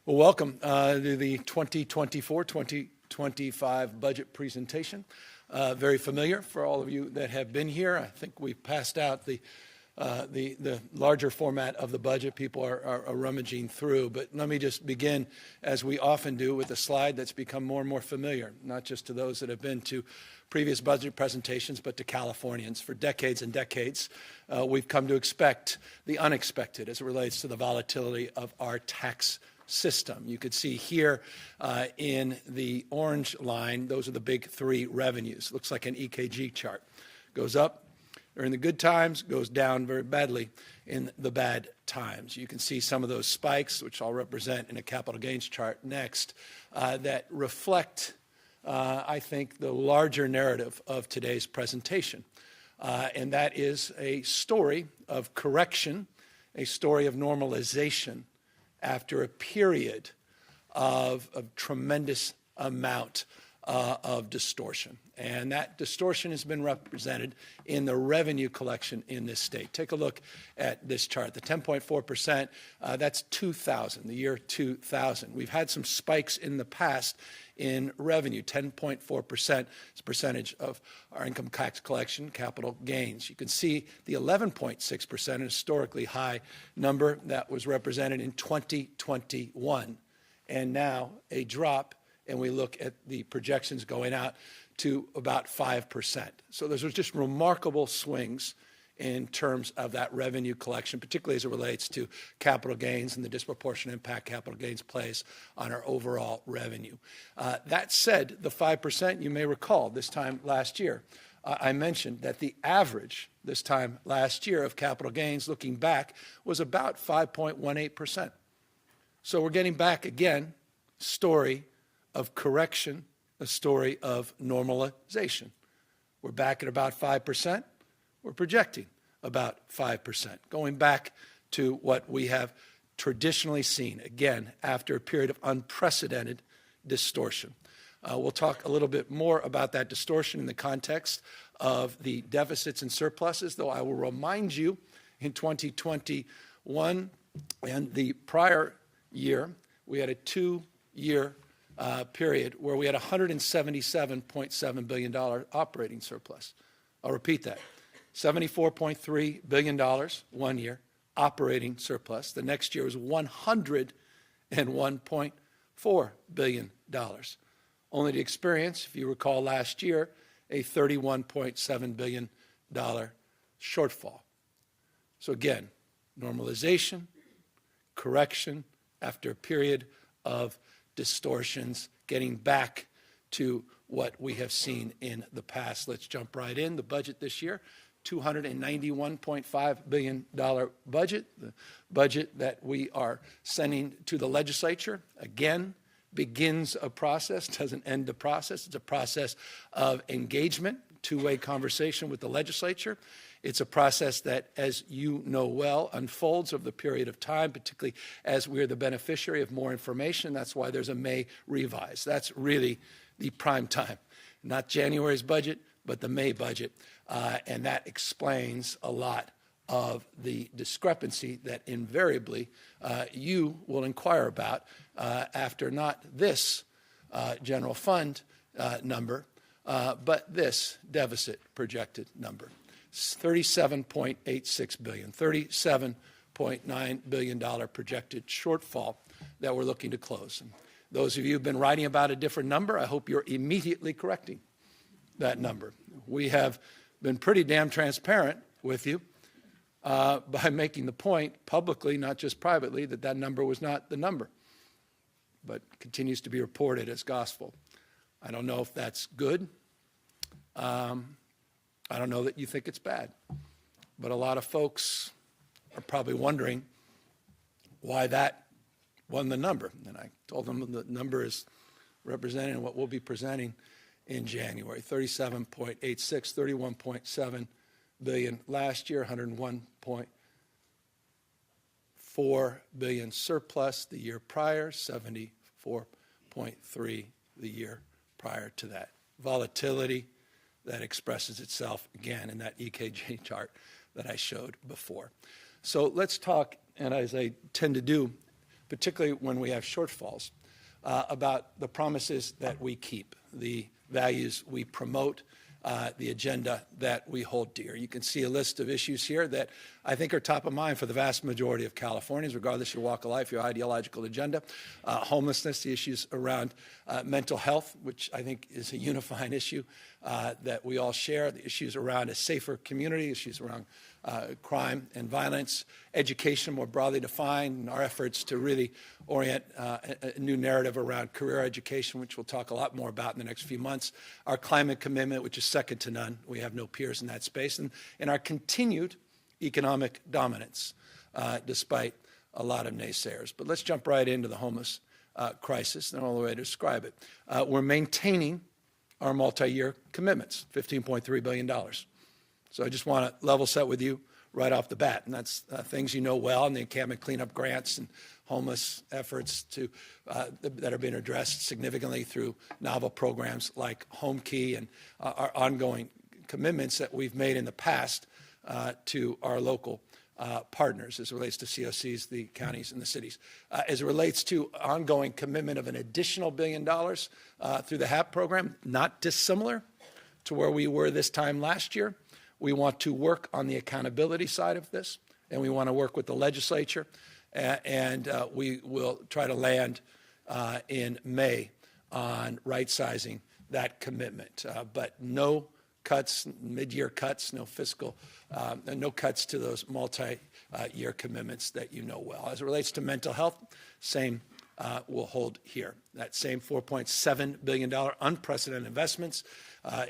Well, welcome to the 2024-2025 budget presentation. Very familiar for all of you that have been here. I think we've passed out the larger format of the budget. People are rummaging through. But let me just begin, as we often do, with a slide that's become more and more familiar, not just to those that have been to previous budget presentations, but to Californians. For decades and decades, we've come to expect the unexpected as it relates to the volatility of our tax system. You could see here in the orange line, those are the big three revenues. Looks like an EKG chart. Goes up during the good times, goes down very badly in the bad times. You can see some of those spikes, which I'll represent in a capital gains chart next, that reflect, I think, the larger narrative of today's presentation. And that is a story of correction, a story of normalization, after a period of tremendous amount of distortion. And that distortion has been represented in the revenue collection in this state. Take a look at this chart. The 10.4%, that's 2000, the year 2000. We've had some spikes in the past in revenue. 10.4% is a percentage of our income tax collection, capital gains. You can see the 11.6%, an historically high number that was represented in 2021. And now a drop, and we look at the projections going out to about 5%. So those are just remarkable swings in terms of that revenue collection, particularly as it relates to capital gains and the disproportionate impact capital gains plays on our overall revenue. That said, the 5%, you may recall this time last year, I mentioned that the average this time last year of capital gains, looking back, was about 5.18%. So we're getting back again, story of correction, a story of normalization. We're back at about 5%. We're projecting about 5%, going back to what we have traditionally seen, again, after a period of unprecedented distortion. We'll talk a little bit more about that distortion in the context of the deficits and surpluses, though I will remind you in 2021 and the prior year, we had a two-year period where we had $177.7 billion operating surplus. I'll repeat that. $74.3 billion 1 year, operating surplus. The next year was $101.4 billion. Only to experience, if you recall last year, a $31.7 billion shortfall. So again, normalization, correction after a period of distortions, getting back to what we have seen in the past. Let's jump right in. The budget this year, $291.5 billion budget, the budget that we are sending to the legislature, again, begins a process, doesn't end the process. It's a process of engagement, two-way conversation with the legislature. It's a process that, as you know well, unfolds over the period of time, particularly as we're the beneficiary of more information. That's why there's a May revise. That's really the prime time. Not January's budget, but the May budget. And that explains a lot of the discrepancy that invariably you will inquire about after not this general fund number, but this deficit projected number. $37.86 billion, $37.9 billion projected shortfall that we're looking to close. And those of you who've been writing about a different number, I hope you're immediately correcting that number. We have been pretty damn transparent with you by making the point publicly, not just privately, that that number was not the number, but continues to be reported as gospel. I don't know if that's good. I don't know that you think it's bad, but a lot of folks are probably wondering why that wasn't the number. And I told them the number is representing what we'll be presenting in January. 37.86, 31.7 billion last year, 101.4 billion surplus the year prior, 74.3 the year prior to that. Volatility that expresses itself again in that EKG chart that I showed before. So let's talk, and as I tend to do particularly when we have shortfalls, about the promises that we keep, the values we promote, the agenda that we hold dear. You can see a list of issues here that I think are top of mind for the vast majority of Californians, regardless of your walk of life, your ideological agenda. Homelessness, the issues around mental health, which I think is a unifying issue that we all share, the issues around a safer community, issues around crime and violence, education more broadly defined, and our efforts to really orient a new narrative around career education, which we'll talk a lot more about in the next few months, our climate commitment, which is second to none. We have no peers in that space, and our continued economic dominance, despite a lot of naysayers. But let's jump right into the homeless crisis and all the way to describe it. We're maintaining our multi-year commitments, $15.3 billion. So I just want to level set with you right off the bat, and that's things you know well, and the encampment cleanup grants and homeless efforts that are being addressed significantly through novel programs like Home Key and our ongoing commitments that we've made in the past to our local partners as it relates to COCs, the counties, and the cities. As it relates to ongoing commitment of an additional $1 billion through the HAP program, not dissimilar to where we were this time last year. We want to work on the accountability side of this, and we want to work with the legislature, and we will try to land in May on right-sizing that commitment. But no cuts, mid-year cuts, no fiscal, no cuts to those multi-year commitments that you know well. As it relates to mental health, same will hold here. That same $4.7 billion unprecedented investments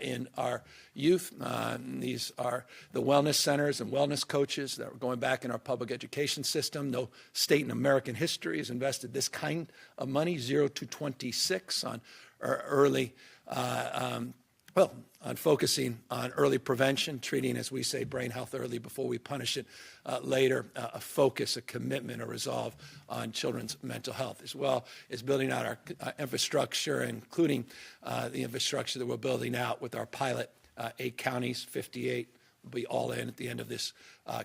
in our youth. These are the wellness centers and wellness coaches that are going back in our public education system. No state in American history has invested this kind of money, 0 to 26, on early on focusing on early prevention, treating, as we say, brain health early before we punish it later, a focus, a commitment, a resolve on children's mental health, as well as building out our infrastructure, including the infrastructure that we're building out with our pilot 8 counties, 58 will be all in at the end of this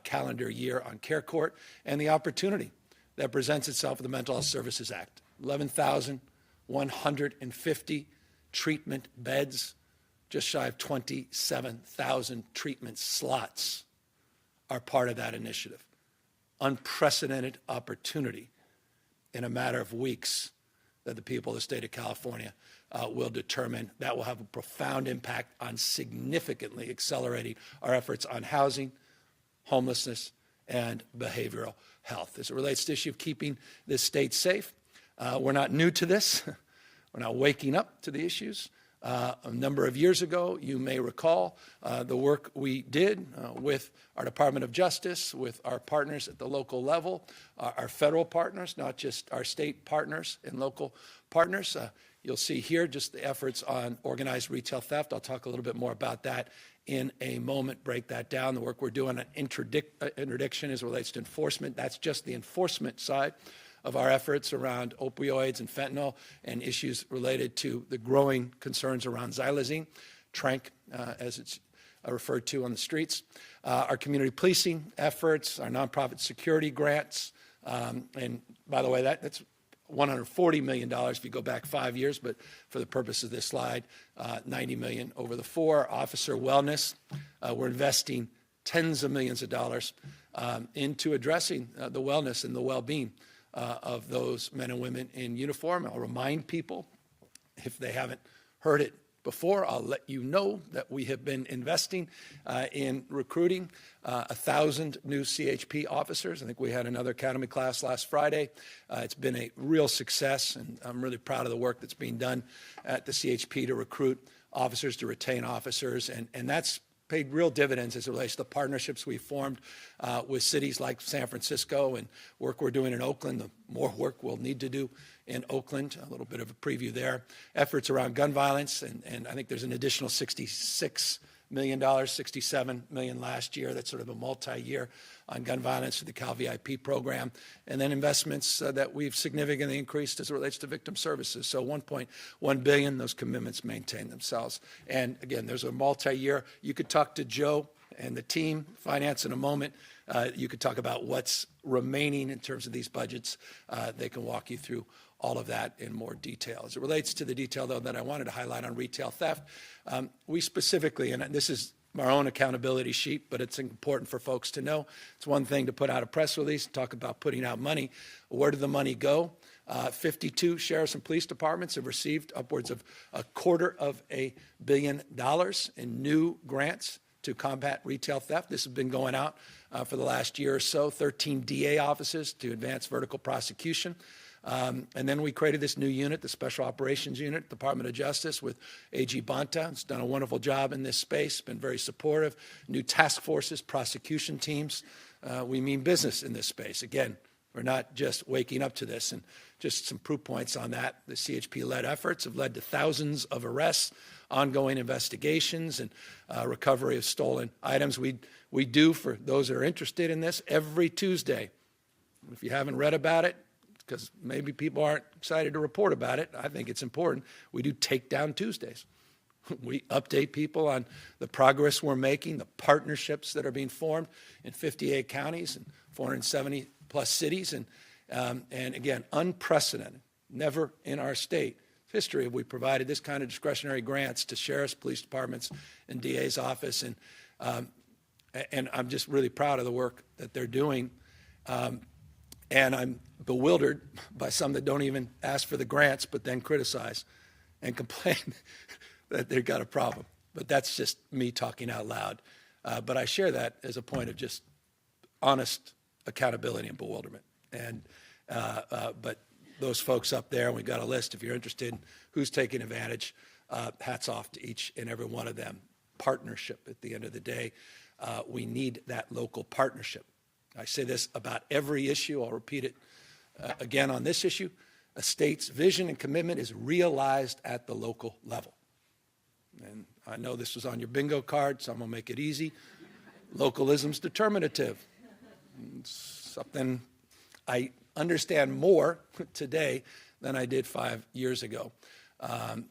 calendar year on Care Court, and the opportunity that presents itself with the Mental Health Services Act. 11,150 treatment beds, just shy of 27,000 treatment slots are part of that initiative. Unprecedented opportunity in a matter of weeks that the people of the state of California will determine. That will have a profound impact on significantly accelerating our efforts on housing, homelessness, and behavioral health. As it relates to the issue of keeping this state safe, we're not new to this. We're not waking up to the issues. A number of years ago, you may recall the work we did with our Department of Justice, with our partners at the local level, our federal partners, not just our state partners and local partners. You'll see here just the efforts on organized retail theft. I'll talk a little bit more about that in a moment, break that down. The work we're doing on interdiction as it relates to enforcement. That's just the enforcement side of our efforts around opioids and fentanyl and issues related to the growing concerns around xylazine, tranq, as it's referred to on the streets. Our community policing efforts, our nonprofit security grants, and by the way, that's $140 million if you go back 5 years, but for the purpose of this slide, $90 million over the 4. Officer wellness, we're investing tens of millions of dollars into addressing the wellness and the well-being of those men and women in uniform. I'll remind people, if they haven't heard it before, I'll let you know that we have been investing in recruiting 1,000 new CHP officers. I think we had another academy class last Friday. It's been a real success, and I'm really proud of the work that's being done at the CHP to recruit officers, to retain officers, and that's paid real dividends as it relates to the partnerships we formed with cities like San Francisco and work we're doing in Oakland, the more work we'll need to do in Oakland, a little bit of a preview there. Efforts around gun violence, and I think there's an additional $66 million, $67 million last year. That's sort of a multi-year on gun violence through the Cal VIP program. And then investments that we've significantly increased as it relates to victim services. So $1.1 billion, those commitments maintain themselves. And again, there's a multi-year. You could talk to Joe and the team, finance in a moment. You could talk about what's remaining in terms of these budgets. They can walk you through all of that in more detail. As it relates to the detail, though, that I wanted to highlight on retail theft, we specifically, and this is our own accountability sheet, but it's important for folks to know. It's one thing to put out a press release, talk about putting out money. Where did the money go? 52 sheriffs and police departments have received upwards of $250 million in new grants to combat retail theft. This has been going out for the last year or so. 13 DA offices to advance vertical prosecution. And then we created this new unit, the Special Operations Unit, Department of Justice, with AG Bonta. It's done a wonderful job in this space, been very supportive. New task forces, prosecution teams. We mean business in this space. Again, we're not just waking up to this. And just some proof points on that. The CHP-led efforts have led to thousands of arrests, ongoing investigations, and recovery of stolen items. We do, for those that are interested in this, every Tuesday. If you haven't read about it, because maybe people aren't excited to report about it, I think it's important, we do Takedown Tuesdays. We update people on the progress we're making, the partnerships that are being formed in 58 counties and 470 plus cities, and again, unprecedented. Never in our state history have we provided this kind of discretionary grants to sheriffs, police departments, and DA's office, and I'm just really proud of the work that they're doing, and I'm bewildered by some that don't even ask for the grants, but then criticize and complain that they've got a problem. But that's just me talking out loud. But I share that as a point of just honest accountability and bewilderment. And but those folks up there, and we've got a list if you're interested in who's taking advantage, hats off to each and every one of them. Partnership at the end of the day. We need that local partnership. I say this about every issue. I'll repeat it again on this issue. A state's vision and commitment is realized at the local level. And I know this was on your bingo card, so I'm going to make it easy. Localism's determinative. It's something I understand more today than I did 5 years ago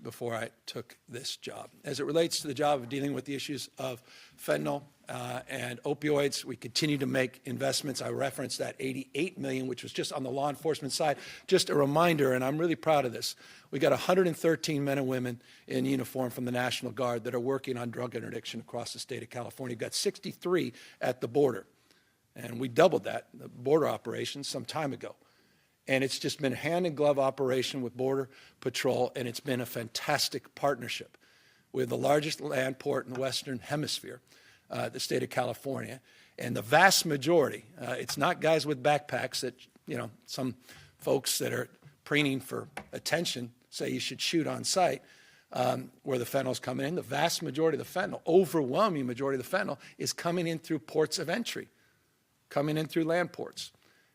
before I took this job. As it relates to the job of dealing with the issues of fentanyl and opioids, we continue to make investments. I referenced that $88 million, which was just on the law enforcement side. Just a reminder, and I'm really proud of this, we got 113 men and women in uniform from the National Guard that are working on drug interdiction across the state of California. We've got 63 at the border, and we doubled that, the border operations, some time ago. And it's just been a hand-in-glove operation with Border Patrol, and it's been a fantastic partnership. We have the largest land port in the Western Hemisphere, the state of California, and the vast majority, it's not guys with backpacks that, you know, some folks that are preening for attention say you should shoot on sight, where the fentanyl's coming in. The vast majority of the fentanyl, overwhelming majority of the fentanyl, is coming in through ports of entry, coming in through land ports.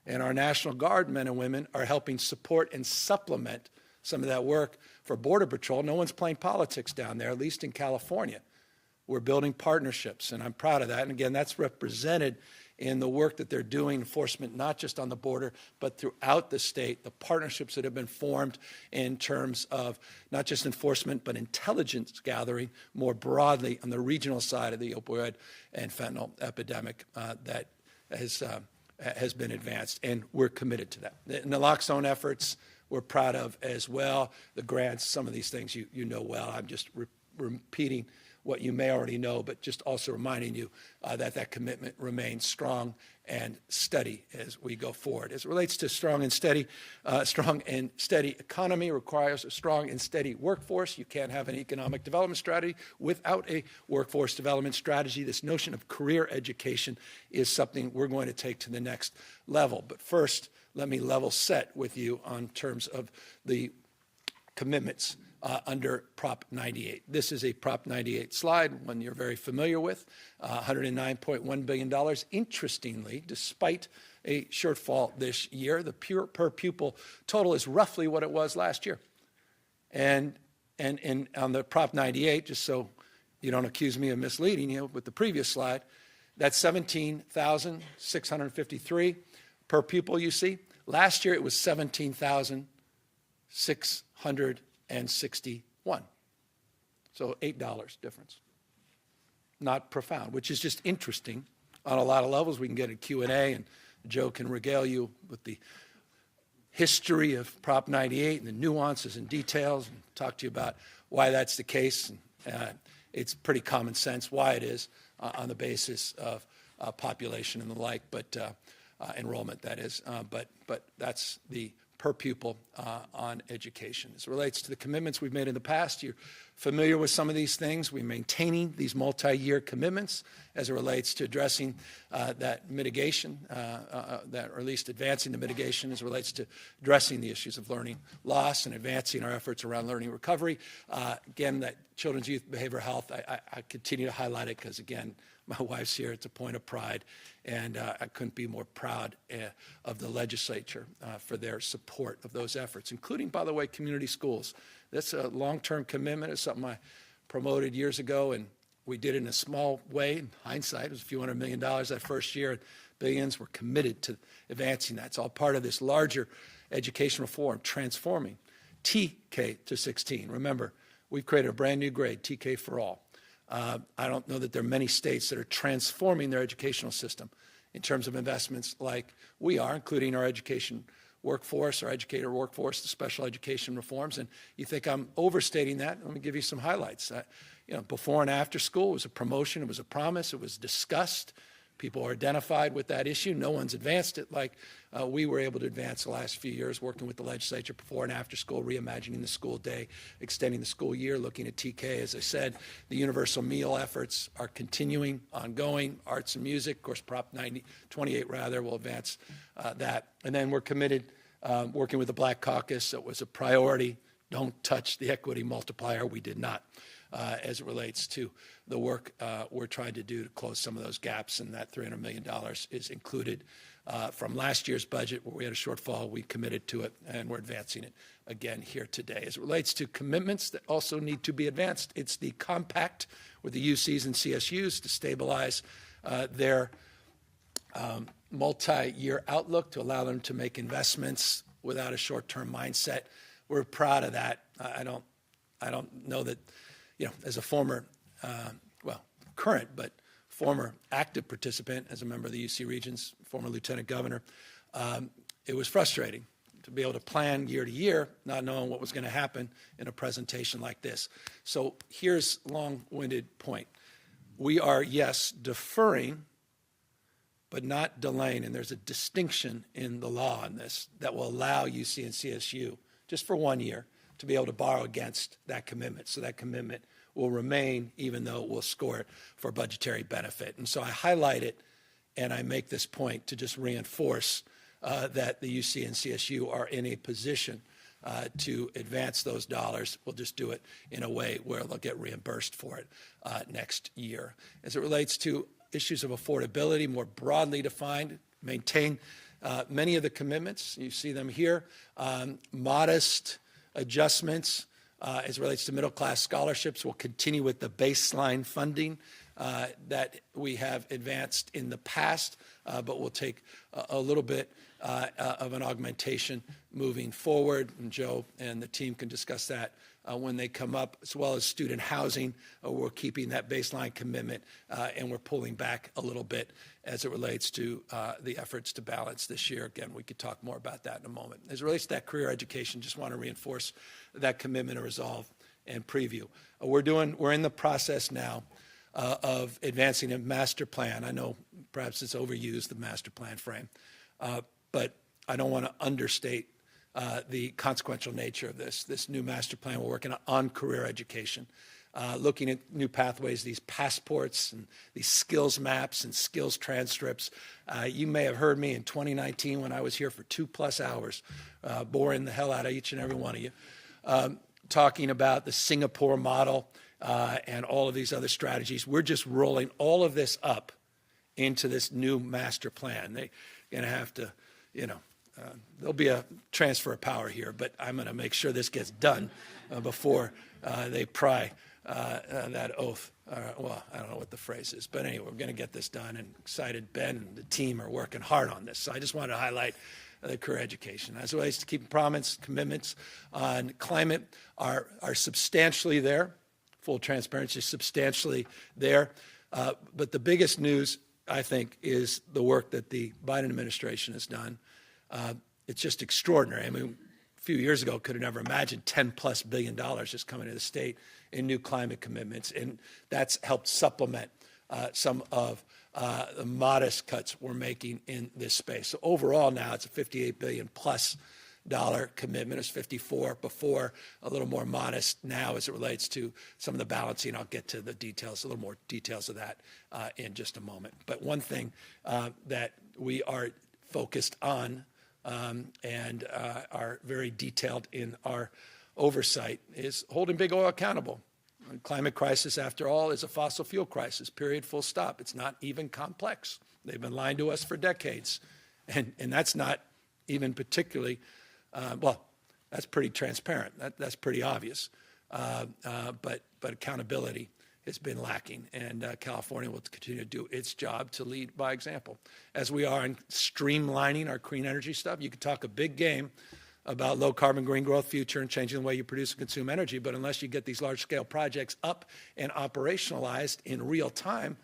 And our National Guard men and women are helping support and supplement some of that work for Border Patrol. No one's playing politics down there, at least in California. We're building partnerships, and I'm proud of that. And again, that's represented in the work that they're doing, enforcement not just on the border, but throughout the state, the partnerships that have been formed in terms of not just enforcement, but intelligence gathering more broadly on the regional side of the opioid and fentanyl epidemic that has been advanced, and we're committed to that. The naloxone efforts we're proud of as well. The grants, some of these things you know well. I'm just repeating what you may already know, but just also reminding you that commitment remains strong and steady as we go forward. As it relates to strong and steady economy requires a strong and steady workforce. You can't have an economic development strategy without a workforce development strategy. This notion of career education is something we're going to take to the next level. But first, let me level set with you on terms of the commitments under Prop 98. This is a Prop 98 slide, one you're very familiar with, $109.1 billion. Interestingly, despite a shortfall this year, the per pupil total is roughly what it was last year. And on the Prop 98, just so you don't accuse me of misleading you with the previous slide, that's $17,653 per pupil, you see. Last year, it was $17,661. So $8 difference. not profound, which is just interesting on a lot of levels. We can get a Q&A, and Joe can regale you with the history of Prop 98 and the nuances and details and talk to you about why that's the case. And, it's pretty common sense why it is on the basis of population and the like, but enrollment, that is. But that's the per pupil on education. As it relates to the commitments we've made in the past, you're familiar with some of these things. We're maintaining these multi-year commitments as it relates to addressing that mitigation, or at least advancing the mitigation as it relates to addressing the issues of learning loss and advancing our efforts around learning recovery. Again, that children's youth behavioral health, I continue to highlight it because, again, my wife's here. It's a point of pride, and I couldn't be more proud of the legislature for their support of those efforts, including, by the way, community schools. That's a long-term commitment. It's something I promoted years ago, and we did it in a small way. In hindsight, it was a few $100 million that first year. Billions. We're committed to advancing that. It's all part of this larger education reform, transforming TK to 16. Remember, we've created a brand new grade, TK for all. I don't know that there are many states that are transforming their educational system in terms of investments like we are, including our education workforce, our educator workforce, the special education reforms. And you think I'm overstating that? Let me give you some highlights. Before and after school, it was a promotion, it was a promise, it was discussed. People are identified with that issue. No one's advanced it like we were able to advance the last few years, working with the legislature before and after school, reimagining the school day, extending the school year, looking at TK. As I said, the universal meal efforts are continuing, ongoing. Arts and music, of course, Prop 28 will advance that. And then we're committed, working with the Black Caucus. It was a priority. Don't touch the equity multiplier. We did not. As it relates to the work we're trying to do to close some of those gaps, and that $300 million is included from last year's budget where we had a shortfall. We committed to it, and we're advancing it again here today. As it relates to commitments that also need to be advanced, it's the compact with the UCs and CSUs to stabilize their multi-year outlook, to allow them to make investments without a short-term mindset. We're proud of that. I don't know that, as a former, current, but former active participant as a member of the UC Regents, former lieutenant governor, it was frustrating to be able to plan year to year, not knowing what was going to happen in a presentation like this. So here's long-winded point. We are, yes, deferring, but not delaying, and there's a distinction in the law on this that will allow UC and CSU, just for 1 year, to be able to borrow against that commitment. So that commitment will remain, even though it will score for budgetary benefit. And so I highlight it, and I make this point to just reinforce that the UC and CSU are in a position to advance those dollars. We'll just do it in a way where they'll get reimbursed for it next year. As it relates to issues of affordability, more broadly defined, maintain many of the commitments. You see them here. Modest adjustments as it relates to middle-class scholarships. We'll continue with the baseline funding that we have advanced in the past, but we'll take a little bit of an augmentation moving forward. And Joe and the team can discuss that when they come up, as well as student housing. We're keeping that baseline commitment, and we're pulling back a little bit as it relates to the efforts to balance this year. Again, we could talk more about that in a moment. As it relates to that career education, just want to reinforce that commitment and resolve and preview. We're in the process now of advancing a master plan. I know perhaps it's overused, the master plan frame, but I don't want to understate the consequential nature of this new master plan. We're working on career education, looking at new pathways, these passports and these skills maps and skills transcripts. You may have heard me in 2019 when I was here for 2+ hours, boring the hell out of each and every one of you, talking about the Singapore model and all of these other strategies. We're just rolling all of this up into this new master plan. They're going to have to, there'll be a transfer of power here, but I'm going to make sure this gets done before they pry that oath. Well, I don't know what the phrase is, but anyway, we're going to get this done, and excited. Ben and the team are working hard on this. So I just wanted to highlight the career education. As it relates to keeping commitments on climate are substantially there. Full transparency, substantially there. But the biggest news, I think, is the work that the Biden administration has done. It's just extraordinary. I mean, a few years ago, could have never imagined $10+ billion just coming to the state in new climate commitments, and that's helped supplement some of the modest cuts we're making in this space. So overall now it's a $58 billion+ commitment. It's 54 before, a little more modest now as it relates to some of the balancing. I'll get to the details, a little more details of that in just a moment. But one thing that we are focused on and are very detailed in our oversight is holding big oil accountable. The climate crisis, after all, is a fossil fuel crisis, period, full stop. It's not even complex. They've been lying to us for decades. And that's not even particularly, well, that's pretty transparent. That's pretty obvious. But accountability has been lacking. And California will continue to do its job to lead by example. As we are in streamlining our clean energy stuff, you could talk a big game about low carbon green growth future and changing the way you produce and consume energy. But unless you get these large scale projects up and operationalized in real time,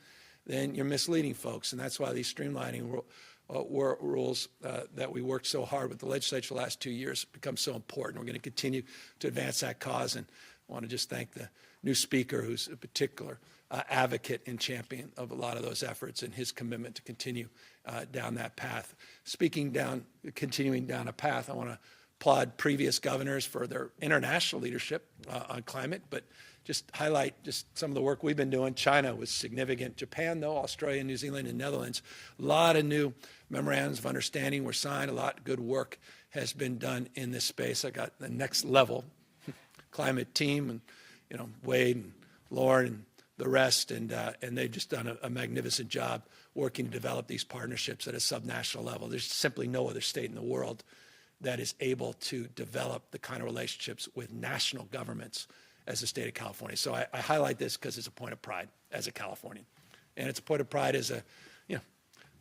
then you're misleading folks. And that's why these streamlining rules that we worked so hard with the legislature the last 2 years become so important. We're going to continue to advance that cause. And I want to just thank the new speaker, who's a particular advocate and champion of a lot of those efforts and his commitment to continue down that path. Continuing down a path, I want to applaud previous governors for their international leadership on climate, but just highlight just some of the work we've been doing. China was significant. Japan, though, Australia, New Zealand, and Netherlands. A lot of new memorandums of understanding were signed. A lot of good work has been done in this space. I got the next level climate team, and Wade and Lauren and the rest, and they've just done a magnificent job working to develop these partnerships at a subnational level. There's simply no other state in the world that is able to develop the kind of relationships with national governments as the state of California. So I highlight this because it's a point of pride as a Californian. And it's a point of pride as a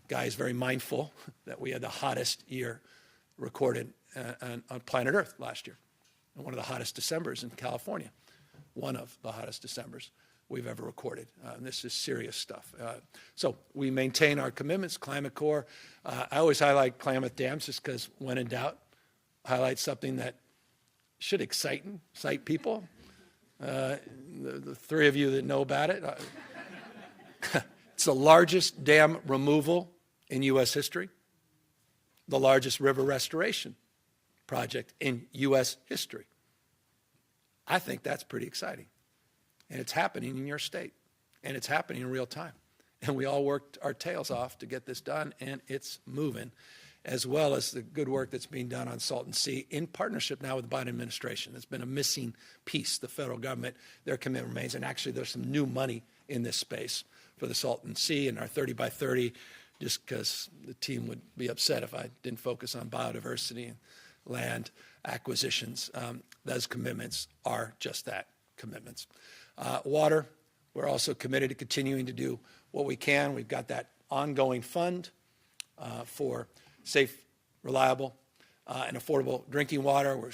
guy who's very mindful that we had the hottest year recorded on planet Earth last year. And one of the hottest Decembers in California. One of the hottest Decembers we've ever recorded. And this is serious stuff. So we maintain our commitments, Climate Corps. I always highlight Klamath Dams just because when in doubt, highlight something that should excite people. The three of you that know about it. It's the largest dam removal in U.S. history, the largest river restoration project in U.S. history. I think that's pretty exciting. And it's happening in your state. And it's happening in real time. And we all worked our tails off to get this done, and it's moving, as well as the good work that's being done on Salton Sea in partnership now with the Biden administration. It's been a missing piece. The federal government, their commitment remains. And actually, there's some new money in this space for the Salton Sea and our 30 by 30, just because the team would be upset if I didn't focus on biodiversity and land acquisitions. Those commitments are just that, commitments. Water, we're also committed to continuing to do what we can. We've got that ongoing fund for safe, reliable, and affordable drinking water. We're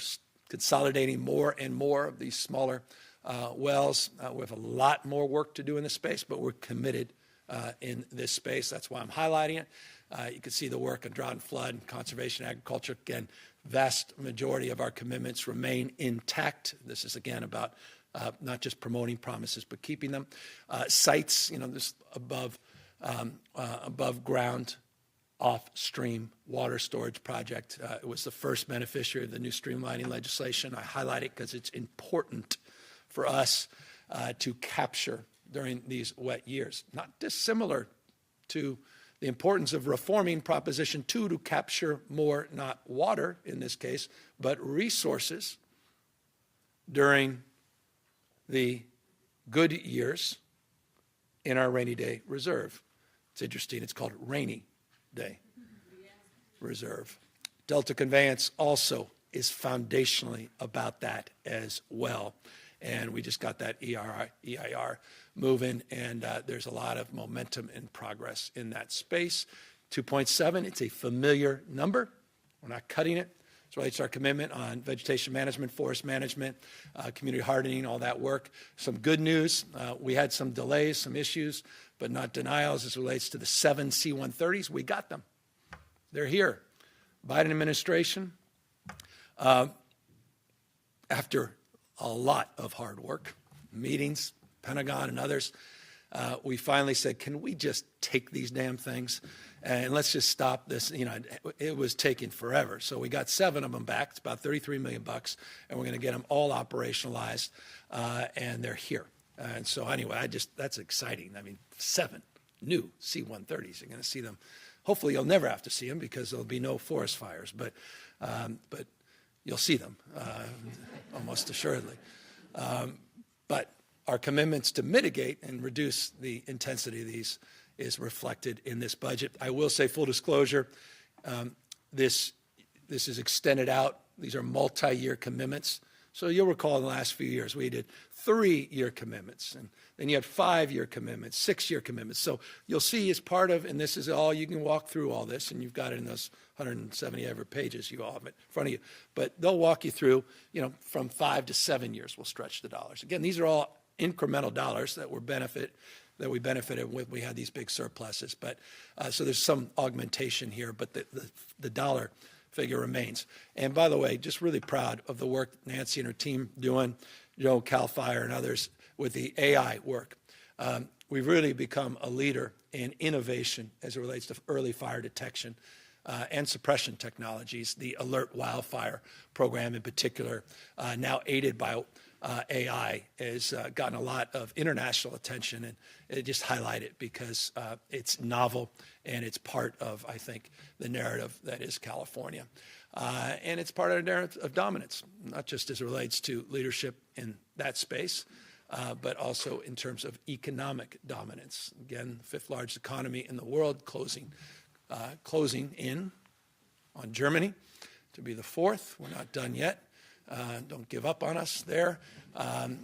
consolidating more and more of these smaller wells. We have a lot more work to do in this space, but we're committed in this space. That's why I'm highlighting it. You can see the work on drought and flood and conservation agriculture. Again, vast majority of our commitments remain intact. This is, again, about not just promoting promises, but keeping them. Sites, this above ground, off-stream water storage project. It was the first beneficiary of the new streamlining legislation. I highlight it because it's important for us to capture during these wet years. Not dissimilar to the importance of reforming Proposition 2 to capture more, not water in this case, but resources during the good years in our rainy day reserve. It's interesting, it's called Rainy Day Reserve. Delta Conveyance also is foundationally about that as well. And we just got that EIR moving, and there's a lot of momentum and progress in that space. 2.7, it's a familiar number. We're not cutting it. as relates to our commitment on vegetation management, forest management, community hardening, all that work. Some good news, we had some delays, some issues, but not denials as it relates to the 7 C-130s. We got them. They're here. Biden administration, after a lot of hard work, meetings, Pentagon and others, we finally said, can we just take these damn things and let's just stop this? You know, it was taking forever. So we got 7 of them back. It's about $33 million, and we're going to get them all operationalized, and they're here. And so anyway, that's exciting. I mean, 7 new C-130s. You're going to see them. Hopefully you'll never have to see them because there'll be no forest fires, but you'll see them almost assuredly. But our commitments to mitigate and reduce the intensity of these is reflected in this budget. I will say, full disclosure, this is extended out. These are multi-year commitments. So you'll recall in the last few years, we did 3-year commitments, and then you had 5-year commitments, 6-year commitments. So you'll see as part of, and this is all, you can walk through all this, and you've got it in those 170 ever pages, you all have it in front of you. But they'll walk you through, you know, from 5 to 7 years we'll stretch the dollars. Again, these are all incremental dollars that we benefited with. We had these big surpluses, but so there's some augmentation here, but the dollar figure remains. And by the way, just really proud of the work Nancy and her team doing, Joe, CAL FIRE and others with the AI work. We've really become a leader in innovation as it relates to early fire detection and suppression technologies. The Alert Wildfire program in particular, now aided by AI, has gotten a lot of international attention, and it just highlight it because it's novel and it's part of, I think, the narrative that is California. And it's part of the narrative of dominance, not just as it relates to leadership in that space, but also in terms of economic dominance. Again, the 5th largest economy in the world, closing in on Germany to be the 4th. We're not done yet. Don't give up on us there.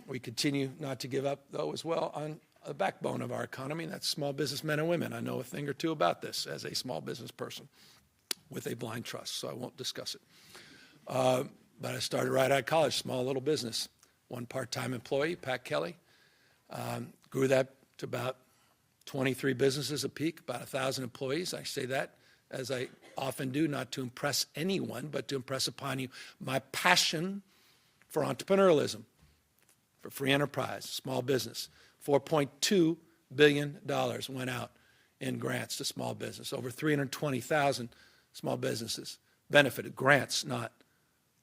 We continue not to give up, though, as well, on the backbone of our economy, and that's small business men and women. I know a thing or two about this as a small business person with a blind trust, so I won't discuss it. But I started right out of college, small little business. 1 part-time employee, Pat Kelly. Grew that to about 23 businesses a peak, about 1,000 employees. I say that, as I often do, not to impress anyone, but to impress upon you my passion for entrepreneurialism, for free enterprise, small business. $4.2 billion went out in grants to small business. Over 320,000 small businesses benefited. Grants, not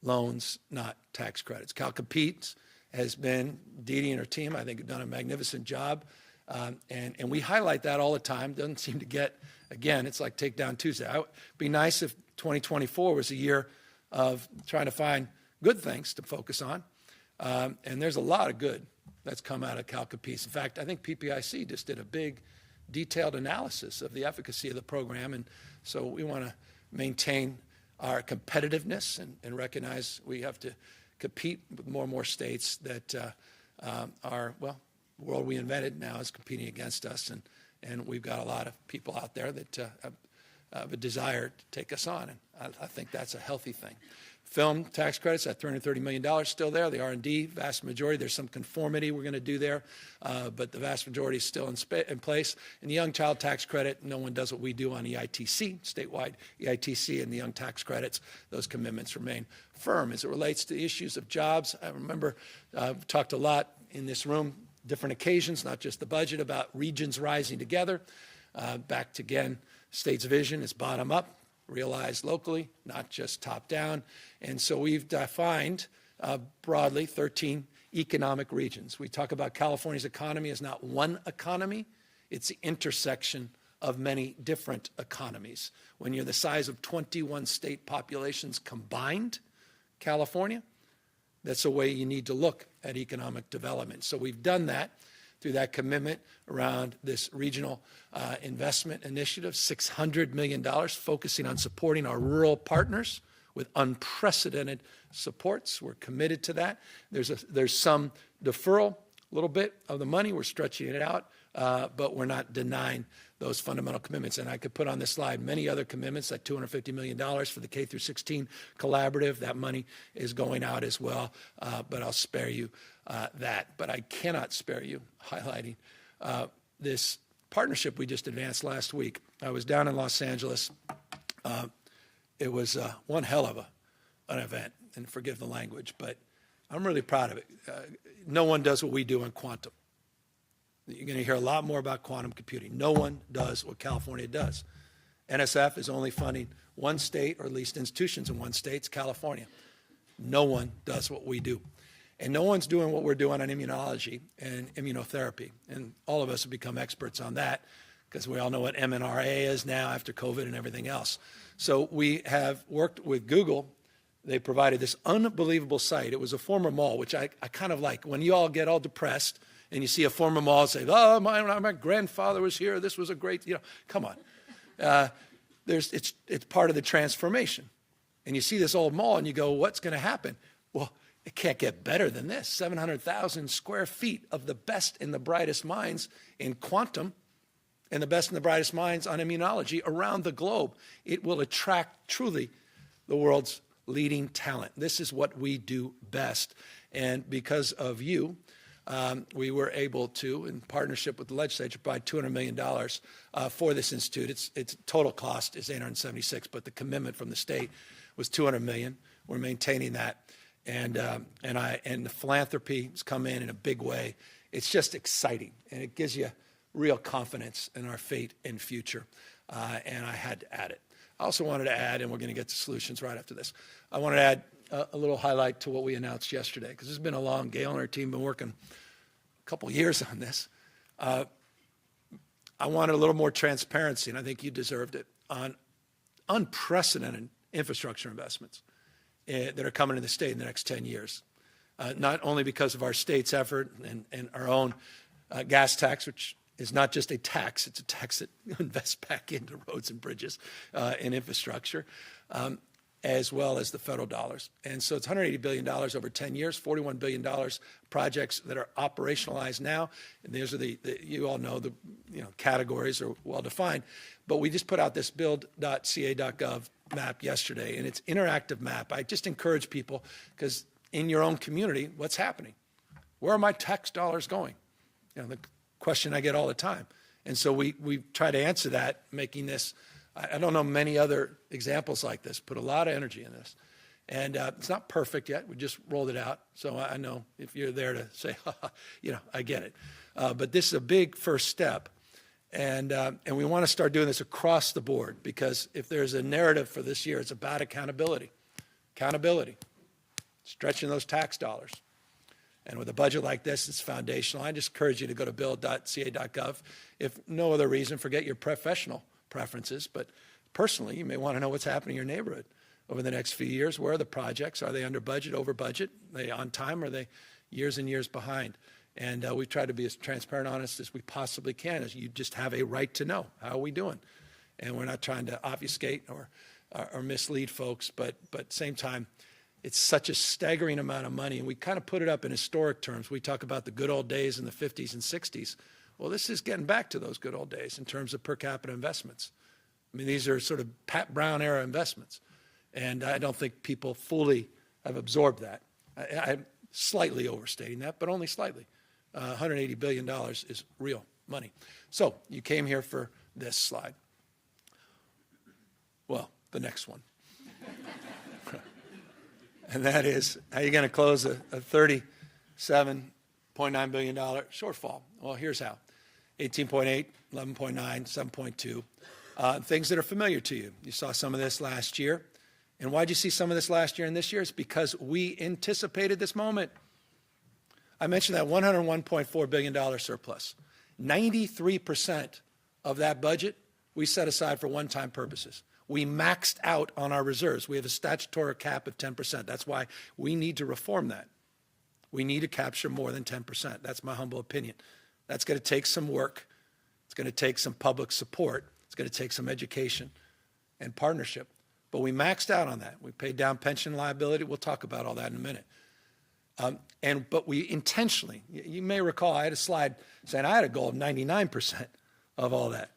loans, not tax credits. Cal Competes has been, Dee Dee and her team, I think, have done a magnificent job. And we highlight that all the time. Doesn't seem to get, again, it's like Takedown Tuesday. It would be nice if 2024 was a year of trying to find good things to focus on. And there's a lot of good that's come out of Cal Competes. In fact, I think PPIC just did a big, detailed analysis of the efficacy of the program. And so we want to maintain our competitiveness and recognize we have to compete with more and more states that are, well, the world we invented now is competing against us, and we've got a lot of people out there that have a desire to take us on, and I think that's a healthy thing. Film tax credits at $330 million still there. The R&D, vast majority. There's some conformity we're going to do there, but the vast majority is still in place. And the young child tax credit, no one does what we do on EITC, statewide EITC, and the young tax credits. Those commitments remain firm. As it relates to issues of jobs, I remember I've talked a lot in this room, different occasions, not just the budget, about regions rising together. Back to, again, state's vision is bottom up, realized locally, not just top down. And so we've defined broadly 13 economic regions. We talk about California's economy as not one economy, it's the intersection of many different economies. When you're the size of 21 state populations combined, California, that's the way you need to look at economic development. So we've done that through that commitment around this regional investment initiative, $600 million, focusing on supporting our rural partners with unprecedented supports. We're committed to that. There's some deferral, a little bit of the money. We're stretching it out, but we're not denying those fundamental commitments. And I could put on this slide many other commitments, like $250 million for the K through 16 collaborative. That money is going out as well, but I'll spare you that. But I cannot spare you highlighting this partnership we just advanced last week. I was down in Los Angeles. It was one hell of an event, and forgive the language, but I'm really proud of it. No one does what we do in quantum. You're going to hear a lot more about quantum computing. No one does what California does. NSF is only funding one state, or at least institutions in one state, it's California. No one does what we do. And no one's doing what we're doing on immunology and immunotherapy. And all of us have become experts on that because we all know what mRNA is now after COVID and everything else. So we have worked with Google. They provided this unbelievable site. It was a former mall, which I kind of like. When you all get all depressed and you see a former mall say, oh, my grandfather was here, this was a great, come on. It's part of the transformation. And you see this old mall and you go, what's going to happen? Well, it can't get better than this. 700,000 square feet of the best and the brightest minds in quantum and the best and the brightest minds on immunology around the globe. It will attract truly the world's leading talent. This is what we do best. And because of you, we were able to, in partnership with the legislature, provide $200 million for this institute. Its total cost is $876, but the commitment from the state was $200 million. We're maintaining that, and the philanthropy has come in a big way. It's just exciting, and it gives you real confidence in our fate and future. And I had to add it. I also wanted to add, and we're going to get to solutions right after this. I wanted to add a little highlight to what we announced yesterday, because this has been a long, Gail and her team have been working a couple of years on this. I wanted a little more transparency, and I think you deserved it, on unprecedented infrastructure investments that are coming to the state in the next 10 years. Not only because of our state's effort and our own gas tax, which is not just a tax, it's a tax that invests back into roads and bridges and infrastructure, as well as the federal dollars. And so it's $180 billion over 10 years, $41 billion projects that are operationalized now. And these are you all know the categories are well defined. But we just put out this build.ca.gov map yesterday, and it's an interactive map. I just encourage people, because in your own community, what's happening? Where are my tax dollars going? The question I get all the time. And so we try to answer that, making this, I don't know many other examples like this, put a lot of energy in this. And it's not perfect yet. We just rolled it out. So I know if you're there to say, I get it. But this is a big first step. And we want to start doing this across the board, because if there's a narrative for this year, it's about accountability. Accountability. Stretching those tax dollars. And with a budget like this, it's foundational. I just encourage you to go to build.ca.gov. If no other reason, forget your professional preferences, but personally, you may want to know what's happening in your neighborhood over the next few years. Where are the projects? Are they under budget, over budget? Are they on time? Or are they years and years behind? And we try to be as transparent and honest as we possibly can, as you just have a right to know. How are we doing? And we're not trying to obfuscate or mislead folks, but at the same time, it's such a staggering amount of money, and we kind of put it up in historic terms. We talk about the good old days in the 50s and 60s. Well, this is getting back to those good old days in terms of per capita investments. I mean, these are sort of Pat Brown era investments, and I don't think people fully have absorbed that. I'm slightly overstating that, but only slightly. $180 billion is real money. So you came here for this slide. Well, the next one. And that is, how are you going to close a $37.9 billion shortfall? Well, here's how. 18.8, 11.9, 7.2. Things that are familiar to you. You saw some of this last year. And why'd you see some of this last year and this year? It's because we anticipated this moment. I mentioned that $101.4 billion surplus. 93% of that budget we set aside for one-time purposes. We maxed out on our reserves. We have a statutory cap of 10%. That's why we need to reform that. We need to capture more than 10%. That's my humble opinion. That's going to take some work. It's going to take some public support. It's going to take some education and partnership. But we maxed out on that. We paid down pension liability. We'll talk about all that in a minute. But we intentionally, you may recall, I had a slide saying I had a goal of 99% of all that.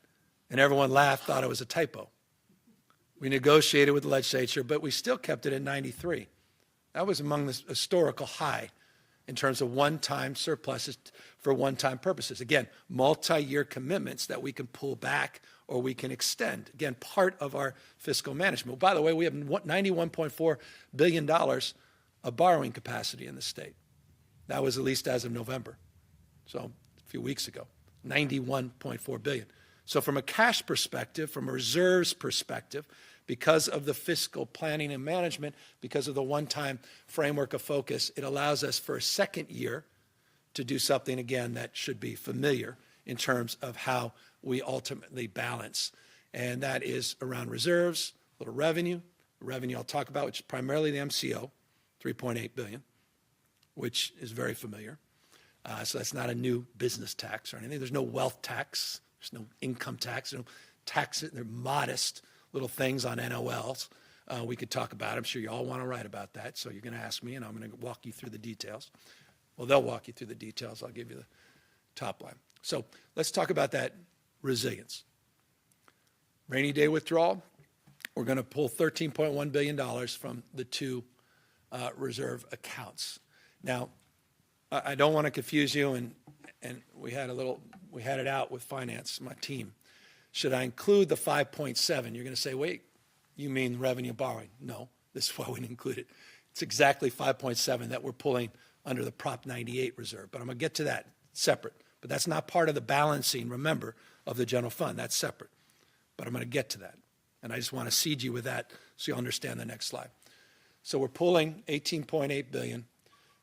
And everyone laughed, thought it was a typo. We negotiated with the legislature, but we still kept it at 93. That was among the historical high in terms of one-time surpluses for one-time purposes. Again, multi-year commitments that we can pull back or we can extend. Again, part of our fiscal management. By the way, we have $91.4 billion of borrowing capacity in the state. That was at least as of November, so a few weeks ago, $91.4 billion. So from a cash perspective, from a reserves perspective, because of the fiscal planning and management, because of the one-time framework of focus, it allows us for a second year to do something, again, that should be familiar in terms of how we ultimately balance. And that is around reserves, a little revenue. The revenue I'll talk about, which is primarily the MCO, $3.8 billion, which is very familiar. So that's not a new business tax or anything. There's no wealth tax. There's no income tax. There's no taxes. They're modest little things on NOLs. We could talk about. I'm sure you all want to write about that. So you're going to ask me, and I'm going to walk you through the details. Well, they'll walk you through the details. I'll give you the top line. So let's talk about that resilience. Rainy day withdrawal. We're going to pull $13.1 billion from the two reserve accounts. Now, I don't want to confuse you, and we had it out with finance, my team. Should I include the 5.7? You're going to say, wait, you mean revenue borrowing? No, this is why we didn't include it. It's exactly 5.7 that we're pulling under the Prop 98 reserve. But I'm going to get to that separate. But that's not part of the balancing, remember, of the general fund. That's separate. But I'm going to get to that. And I just want to seed you with that so you'll understand the next slide. So we're pulling $18.8 billion,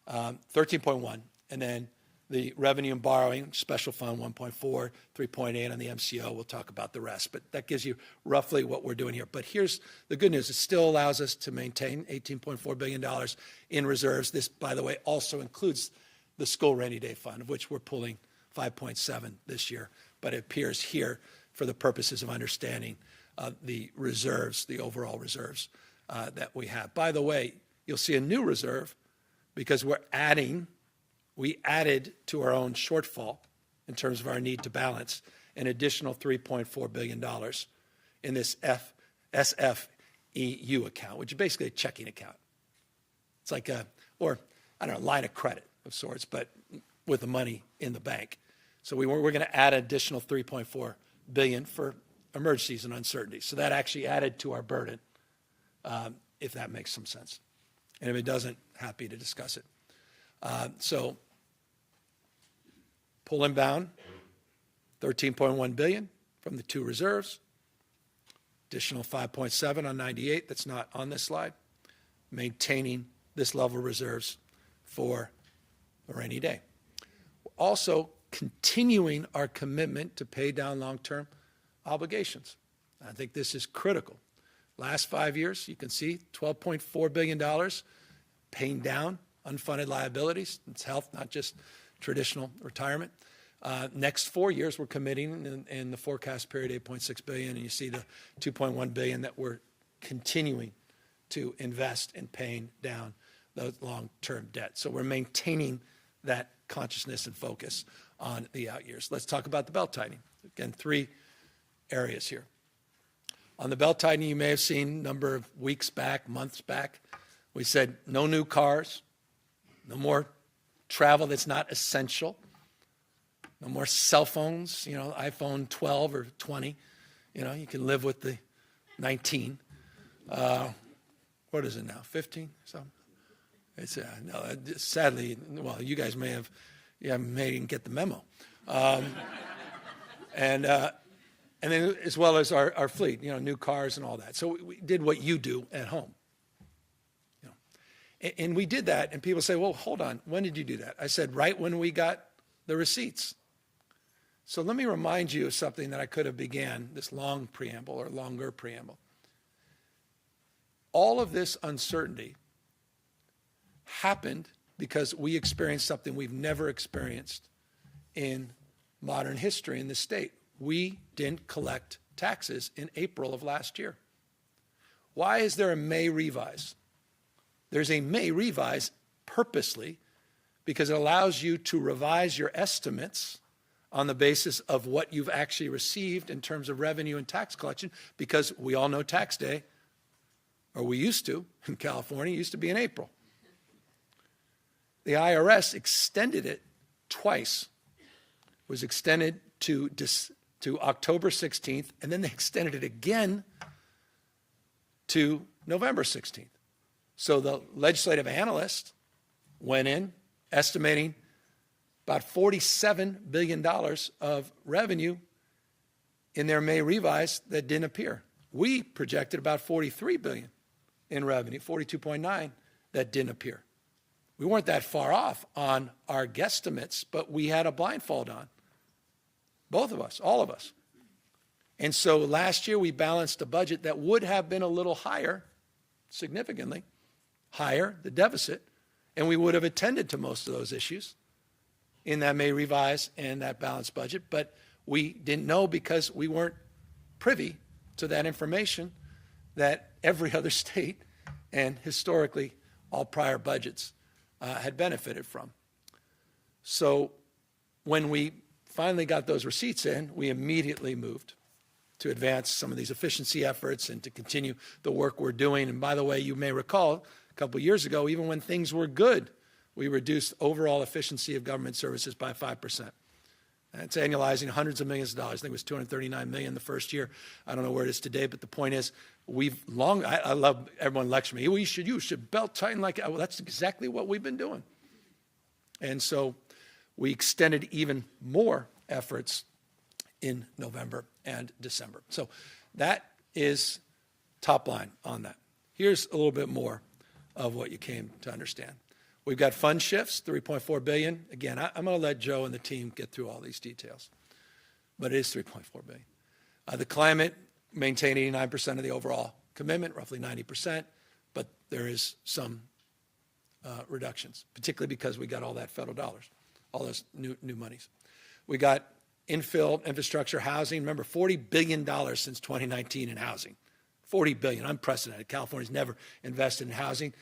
13.1, and then the revenue and borrowing, special fund 1.4, 3.8 on the MCO. We'll talk about the rest, but that gives you roughly what we're doing here. But here's the good news. It still allows us to maintain $18.4 billion in reserves. This, by the way, also includes the school rainy day fund, of which we're pulling 5.7 this year. But it appears here for the purposes of understanding the reserves, the overall reserves that we have. By the way, you'll see a new reserve because we added to our own shortfall in terms of our need to balance an additional $3.4 billion in this SFEU account, which is basically a checking account. It's like line of credit of sorts, but with the money in the bank. So we're going to add an additional $3.4 billion for emergencies and uncertainties. So that actually added to our burden, if that makes some sense. And if it doesn't, happy to discuss it. So pull and bound, $13.1 billion from the two reserves, additional 5.7 on 98, that's not on this slide, maintaining this level of reserves for a rainy day. Also continuing our commitment to pay down long-term obligations. I think this is critical. Last 5 years, you can see $12.4 billion paying down unfunded liabilities. It's health, not just traditional retirement. Next 4 years, we're committing in the forecast period $8.6 billion, and you see the $2.1 billion that we're continuing to invest in paying down the long-term debt. So we're maintaining that consciousness and focus on the out years. Let's talk about the belt tightening. Again, 3 areas here. On the belt tightening, you may have seen a number of weeks back, months back, we said no new cars, no more travel that's not essential, no more cell phones, iPhone 12 or 20. You can live with the 19. What is it now, 15? So it's no. Sadly, well, you guys may didn't get the memo. And then as well as our fleet, new cars and all that. So we did what you do at home. And we did that, and people say, well, hold on, when did you do that? I said, right when we got the receipts. So let me remind you of something that I could have began, this long preamble or longer preamble. All of this uncertainty happened because we experienced something we've never experienced in modern history in this state. We didn't collect taxes in April of last year. Why is there a May revise? There's a May revise purposely because it allows you to revise your estimates on the basis of what you've actually received in terms of revenue and tax collection, because we all know tax day, or we used to in California, used to be in April. The IRS extended it twice. It was extended to October 16th, and then they extended it again to November 16th. So the legislative analyst went in estimating about $47 billion of revenue in their May revise that didn't appear. We projected about $43 billion in revenue, 42.9 that didn't appear. We weren't that far off on our guesstimates, but we had a blindfold on. Both of us, all of us. And so last year we balanced a budget that would have been a little higher, significantly higher, the deficit, and we would have attended to most of those issues in that May revise and that balanced budget, but we didn't know because we weren't privy to that information that every other state and historically all prior budgets had benefited from. So when we finally got those receipts in, we immediately moved to advance some of these efficiency efforts and to continue the work we're doing. And by the way, you may recall a couple of years ago, even when things were good, we reduced overall efficiency of government services by 5%. It's annualizing hundreds of millions of dollars. I think it was $239 million the first year. I don't know where it is today, but the point is, I love everyone lecture me. Well, you should belt tighten like, well, that's exactly what we've been doing. And so we extended even more efforts in November and December. So that is top line on that. Here's a little bit more of what you came to understand. We've got fund shifts, $3.4 billion. Again, I'm going to let Joe and the team get through all these details, but it is $3.4 billion. The climate, maintain 89% of the overall commitment, roughly 90%, but there is some reductions, particularly because we got all that federal dollars, all those new monies. We got infill infrastructure housing. Remember, $40 billion since 2019 in housing. $40 billion, unprecedented. California's never invested in housing.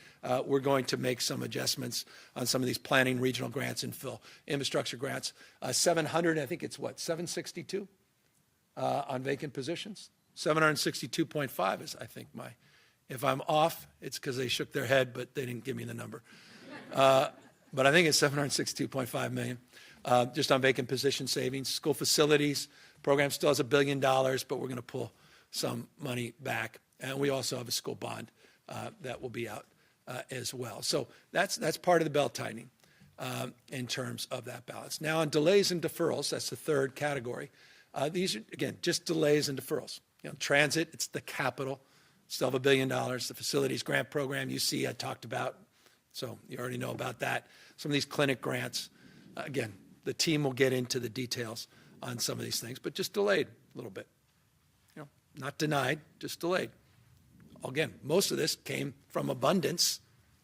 We're going to make some adjustments on some of these planning regional grants, infill infrastructure grants. 700, I think it's what, 762 on vacant positions? 762.5 is, I think, if I'm off, it's because they shook their head, but they didn't give me the number. But I think it's 762.5 million just on vacant position savings. School facilities program still has $1 billion, but we're going to pull some money back. And we also have a school bond that will be out as well. So that's part of the belt tightening in terms of that balance. Now on delays and deferrals, that's the third category. These are, again, just delays and deferrals. Transit, it's the capital, still have $1 billion. The facilities grant program, you see, I talked about, so you already know about that. Some of these clinic grants, again, the team will get into the details on some of these things, but just delayed a little bit. Not denied, just delayed. Again, most of this came from abundance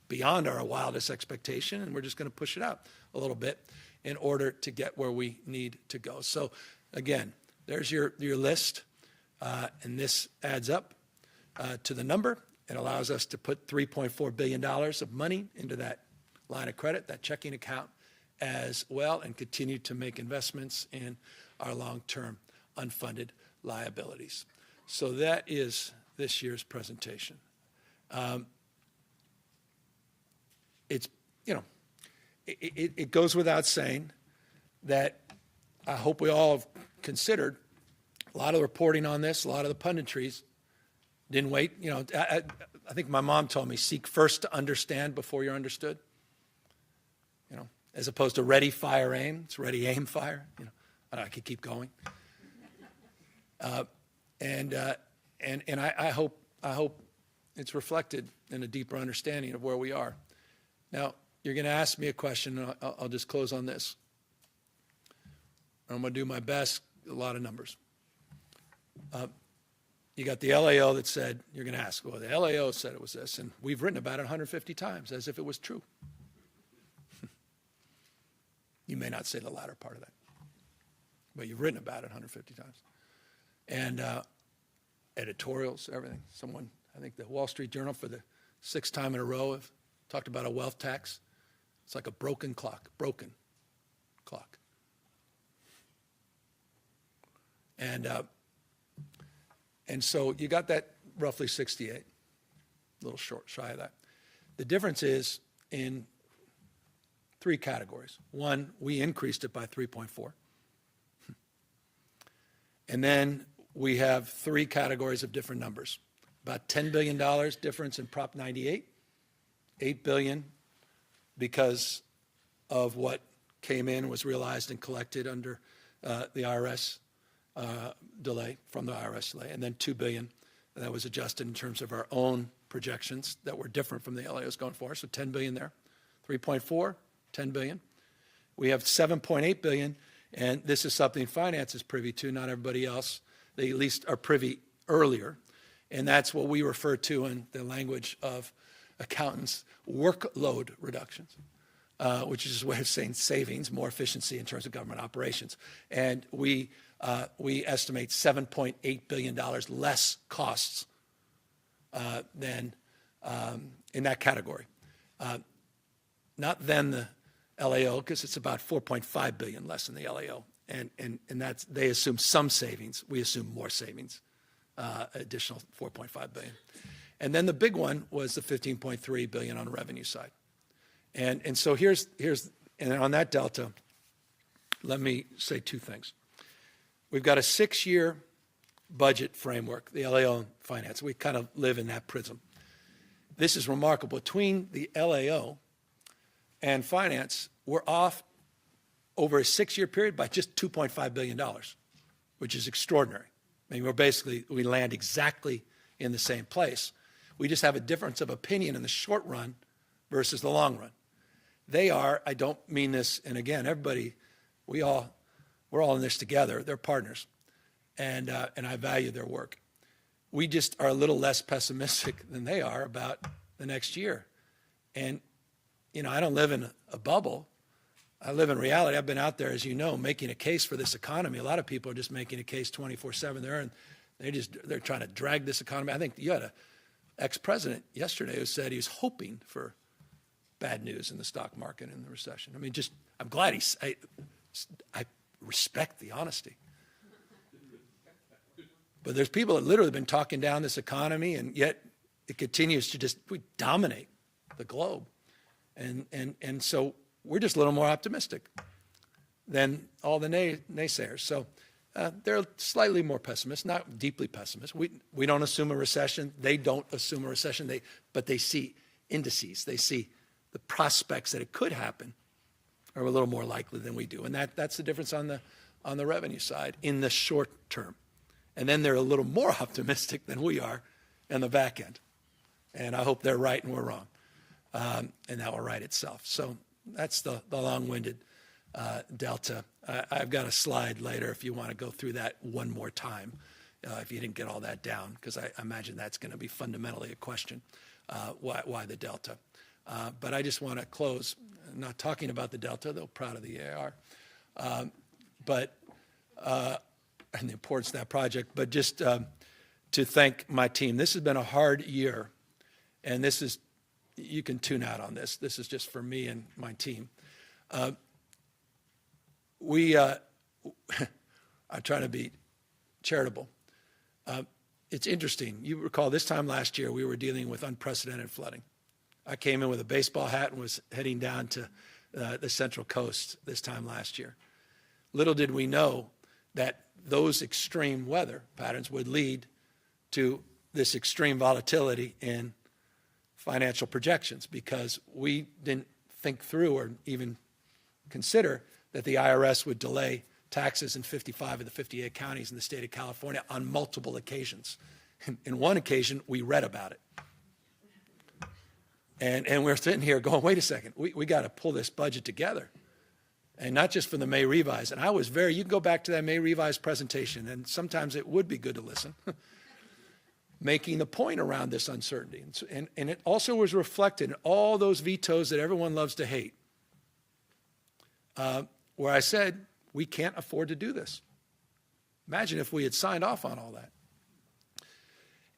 beyond our wildest expectation, and we're just going to push it out a little bit in order to get where we need to go. So again, there's your list, and this adds up to the number. It allows us to put $3.4 billion of money into that line of credit, that checking account as well, and continue to make investments in our long-term unfunded liabilities. So that is this year's presentation. It goes without saying that I hope we all have considered a lot of the reporting on this, a lot of the punditries didn't wait. I think my mom told me, seek first to understand before you're understood. As opposed to ready, fire, aim. It's ready, aim, fire. I could keep going. And I hope it's reflected in a deeper understanding of where we are. Now, you're going to ask me a question, and I'll just close on this. I'm going to do my best, a lot of numbers. You got the LAO that said, you're going to ask, well, the LAO said it was this, and we've written about it 150 times as if it was true. You may not say the latter part of that, but you've written about it 150 times. And editorials, everything. Someone, I think the Wall Street Journal for the 6th time in a row have talked about a wealth tax. It's like a broken clock, And so you got that roughly 68, a little short, shy of that. The difference is in three categories. One, we increased it by 3.4. And then we have three categories of different numbers. About $10 billion difference in Prop 98, $8 billion because of what came in, was realized and collected under the IRS delay, from the IRS delay, and then $2 billion that was adjusted in terms of our own projections that were different from the LAO's going forward. So $10 billion there, 3.4, $10 billion. We have $7.8 billion, and this is something finance is privy to, not everybody else. They at least are privy earlier, and that's what we refer to in the language of accountants, workload reductions, which is a way of saying savings, more efficiency in terms of government operations. And we estimate $7.8 billion less costs than in that category. Not then the LAO, because it's about $4.5 billion less than the LAO. And that's, they assume some savings. We assume more savings, additional $4.5 billion. And then the big one was the $15.3 billion on the revenue side. And so here's and on that delta, let me say two things. We've got a 6-year budget framework, the LAO and finance. We kind of live in that prism. This is remarkable. Between the LAO and finance, we're off over a 6-year period by just $2.5 billion, which is extraordinary. I mean, we land exactly in the same place. We just have a difference of opinion in the short run versus the long run. They are, I don't mean this, and again, everybody, we're all in this together. They're partners, and I value their work. We just are a little less pessimistic than they are about the next year. And, you know, I don't live in a bubble. I live in reality. I've been out there, as you know, making a case for this economy. A lot of people are just making a case 24/7. They're trying to drag this economy. I think you had an ex-president yesterday who said he was hoping for bad news in the stock market and the recession. I mean, I'm glad I respect the honesty. But there's people that literally have been talking down this economy, and yet it continues to we dominate the globe. And so we're just a little more optimistic than all the naysayers. So they're slightly more pessimist, not deeply pessimist. We don't assume a recession. They don't assume a recession. But they see indices. They see the prospects that it could happen are a little more likely than we do. And that's the difference on the revenue side in the short term. And then they're a little more optimistic than we are in the back end. And I hope they're right and we're wrong. And that will right itself. So that's the long-winded delta. I've got a slide later if you want to go through that one more time, if you didn't get all that down, because I imagine that's going to be fundamentally a question, why the delta. But I just want to close, not talking about the delta, though proud of the AR, and the importance of that project, but just to thank my team. This has been a hard year, and you can tune out on this. This is just for me and my team. I'm trying to be charitable. It's interesting. You recall this time last year, we were dealing with unprecedented flooding. I came in with a baseball hat and was heading down to the Central Coast this time last year. Little did we know that those extreme weather patterns would lead to this extreme volatility in financial projections, because we didn't think through or even consider that the IRS would delay taxes in 55 of the 58 counties in the state of California on multiple occasions. In one occasion, we read about it. And we're sitting here going, wait a second, we got to pull this budget together. And not just for the May revise. And you can go back to that May revise presentation, and sometimes it would be good to listen, making the point around this uncertainty. And it also was reflected in all those vetoes that everyone loves to hate, where I said, we can't afford to do this. Imagine if we had signed off on all that.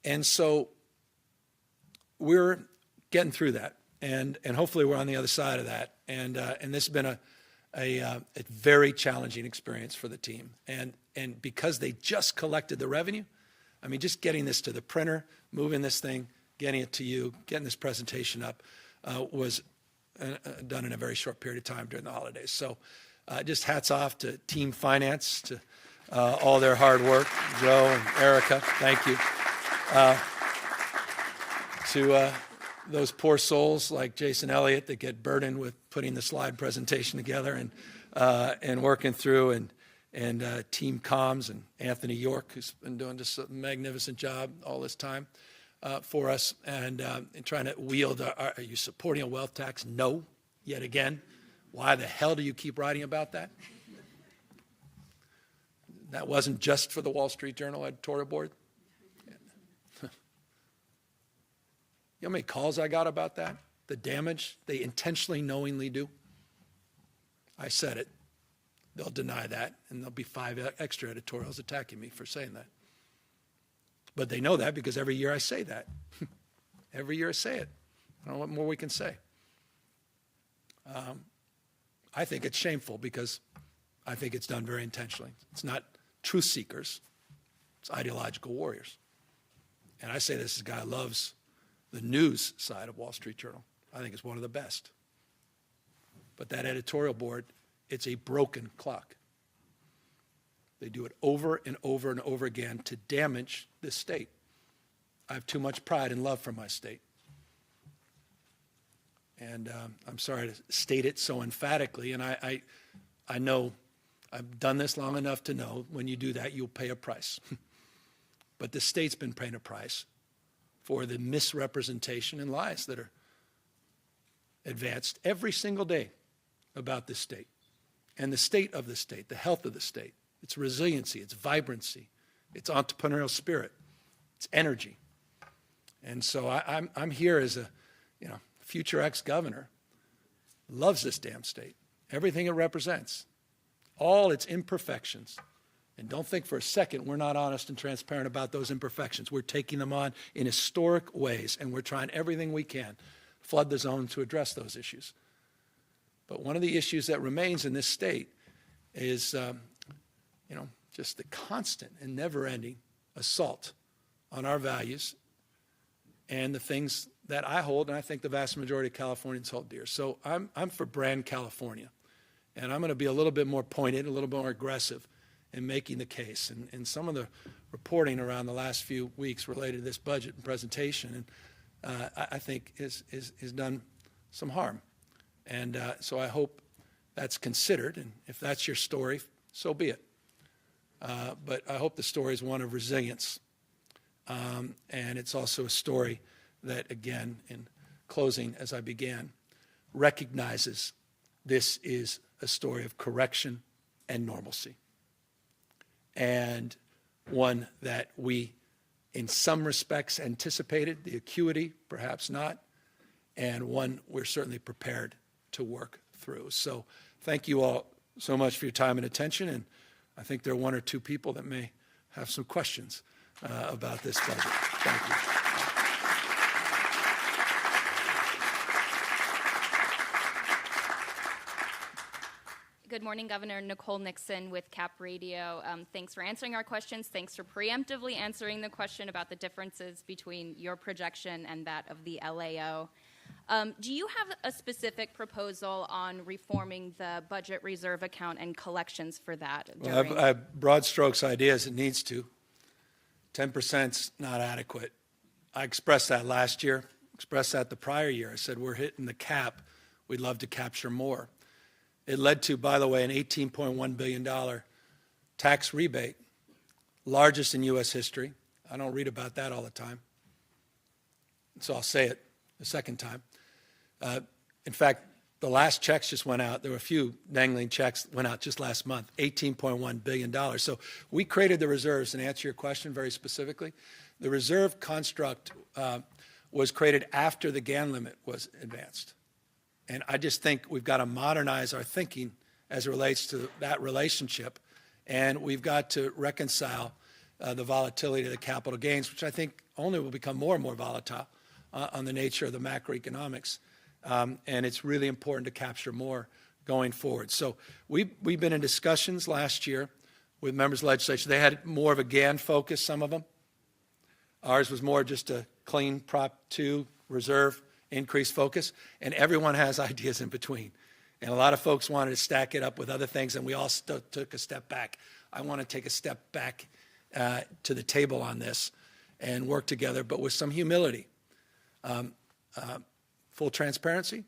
And so we're getting through that, and hopefully we're on the other side of that. And this has been a very challenging experience for the team. And because they just collected the revenue, I mean, just getting this to the printer, moving this thing, getting it to you, getting this presentation up was done in a very short period of time during the holidays. So just hats off to Team Finance, to all their hard work. Joe and Erica, thank you. To those poor souls like Jason Elliott that get burdened with putting the slide presentation together and working through, and Team Comms and Anthony York, who's been doing just a magnificent job all this time for us, and trying to wield, are you supporting a wealth tax? No, yet again. Why the hell do you keep writing about that? That wasn't just for the Wall Street Journal editorial board. You know how many calls I got about that? The damage they intentionally, knowingly do? I said it. They'll deny that, and there'll be 5 extra editorials attacking me for saying that. But they know that because every year I say that. Every year I say it. I don't know what more we can say. I think it's shameful because I think it's done very intentionally. It's not truth seekers. It's ideological warriors. And I say this as a guy who loves the news side of Wall Street Journal. I think it's one of the best. But that editorial board, it's a broken clock. They do it over and over and over again to damage this state. I have too much pride and love for my state. And I'm sorry to state it so emphatically, and I know I've done this long enough to know when you do that, you'll pay a price. But the state's been paying a price for the misrepresentation and lies that are advanced every single day about this state and the state of the state, the health of the state, its resiliency, its vibrancy, its entrepreneurial spirit, its energy. And so I'm here as a future ex-governor, loves this damn state, everything it represents, all its imperfections. And don't think for a second we're not honest and transparent about those imperfections. We're taking them on in historic ways, and we're trying everything we can, flood the zone to address those issues. But one of the issues that remains in this state is, just the constant and never-ending assault on our values and the things that I hold, and I think the vast majority of Californians hold dear. So I'm for brand California, and I'm going to be a little bit more pointed, a little bit more aggressive in making the case. And some of the reporting around the last few weeks related to this budget and presentation, and I think is done some harm. And so I hope that's considered, and if that's your story, so be it. But I hope the story is one of resilience, and it's also a story that, again, in closing, as I began, recognizes this is a story of correction and normalcy, and one that we, in some respects, anticipated, the acuity, perhaps not, and one we're certainly prepared to work through. So thank you all so much for your time and attention, and I think there are 1 or 2 people that may have some questions about this budget. Thank you. Good morning, Governor. Nicole Nixon with Cap Radio. Thanks for answering our questions. Thanks for preemptively answering the question about the differences between your projection and that of the LAO. Do you have a specific proposal on reforming the budget reserve account and collections for that? Well, I have broad strokes ideas. It needs to. 10%'s not adequate. I expressed that last year, expressed that the prior year. I said we're hitting the cap. We'd love to capture more. It led to, by the way, an $18.1 billion tax rebate, largest in U.S. history. I don't read about that all the time, so I'll say it a second time. In fact, the last checks just went out. There were a few dangling checks that went out just last month, $18.1 billion. So we created the reserves, and to answer your question very specifically, the reserve construct was created after the GAN limit was advanced. And I just think we've got to modernize our thinking as it relates to that relationship, and we've got to reconcile the volatility of the capital gains, which I think only will become more and more volatile on the nature of the macroeconomics. And it's really important to capture more going forward. So we've been in discussions last year with members of the legislature. They had more of a GAN focus, some of them. Ours was more just a clean Prop 2 reserve increase focus, and everyone has ideas in between. And a lot of folks wanted to stack it up with other things, and we all took a step back. I want to take a step back to the table on this and work together, but with some humility. Full transparency,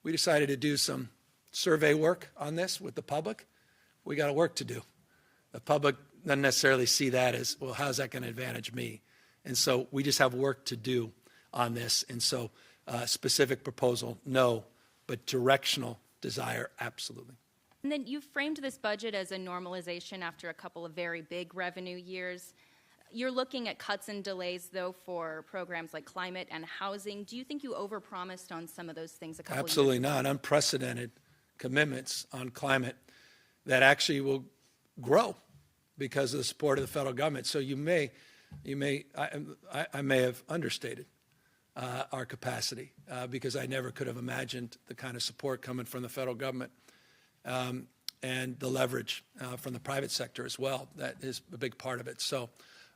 we decided to do some survey work on this with the public. We got work to do. The public doesn't necessarily see that as, well, how's that going to advantage me? And so we just have work to do on this. And so specific proposal, no, but directional desire, absolutely. And then you framed this budget as a normalization after a couple of very big revenue years. You're looking at cuts and delays, though, for programs like climate and housing. Do you think you overpromised on some of those things a couple of years ago? Absolutely not. Unprecedented commitments on climate that actually will grow because of the support of the federal government. So I may have understated our capacity because I never could have imagined the kind of support coming from the federal government and the leverage from the private sector as well. That is a big part of it. So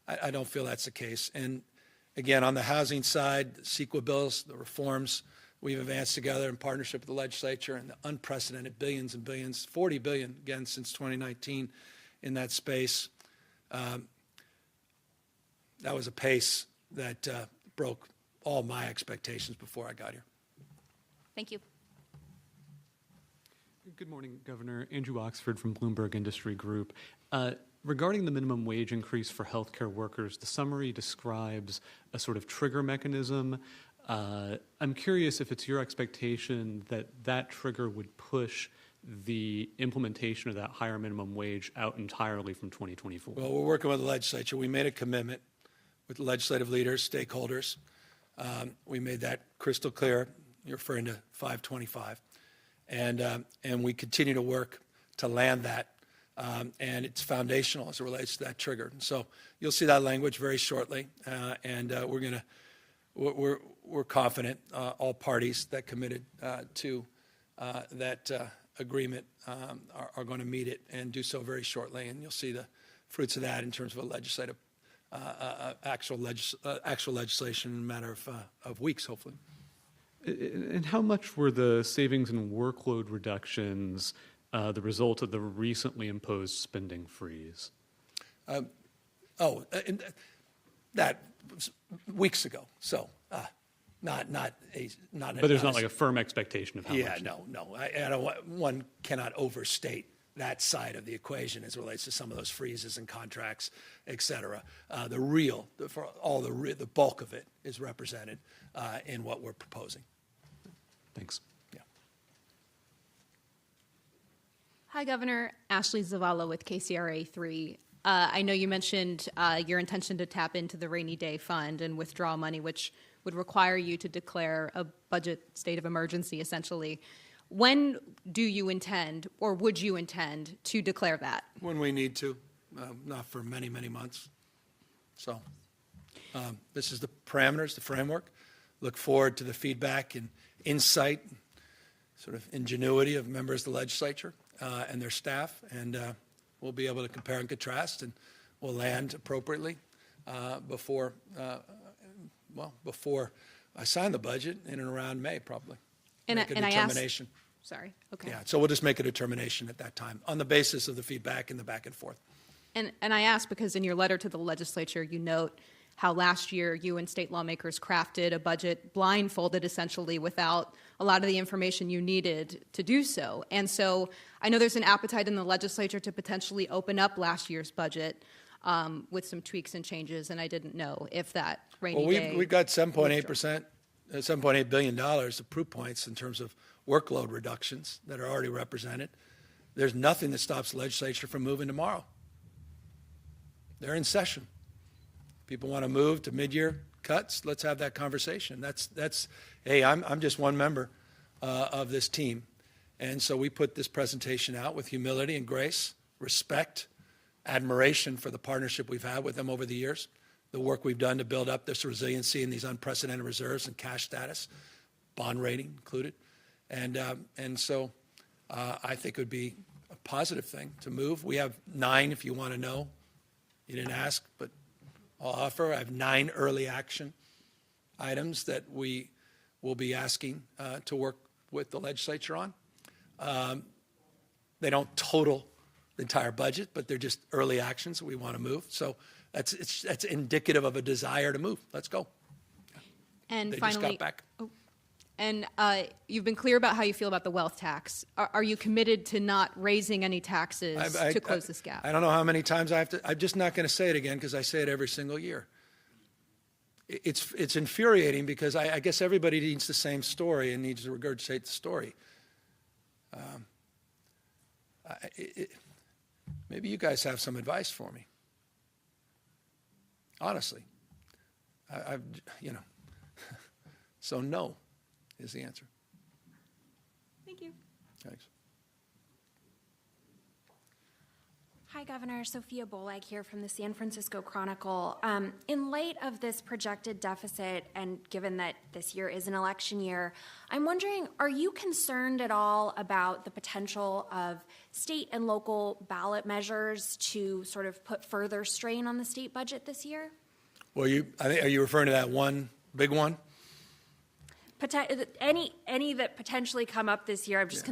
I don't feel that's the case. And again, on the housing side, the CEQA bills, the reforms we've advanced together in partnership with the legislature, and the unprecedented billions and billions, $40 billion again since 2019 in that space. That was a pace that broke all my expectations before I got here. Thank you. Good morning, Governor. Andrew Oxford from Bloomberg Industry Group. Regarding the minimum wage increase for healthcare workers, the summary describes a sort of trigger mechanism. I'm curious if it's your expectation that that trigger would push the implementation of that higher minimum wage out entirely from 2024. Well, we're working with the legislature. We made a commitment with the legislative leaders, stakeholders. We made that crystal clear. You're referring to 525. And we continue to work to land that. And it's foundational as it relates to that trigger. And so you'll see that language very shortly. We're confident all parties that committed to that agreement are going to meet it and do so very shortly. And you'll see the fruits of that in terms of a legislative, actual legislation in a matter of weeks, hopefully. And how much were the savings and workload reductions the result of the recently imposed spending freeze? That was weeks ago. So not. But there's not like a firm expectation of how much. Yeah, no. I don't. One cannot overstate that side of the equation as it relates to some of those freezes and contracts, et cetera. The bulk of it is represented in what we're proposing. Thanks. Yeah. Hi, Governor. Ashley Zavala with KCRA 3. I know you mentioned your intention to tap into the rainy day fund and withdraw money, which would require you to declare a budget state of emergency, essentially. When do you intend, or would you intend, to declare that? When we need to, not for many, many months. So this is the parameters, the framework. Look forward to the feedback and insight, sort of ingenuity of members of the legislature and their staff, and we'll be able to compare and contrast, and we'll land appropriately before I sign the budget in and around May, probably. Make a determination. Sorry. Okay. Yeah. So we'll just make a determination at that time on the basis of the feedback and the back and forth. And I ask because in your letter to the legislature, you note how last year you and state lawmakers crafted a budget blindfolded, essentially, without a lot of the information you needed to do so. And so I know there's an appetite in the legislature to potentially open up last year's budget with some tweaks and changes, and I didn't know if that rainy day... Well, we got 7.8 billion of proof points in terms of workload reductions that are already represented. There's nothing that stops the legislature from moving tomorrow. They're in session. People want to move to mid-year cuts. Let's have that conversation. Hey, I'm just one member of this team. And so we put this presentation out with humility and grace, respect, admiration for the partnership we've had with them over the years, the work we've done to build up this resiliency in these unprecedented reserves and cash status, bond rating included. And so I think it would be a positive thing to move. We have 9, if you want to know. You didn't ask, but I'll offer. I have 9 early action items that we will be asking to work with the legislature on. They don't total the entire budget, but they're just early actions that we want to move. So that's indicative of a desire to move. Let's go. And They finally, just got back. And you've been clear about how you feel about the wealth tax. Are you committed to not raising any taxes to close this gap? I don't know how many times I have to. I'm just not going to say it again because I say it every single year. It's infuriating because I guess everybody needs the same story and needs to regurgitate the story. Maybe you guys have some advice for me. Honestly, So no is the answer. Thank you. Thanks. Hi, Governor. Sophia Bolag here from the San Francisco Chronicle. In light of this projected deficit, and given that this year is an election year, I'm wondering, are you concerned at all about the potential of state and local ballot measures to sort of put further strain on the state budget this year? Well, are you referring to that one big one? Any that potentially come up this year? I'm just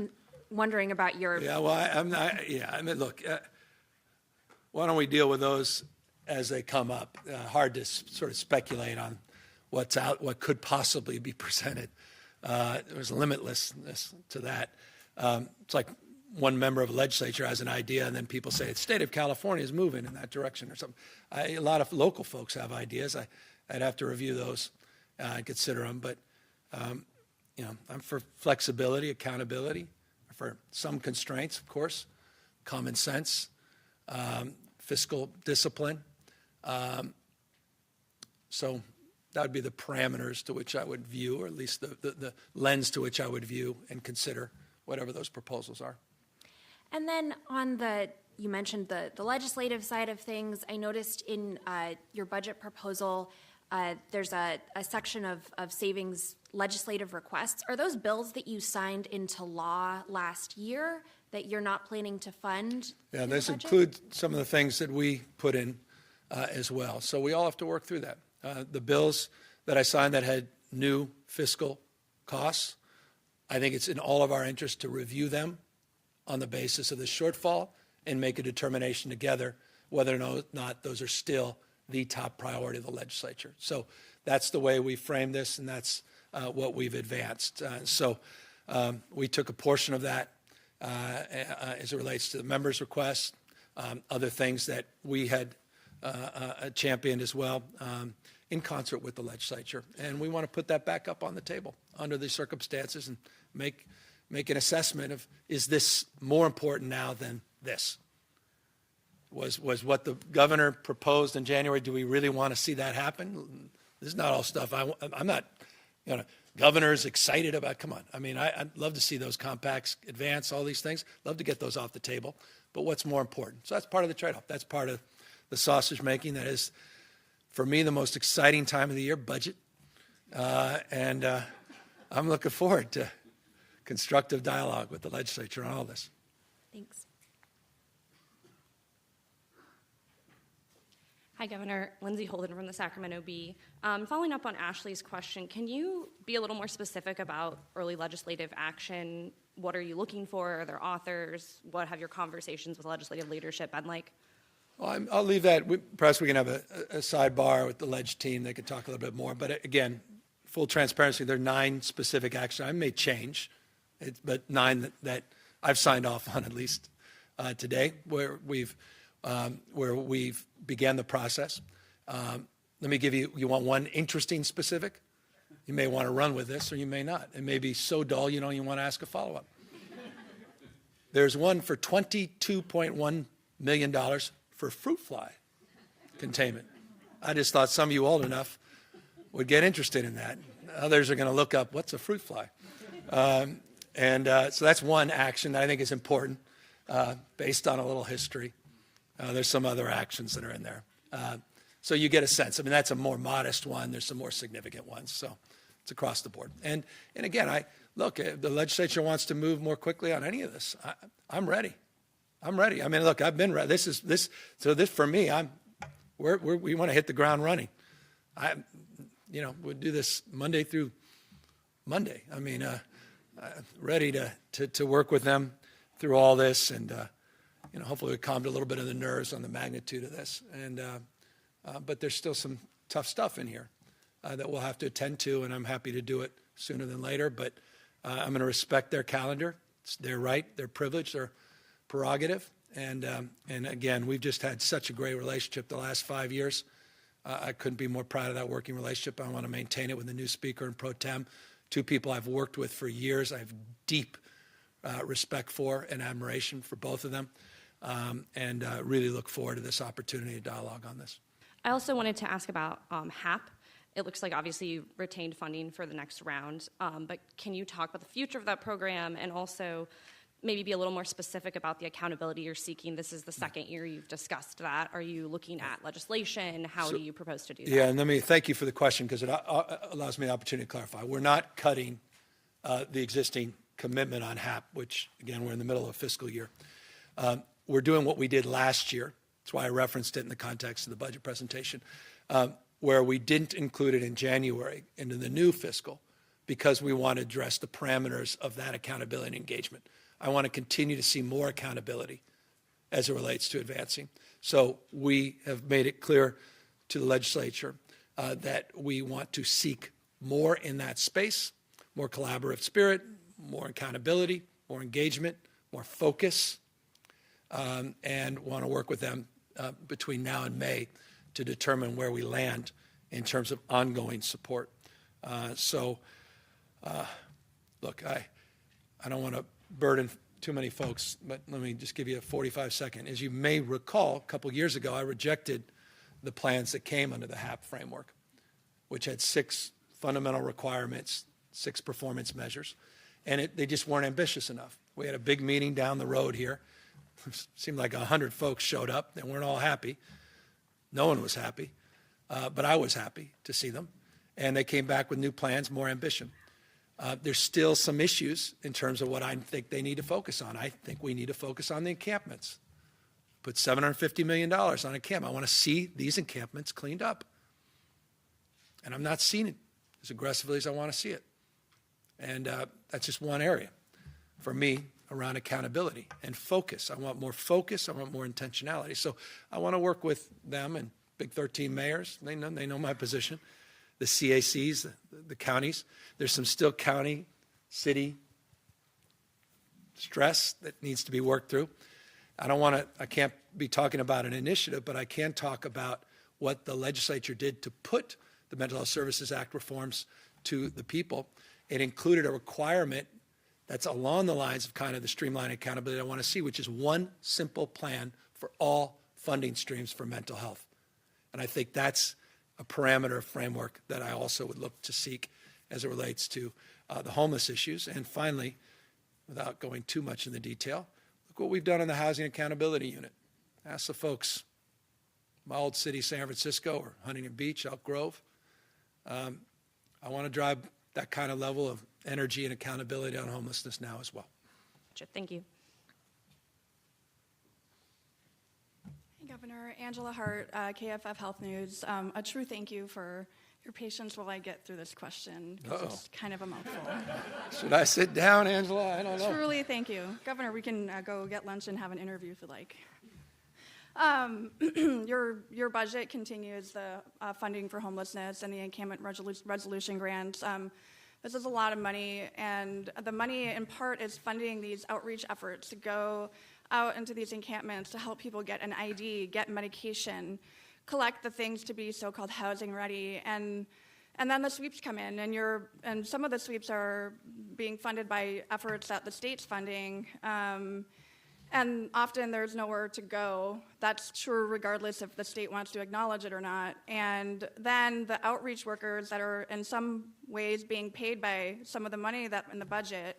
wondering about your. Yeah. Well, I mean, look. Why don't we deal with those as they come up? Hard to sort of speculate on what's out, what could possibly be presented. There's limitlessness to that. It's like one member of a legislature has an idea, and then people say the state of California is moving in that direction or something. A lot of local folks have ideas. I'd have to review those and consider them. But I'm for flexibility, accountability, for some constraints, of course, common sense. Fiscal discipline. So that would be the parameters to which I would view, or at least the lens to which I would view and consider whatever those proposals are. And then you mentioned the legislative side of things. I noticed in your budget proposal, there's a section of savings legislative requests. Are those bills that you signed into law last year that you're not planning to fund? Yeah, those include some of the things that we put in as well. So we all have to work through that. The bills that I signed that had new fiscal costs, I think it's in all of our interest to review them on the basis of the shortfall and make a determination together whether or not those are still the top priority of the legislature. So that's the way we frame this, and that's what we've advanced. So we took a portion of that as it relates to the members' requests, other things that we had championed as well in concert with the legislature. And we want to put that back up on the table under the circumstances and make an assessment of, is this more important now than this? Was what the governor proposed in January, do we really want to see that happen? This is not all stuff I'm not, governor's excited about. Come on. I mean, I'd love to see those compacts advance, all these things. Love to get those off the table. But what's more important? So that's part of the trade-off. That's part of the sausage making. That is, for me, the most exciting time of the year, budget. And I'm looking forward to constructive dialogue with the legislature on all this. Thanks. Hi, Governor. Lindsay Holden from the Sacramento Bee. Following up on Ashley's question, can you be a little more specific about early legislative action? What are you looking for? Are there authors? What have your conversations with legislative leadership been like? Well, I'll leave that. Perhaps we can have a sidebar with the ledge team. They could talk a little bit more. But again, full transparency, there are 9 specific actions. I may change, but 9 that I've signed off on at least today, where we've began the process. Let me give you want one interesting specific? You may want to run with this or you may not. It may be so dull you don't even want to ask a follow-up. There's one for $22.1 million for fruit fly containment. I just thought some of you old enough would get interested in that. Others are going to look up, what's a fruit fly? So that's one action that I think is important based on a little history. There's some other actions that are in there. So you get a sense. I mean, that's a more modest one. There's some more significant ones. So it's across the board. And again, look, if the legislature wants to move more quickly on any of this, I'm ready. I'm ready. I mean, look, I've been ready. So for me, we want to hit the ground running. We'll do this Monday through Monday. I mean, ready to work with them through all this, and hopefully we calmed a little bit of the nerves on the magnitude of this. And but there's still some tough stuff in here that we'll have to attend to, and I'm happy to do it sooner than later. But I'm going to respect their calendar. It's their right, their privilege, their prerogative. And again, we've just had such a great relationship the last 5 years. I couldn't be more proud of that working relationship. I want to maintain it with the new speaker and pro tem, two people I've worked with for years. I have deep respect for and admiration for both of them, and really look forward to this opportunity to dialogue on this. I also wanted to ask about HAP. It looks like obviously you retained funding for the next round, but can you talk about the future of that program and also maybe be a little more specific about the accountability you're seeking? This is the second year you've discussed that. Are you looking at legislation? How do you propose to do that? Yeah, and let me thank you for the question because it allows me the opportunity to clarify. We're not cutting the existing commitment on HAP, which, again, we're in the middle of a fiscal year. We're doing what we did last year. That's why I referenced it in the context of the budget presentation, where we didn't include it in January into the new fiscal because we want to address the parameters of that accountability and engagement. I want to continue to see more accountability as it relates to advancing. So we have made it clear to the legislature that we want to seek more in that space, more collaborative spirit, more accountability, more engagement, more focus, and want to work with them between now and May to determine where we land in terms of ongoing support. Look, I don't want to burden too many folks, but let me just give you a 45-second. As you may recall, a couple years ago, I rejected the plans that came under the HAP framework, which had 6 fundamental requirements, 6 performance measures, and they just weren't ambitious enough. We had a big meeting down the road here. It seemed like 100 folks showed up. They weren't all happy. No one was happy, but I was happy to see them. And they came back with new plans, more ambition. There's still some issues in terms of what I think they need to focus on. I think we need to focus on the encampments. Put $750 million on encampment. I want to see these encampments cleaned up. And I'm not seeing it as aggressively as I want to see it. And that's just one area for me around accountability and focus. I want more focus. I want more intentionality. So I want to work with them and Big 13 mayors. They know my position. The CACs, the counties. There's some still county, city stress that needs to be worked through. I can't be talking about an initiative, but I can talk about what the legislature did to put the Mental Health Services Act reforms to the people. It included a requirement that's along the lines of kind of the streamlined accountability I want to see, which is one simple plan for all funding streams for mental health. And I think that's a parameter framework that I also would look to seek as it relates to the homeless issues. And finally, without going too much in the detail, look what we've done in the Housing Accountability Unit. Ask the folks, my old city, San Francisco, or Huntington Beach, Elk Grove. I want to drive that kind of level of energy and accountability on homelessness now as well. Gotcha. Thank you. Governor Angela Hart, KFF Health News. A true thank you for your patience while I get through this question, because it's kind of a mouthful. Should I sit down, Angela? I don't know. Truly, thank you. Governor, we can go get lunch and have an interview if you like. Your budget continues the funding for homelessness and the encampment resolution grants. This is a lot of money, and the money in part is funding these outreach efforts to go out into these encampments to help people get an ID, get medication, collect the things to be so-called housing ready, and then the sweeps come in, and some of the sweeps are being funded by efforts that the state's funding, and often there's nowhere to go. That's true regardless if the state wants to acknowledge it or not. And then the outreach workers that are in some ways being paid by some of the money that in the budget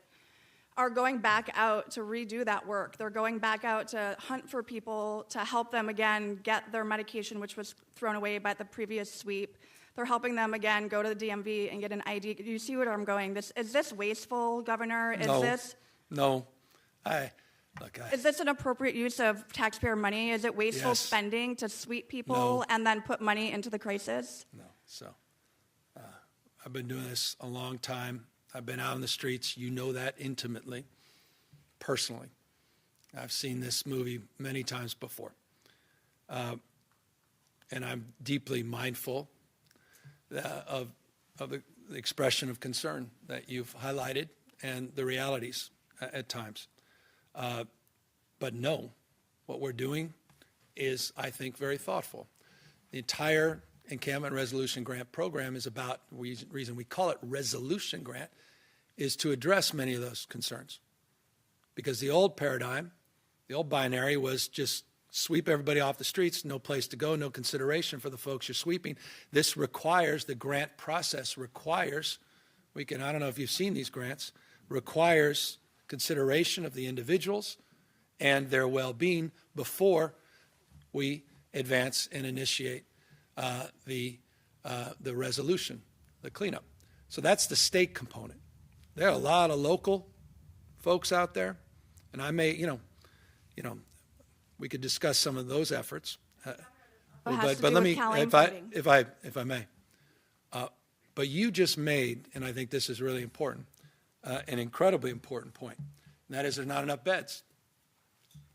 are going back out to redo that work. They're going back out to hunt for people to help them again get their medication, which was thrown away by the previous sweep. They're helping them, again, go to the DMV and get an ID. Do you see where I'm going? Is this wasteful, Governor? No. Is this an appropriate use of taxpayer money? Is it wasteful Yes. spending to sweep people No. and then put money into the crisis? No. So I've been doing this a long time. I've been out in the streets. You know that intimately, personally. I've seen this movie many times before. And I'm deeply mindful of the expression of concern that you've highlighted and the realities at times. But no, what we're doing is, I think, very thoughtful. The entire Encampment Resolution Grant program is about, the reason we call it Resolution Grant, is to address many of those concerns. Because the old paradigm, the old binary was just sweep everybody off the streets, no place to go, no consideration for the folks you're sweeping. This requires, the grant process requires, I don't know if you've seen these grants, requires consideration of the individuals and their well-being before we advance and initiate the resolution, the cleanup. So that's the state component. There are a lot of local folks out there, and I may, we could discuss some of those efforts. But let me, if I may. But you just made, and I think this is really important, an incredibly important point, and that is there's not enough beds.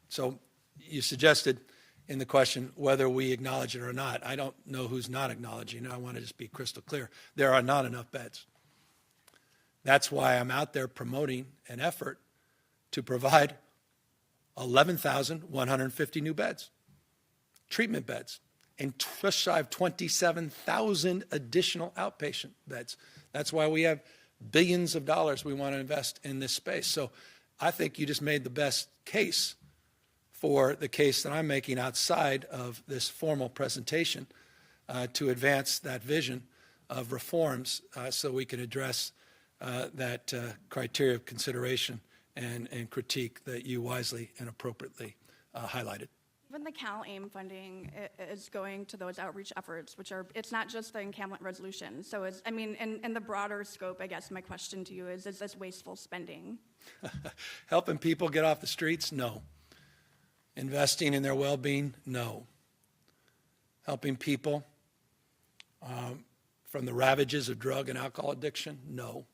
So you suggested in the question whether we acknowledge it or not. I don't know who's not acknowledging it. I want to just be crystal clear. There are not enough beds. That's why I'm out there promoting an effort to provide 11,150 new beds, treatment beds, and just shy of 27,000 additional outpatient beds. That's why we have billions of dollars we want to invest in this space. So I think you just made the best case for the case that I'm making outside of this formal presentation to advance that vision of reforms so we can address that criteria of consideration and critique that you wisely and appropriately highlighted. Even the CalAIM funding is going to those outreach efforts, which are, it's not just the encampment resolution. So in the broader scope, I guess my question to you is this wasteful spending? Helping people get off the streets? No. Investing in their well-being? No. Helping people from the ravages of drug and alcohol addiction? No.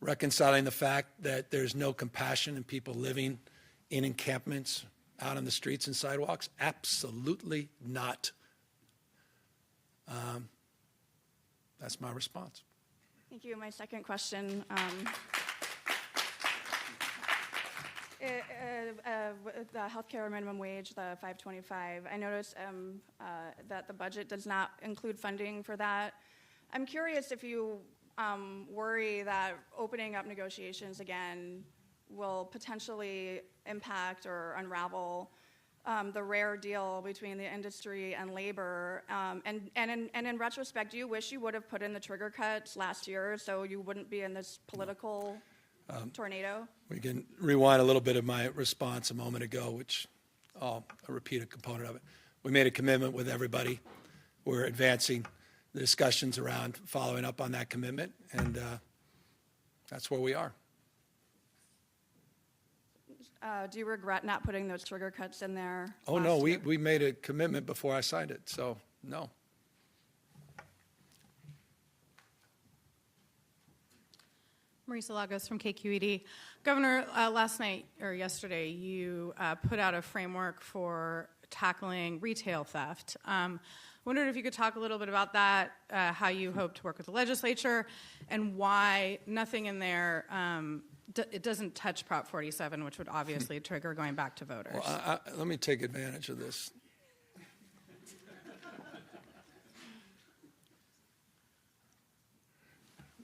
Reconciling the fact that there's no compassion in people living in encampments, out on the streets and sidewalks? Absolutely not. That's my response. Thank you. My second question. The healthcare minimum wage, the $5.25. I noticed that the budget does not include funding for that. I'm curious if you worry that opening up negotiations again will potentially impact or unravel the rare deal between the industry and labor. And in retrospect, do you wish you would have put in the trigger cuts last year so you wouldn't be in this political tornado? We can rewind a little bit of my response a moment ago, which I'll repeat a component of it. We made a commitment with everybody. We're advancing the discussions around following up on that commitment, and that's where we are. Do you regret not putting those trigger cuts in there? Oh, no, we made a commitment before I signed it, so no. Marisa Lagos from KQED. Governor, last night or yesterday, you put out a framework for tackling retail theft. Wondered if you could talk a little bit about that, how you hope to work with the legislature, and why nothing in there, it doesn't touch Prop 47, which would obviously trigger going back to voters. Well, let me take advantage of this.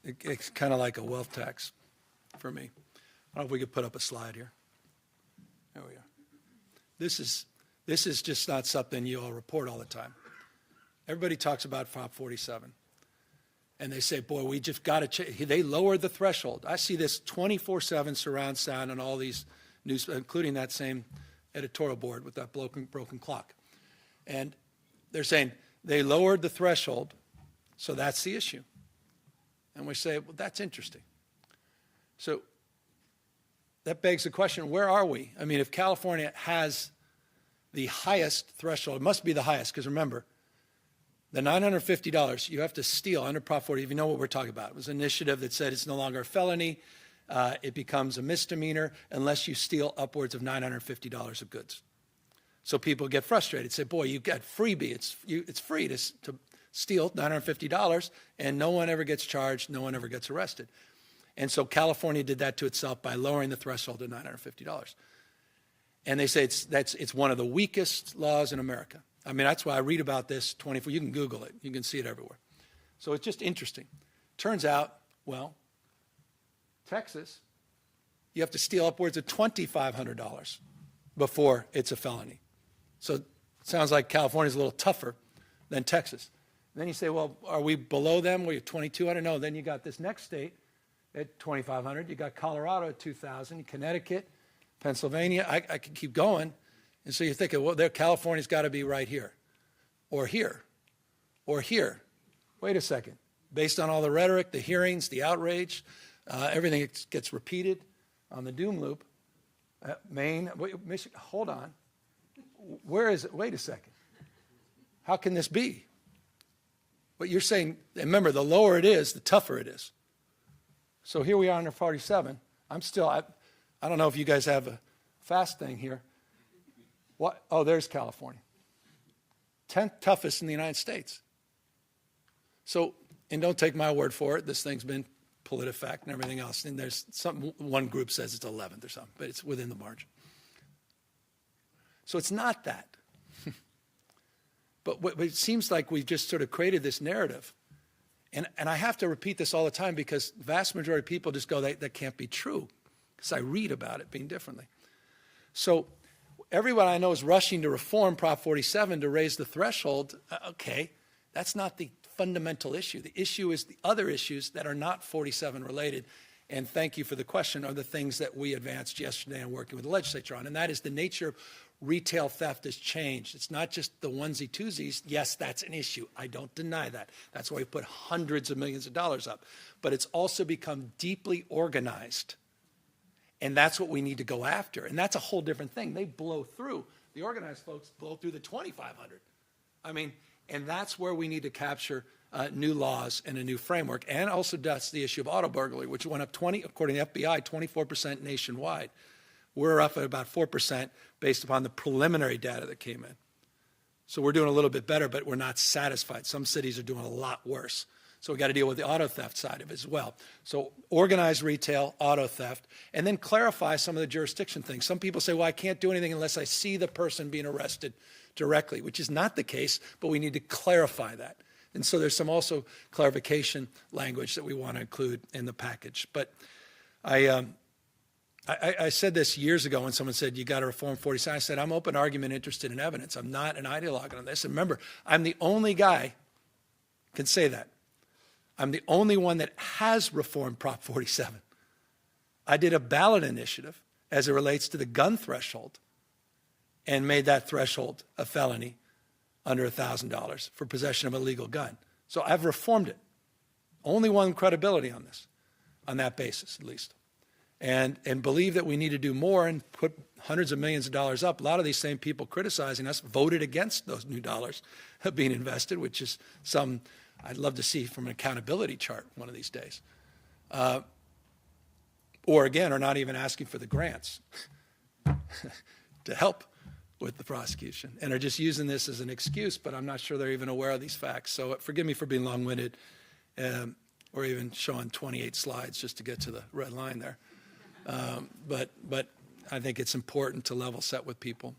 It's kind of like a wealth tax for me. I don't know if we could put up a slide here. There we are. This is just not something you all report all the time. Everybody talks about Prop 47. And they say, boy, we just got to change. They lowered the threshold. I see this 24/7 surround sound on all these news, including that same editorial board with that broken clock. And they're saying they lowered the threshold So that's the issue. And we say, well, that's interesting. So that begs the question, where are we? I mean, if California has the highest threshold, it must be the highest, because remember, the $950, you have to steal under Prop 40, if you know what we're talking about. It was an initiative that said it's no longer a felony. It becomes a misdemeanor unless you steal upwards of $950 of goods. So people get frustrated, say, boy, you got freebie. It's free to steal $950, and no one ever gets charged, no one ever gets arrested. And so California did that to itself by lowering the threshold to $950. And they say it's one of the weakest laws in America. I mean, that's why I read about this 24. You can Google it. You can see it everywhere. So it's just interesting. Turns out, well, Texas, you have to steal upwards of $2,500 before it's a felony. So it sounds like California's a little tougher than Texas. And then you say, well, are we below them? We're at $2,200? No, then you got this next state at $2,500. You got Colorado at $2,000, Connecticut, Pennsylvania. I could keep going. And so you're thinking, well, California's got to be right here, or here, or here. Wait a second. Based on all the rhetoric, the hearings, the outrage, everything gets repeated on the doom loop. Maine, Michigan, hold on. Where is it? Wait a second. How can this be? But you're saying, remember, the lower it is, the tougher it is. So here we are under 47. I don't know if you guys have a fast thing here. What? Oh, there's California. 10th toughest in the United States. So, and don't take my word for it. This thing's been PolitiFact and everything else. And there's one group says it's 11th or something, but it's within the margin. So it's not that. But it seems like we've just sort of created this narrative. And I have to repeat this all the time because the vast majority of people just go, that can't be true. Because I read about it being differently. So everyone I know is rushing to reform Prop 47 to raise the threshold. Okay, that's not the fundamental issue. The issue is the other issues that are not 47 related. And thank you for the question, are the things that we advanced yesterday and working with the legislature on. And that is the nature of retail theft has changed. It's not just the onesie-twosies. Yes, that's an issue. I don't deny that. That's why we put hundreds of millions of dollars up. But it's also become deeply organized. And that's what we need to go after. And that's a whole different thing. They blow through. The organized folks blow through the 2,500. I mean, and that's where we need to capture new laws and a new framework. And also that's the issue of auto burglary, which went up according to the FBI, 24% nationwide. We're up at about 4% based upon the preliminary data that came in. So we're doing a little bit better, but we're not satisfied. Some cities are doing a lot worse. So we've got to deal with the auto theft side of it as well. So organized retail, auto theft, and then clarify some of the jurisdiction things. Some people say, well, I can't do anything unless I see the person being arrested directly, which is not the case, but we need to clarify that. And so there's some also clarification language that we want to include in the package. But I said this years ago when someone said, you got to reform 47. I said, I'm open argument, interested in evidence. I'm not an ideologue on this. And remember, I'm the only guy can say that. I'm the only one that has reformed Prop 47. I did a ballot initiative as it relates to the gun threshold and made that threshold a felony under $1,000 for possession of a legal gun. So I've reformed it. Only one credibility on this, on that basis at least. And believe that we need to do more and put hundreds of millions of dollars up. A lot of these same people criticizing us voted against those new dollars being invested, which is some I'd love to see from an accountability chart one of these days. Or again, are not even asking for the grants to help with the prosecution and are just using this as an excuse, but I'm not sure they're even aware of these facts. So forgive me for being long-winded or even showing 28 slides just to get to the red line there. But I think it's important to level set with people.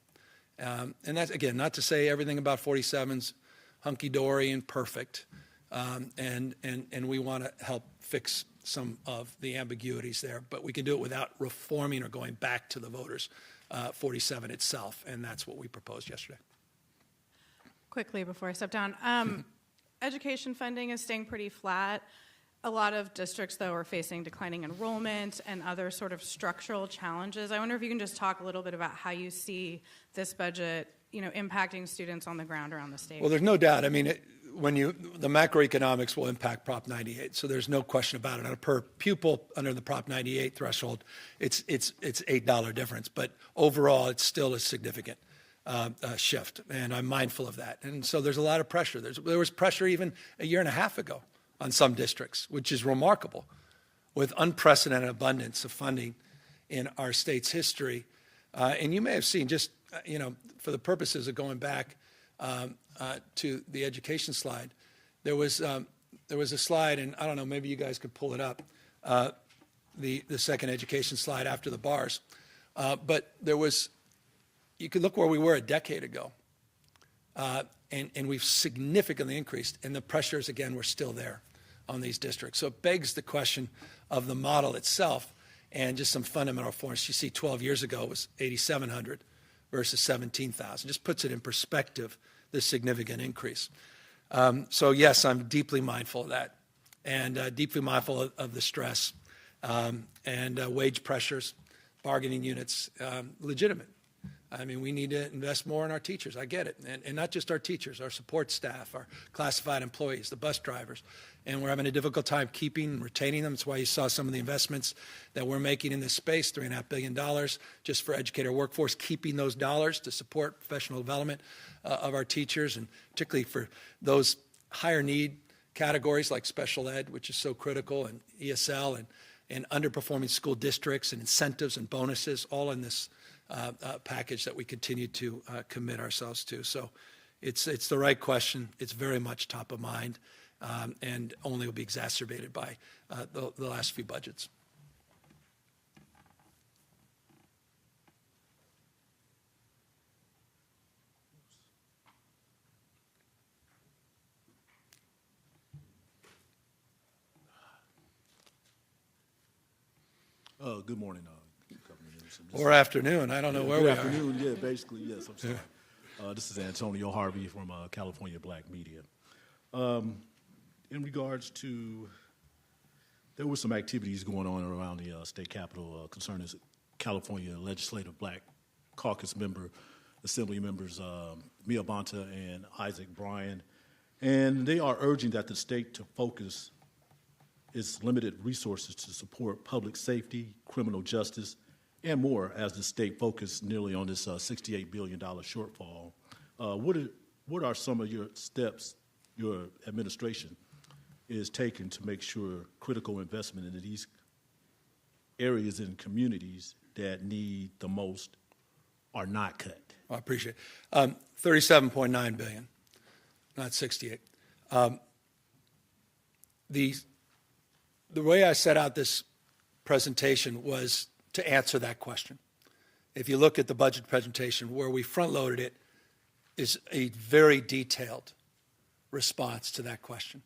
And that's, again, not to say everything about 47's hunky-dory and perfect. And we want to help fix some of the ambiguities there, but we can do it without reforming or going back to the voters, 47 itself, and that's what we proposed yesterday. Quickly before I step down, education funding is staying pretty flat. A lot of districts, though, are facing declining enrollment and other sort of structural challenges. I wonder if you can just talk a little bit about how you see this budget, impacting students on the ground around the state. Well, there's no doubt. I mean, the macroeconomics will impact Prop 98, so there's no question about it. On a per pupil under the Prop 98 threshold, it's $8 difference, but overall it's still a significant shift, and I'm mindful of that. And so there's a lot of pressure. There was pressure even a year and a half ago on some districts, which is remarkable, with unprecedented abundance of funding in our state's history. And you may have seen, just for the purposes of going back to the education slide, there was a slide, and I don't know, maybe you guys could pull it up, the second education slide after the bars. But you could look where we were a decade ago, and we've significantly increased, and the pressures, again, were still there on these districts. So it begs the question of the model itself and just some fundamental reforms. You see 12 years ago it was 8,700 versus 17,000. Just puts it in perspective, this significant increase. So yes, I'm deeply mindful of that, and deeply mindful of the stress and wage pressures, bargaining units, legitimate. I mean, we need to invest more in our teachers. I get it. And not just our teachers, our support staff, our classified employees, the bus drivers. And we're having a difficult time keeping and retaining them. That's why you saw some of the investments that we're making in this space, $3.5 billion just for educator workforce, keeping those dollars to support professional development of our teachers, and particularly for those higher need categories like special ed, which is so critical, and ESL, and underperforming school districts, and incentives and bonuses, all in this package that we continue to commit ourselves to. So it's the right question. It's very much top of mind, and only will be exacerbated by the last few budgets. Good morning, Governor Newsom. Or afternoon. I don't know where we are. Good afternoon, yeah, basically, yes, I'm sorry. This is Antonio Harvey from California Black Media. In regards to, there were some activities going on around the state capitol concerning California Legislative Black Caucus Assembly members Mia Bonta and Isaac Bryan, and they are urging that the state to focus its limited resources to support public safety, criminal justice, and more as the state focused nearly on this $68 billion shortfall. What are some of your steps your administration is taking to make sure critical investment into these areas and communities that need the most are not cut? I appreciate it. 37.9 billion, not 68. The way I set out this presentation was to answer that question. If you look at the budget presentation, where we front-loaded it is a very detailed response to that question.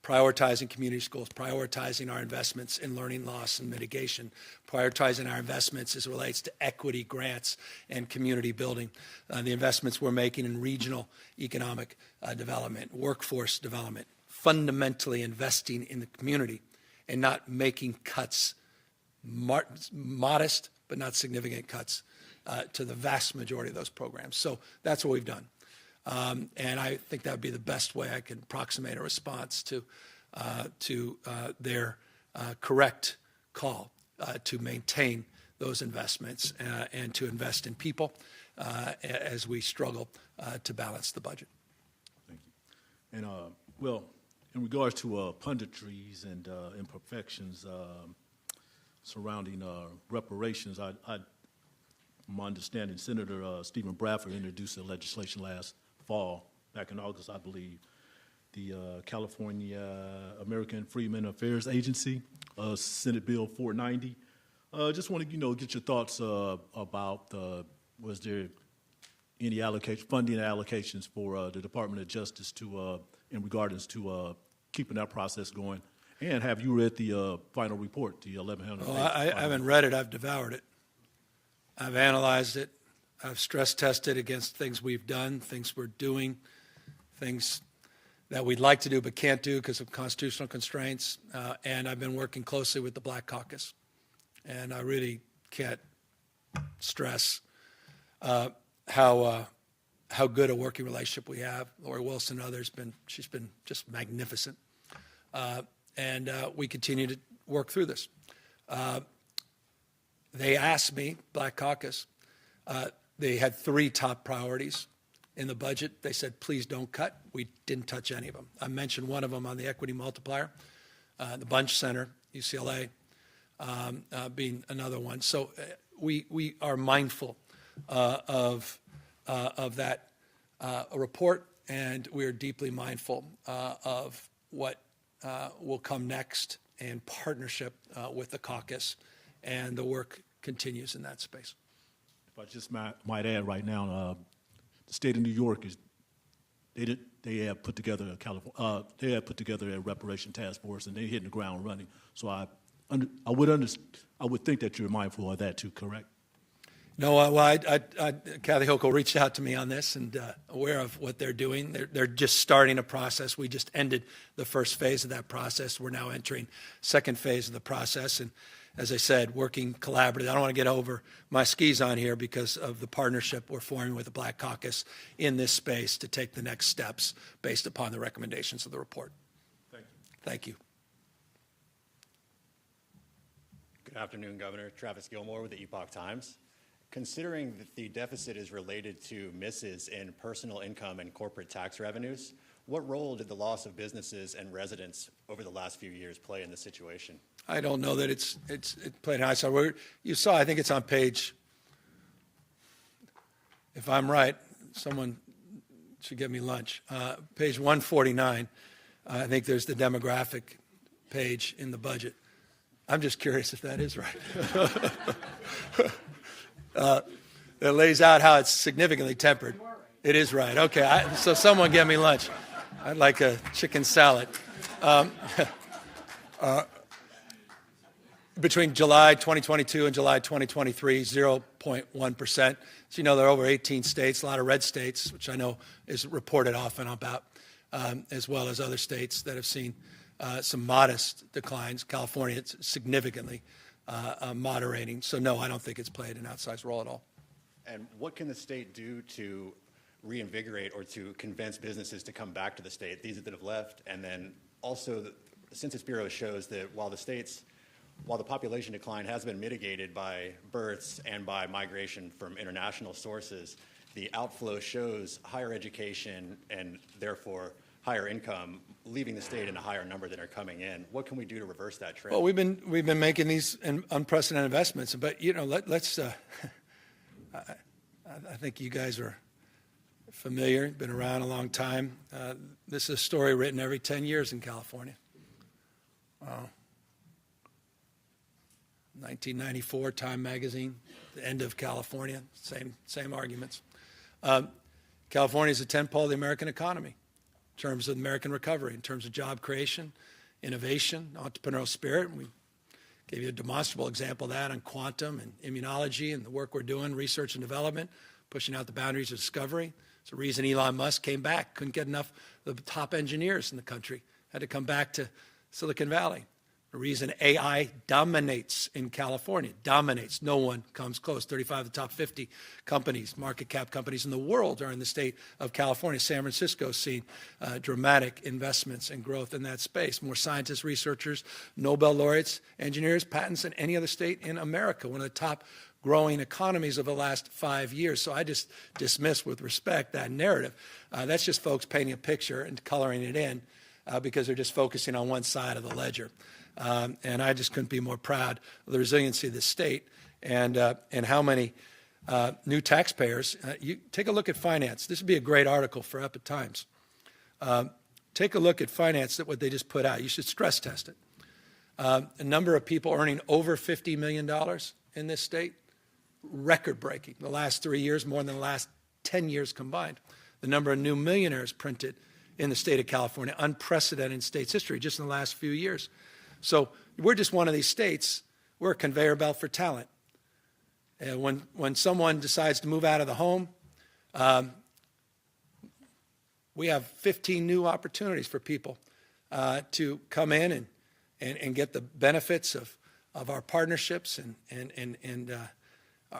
Prioritizing community schools, prioritizing our investments in learning loss and mitigation, prioritizing our investments as it relates to equity grants and community building, the investments we're making in regional economic development, workforce development, fundamentally investing in the community and not making cuts, modest but not significant cuts to the vast majority of those programs. So that's what we've done. And I think that would be the best way I can approximate a response to their correct call to maintain those investments and to invest in people as we struggle to balance the budget. Thank you. And, well, in regards to punditries and imperfections surrounding reparations, my understanding, Senator Stephen Bradford introduced the legislation last fall, back in August, I believe, the California American Freedmen Affairs Agency, Senate Bill 490. Just want to, get your thoughts about was there any funding allocations for the Department of Justice to in regards to keeping that process going? And have you read the final report, the 1,100? I haven't read it. I've devoured it. I've analyzed it. I've stress tested against things we've done, things we're doing, things that we'd like to do but can't do because of constitutional constraints. And I've been working closely with the Black Caucus. And I really can't stress how how good a working relationship we have. Lori Wilson and others, she's been just magnificent. And we continue to work through this. They asked me, Black Caucus, they had 3 top priorities in the budget. They said, please don't cut. We didn't touch any of them. I mentioned one of them on the equity multiplier, the Bunch Center, UCLA, being another one. So we are mindful of that report, and we are deeply mindful of what will come next in partnership with the caucus, and the work continues in that space. If I just might add right now, the state of New York they have put together a reparation task force, and they're hitting the ground running. So I would think that you're mindful of that too, correct? No, Kathy Hochul reached out to me on this and aware of what they're doing. They're just starting a process. We just ended the first phase of that process. We're now entering second phase of the process. And as I said, working collaboratively. I don't want to get over my skis on here because of the partnership we're forming with the Black Caucus in this space to take the next steps based upon the recommendations of the report. Thank you. Thank you. Good afternoon, Governor. Travis Gilmore with the Epoch Times. Considering that the deficit is related to misses in personal income and corporate tax revenues, what role did the loss of businesses and residents over the last few years play in the situation? I don't know that it's played out. So you saw, I think it's on page, if I'm right, someone should get me lunch. Page 149, I think there's the demographic page in the budget. I'm just curious if that is right. That lays out how it's significantly tempered. It is right. Okay, so someone get me lunch. I'd like a chicken salad. Between July 2022 and July 2023, 0.1%. So you know, there are over 18 states, a lot of red states, which I know is reported often about, as well as other states that have seen some modest declines. California, it's significantly moderating. So no, I don't think it's played an outsized role at all. And what can the state do to reinvigorate or to convince businesses to come back to the state, these that have left? And then also the Census Bureau shows that while the population decline has been mitigated by births and by migration from international sources, the outflow shows higher education and therefore higher income leaving the state in a higher number than are coming in. What can we do to reverse that trend? Well, we've been making these unprecedented investments, but you know, let's. I think you guys are familiar, been around a long time. This is a story written every 10 years in California. 1994, Time Magazine, the end of California, same arguments. California is a tentpole of the American economy in terms of American recovery, in terms of job creation, innovation, entrepreneurial spirit. We gave you a demonstrable example of that on quantum and immunology and the work we're doing, research and development, pushing out the boundaries of discovery. It's the reason Elon Musk came back, couldn't get enough of the top engineers in the country, had to come back to Silicon Valley. The reason AI dominates in California, dominates. No one comes close. 35 of the top 50 companies, market cap companies in the world are in the state of California. San Francisco has seen dramatic investments and growth in that space. More scientists, researchers, Nobel laureates, engineers, patents than any other state in America. One of the top growing economies of the last 5 years. So I just dismiss with respect that narrative. That's just folks painting a picture and coloring it in because they're just focusing on one side of the ledger. And I just couldn't be more proud of the resiliency of the state and how many new taxpayers. You take a look at finance. This would be a great article for Epoch Times. Take a look at finance, that what they just put out. You should stress test it. A number of people earning over $50 million in this state, record-breaking. The last 3 years, more than the last 10 years combined. The number of new millionaires printed in the state of California, unprecedented in state's history just in the last few years. So we're just one of these states. We're a conveyor belt for talent. And when someone decides to move out of the home, we have 15 new opportunities for people to come in and get the benefits of our partnerships and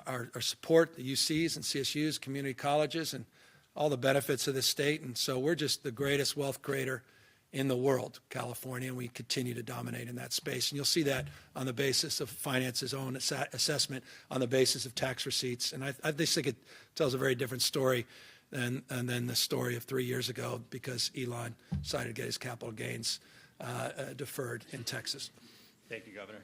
our support, the UCs and CSUs, community colleges, and all the benefits of this state. And so we're just the greatest wealth creator in the world, California, and we continue to dominate in that space. And you'll see that on the basis of finance's own assessment, on the basis of tax receipts. And I just think it tells a very different story than the story of 3 years ago, because Elon decided to get his capital gains deferred in Texas. Thank you, Governor.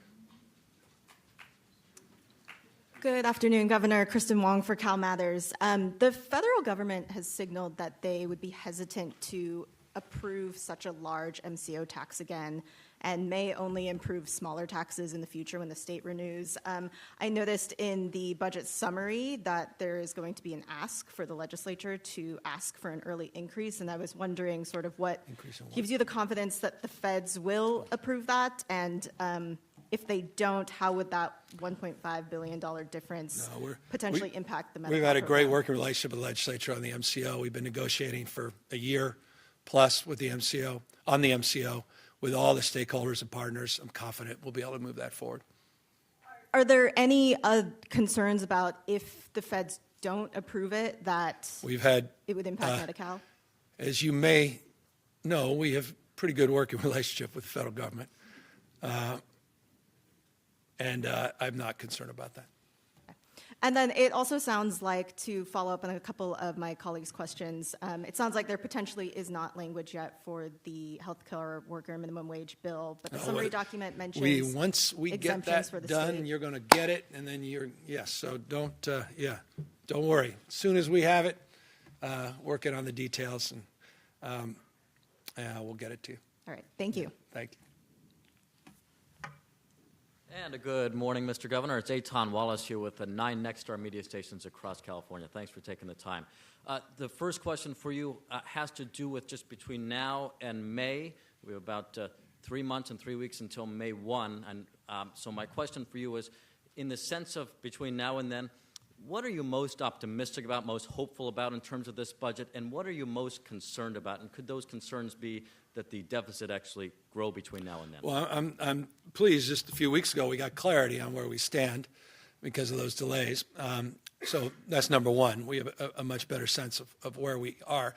Good afternoon, Governor. Kristen Wong for Cal Matters. The federal government has signaled that they would be hesitant to approve such a large MCO tax again and may only approve smaller taxes in the future when the state renews. I noticed in the budget summary that there is going to be an ask for the legislature to ask for an early increase, and I was wondering sort of what gives you the confidence that the feds will approve that, and if they don't, how would that $1.5 billion difference potentially impact the medical We've had a great program? working relationship with the legislature on the MCO. We've been negotiating for a year plus with the MCO, on the MCO, with all the stakeholders and partners. I'm confident we'll be able to move that forward. Are there any concerns about if the feds don't approve it, that We've had, it would impact Medi-Cal? as you may know, we have pretty good working relationship with the federal government. And I'm not concerned about that. And then it also sounds like, to follow up on a couple of my colleagues' questions, it sounds like there potentially is not language yet for the healthcare worker minimum wage bill, but the summary document mentions Once we get exemptions for that the done, state. you're going to get it, and then yes, so don't worry. As soon as we have it, working on the details, and we'll get it to you. All right, thank you. Thank you. And a good morning, Mr. Governor. It's Eitan Wallace here with the 9 Nexstar media stations across California. Thanks for taking the time. The first question for you has to do with just between now and May. We have about 3 months and 3 weeks until May 1. And so my question for you is, in the sense of between now and then, what are you most optimistic about, most hopeful about in terms of this budget, and what are you most concerned about? And could those concerns be that the deficit actually grow between now and then? Well, I'm pleased. Just a few weeks ago, we got clarity on where we stand because of those delays. So that's number one. We have a much better sense of where we are.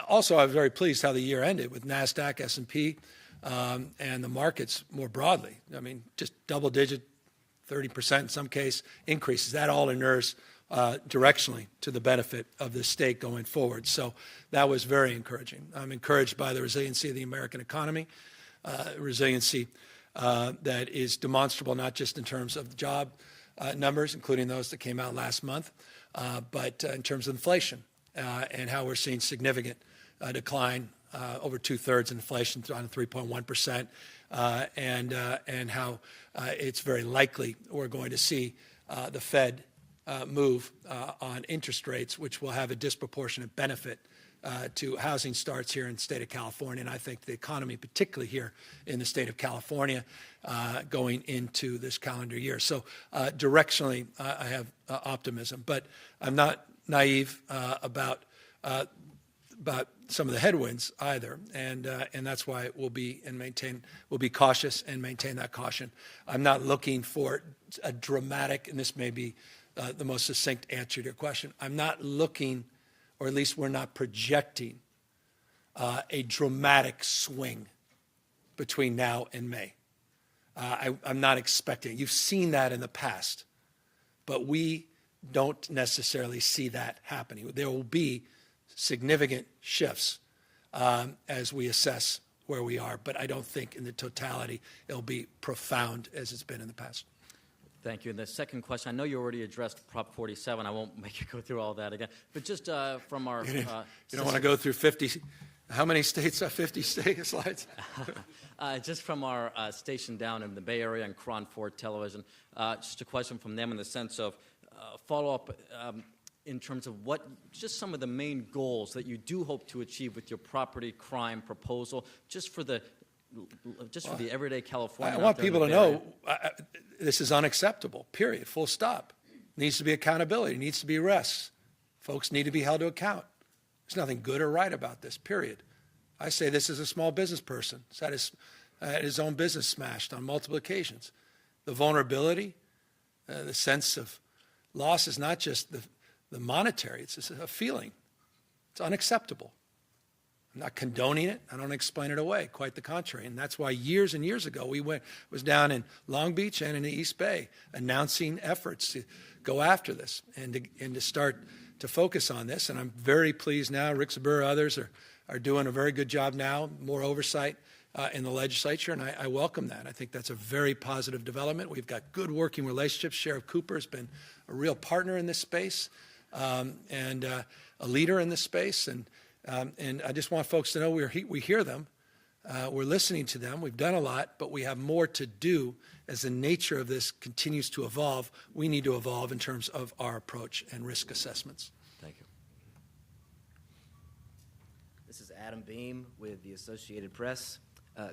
Also, I was very pleased how the year ended with NASDAQ, S&P, and the markets more broadly. I mean, just double-digit, 30% in some case increases. That all inures directionally to the benefit of the state going forward. So that was very encouraging. I'm encouraged by the resiliency of the American economy, resiliency that is demonstrable not just in terms of job numbers, including those that came out last month, but in terms of inflation and how we're seeing significant decline, over 2/3 inflation on 3.1%, and how it's very likely we're going to see the Fed move on interest rates, which will have a disproportionate benefit to housing starts here in the state of California, and I think the economy, particularly here in the state of California, going into this calendar year. So directionally, I have optimism, but I'm not naive about some of the headwinds either, and that's why we'll be cautious and maintain that caution. I'm not looking for a dramatic, and this may be the most succinct answer to your question. I'm not looking, or at least we're not projecting, a dramatic swing between now and May. I'm not expecting. You've seen that in the past, but we don't necessarily see that happening. There will be significant shifts as we assess where we are, but I don't think in the totality it'll be profound as it's been in the past. Thank you. And the second question, I know you already addressed Prop 47. I won't make you go through all that again. But just from our... You don't want to go through 50... How many states are 50 state slides? Just from our station down in the Bay Area and Cron 4 Television, just a question from them in the sense of follow-up in terms of what, just some of the main goals that you do hope to achieve with your property crime proposal, just for the everyday Californian. I want people to know this is unacceptable, period, full stop. Needs to be accountability, needs to be arrests. Folks need to be held to account. There's nothing good or right about this, period. I say this as a small business person. He's had his own business smashed on multiple occasions. The vulnerability, the sense of loss is not just the monetary, it's a feeling. It's unacceptable. I'm not condoning it. I don't explain it away. Quite the contrary. And that's why years and years ago, was down in Long Beach and in the East Bay announcing efforts to go after this and to start to focus on this. And I'm very pleased now. Rick Zabur, others are doing a very good job now, more oversight in the legislature, and I welcome that. I think that's a very positive development. We've got good working relationships. Sheriff Cooper has been a real partner in this space and a leader in this space. And I just want folks to know we hear them. We're listening to them. We've done a lot, but we have more to do as the nature of this continues to evolve. We need to evolve in terms of our approach and risk assessments. Thank you. This is Adam Beam with the Associated Press.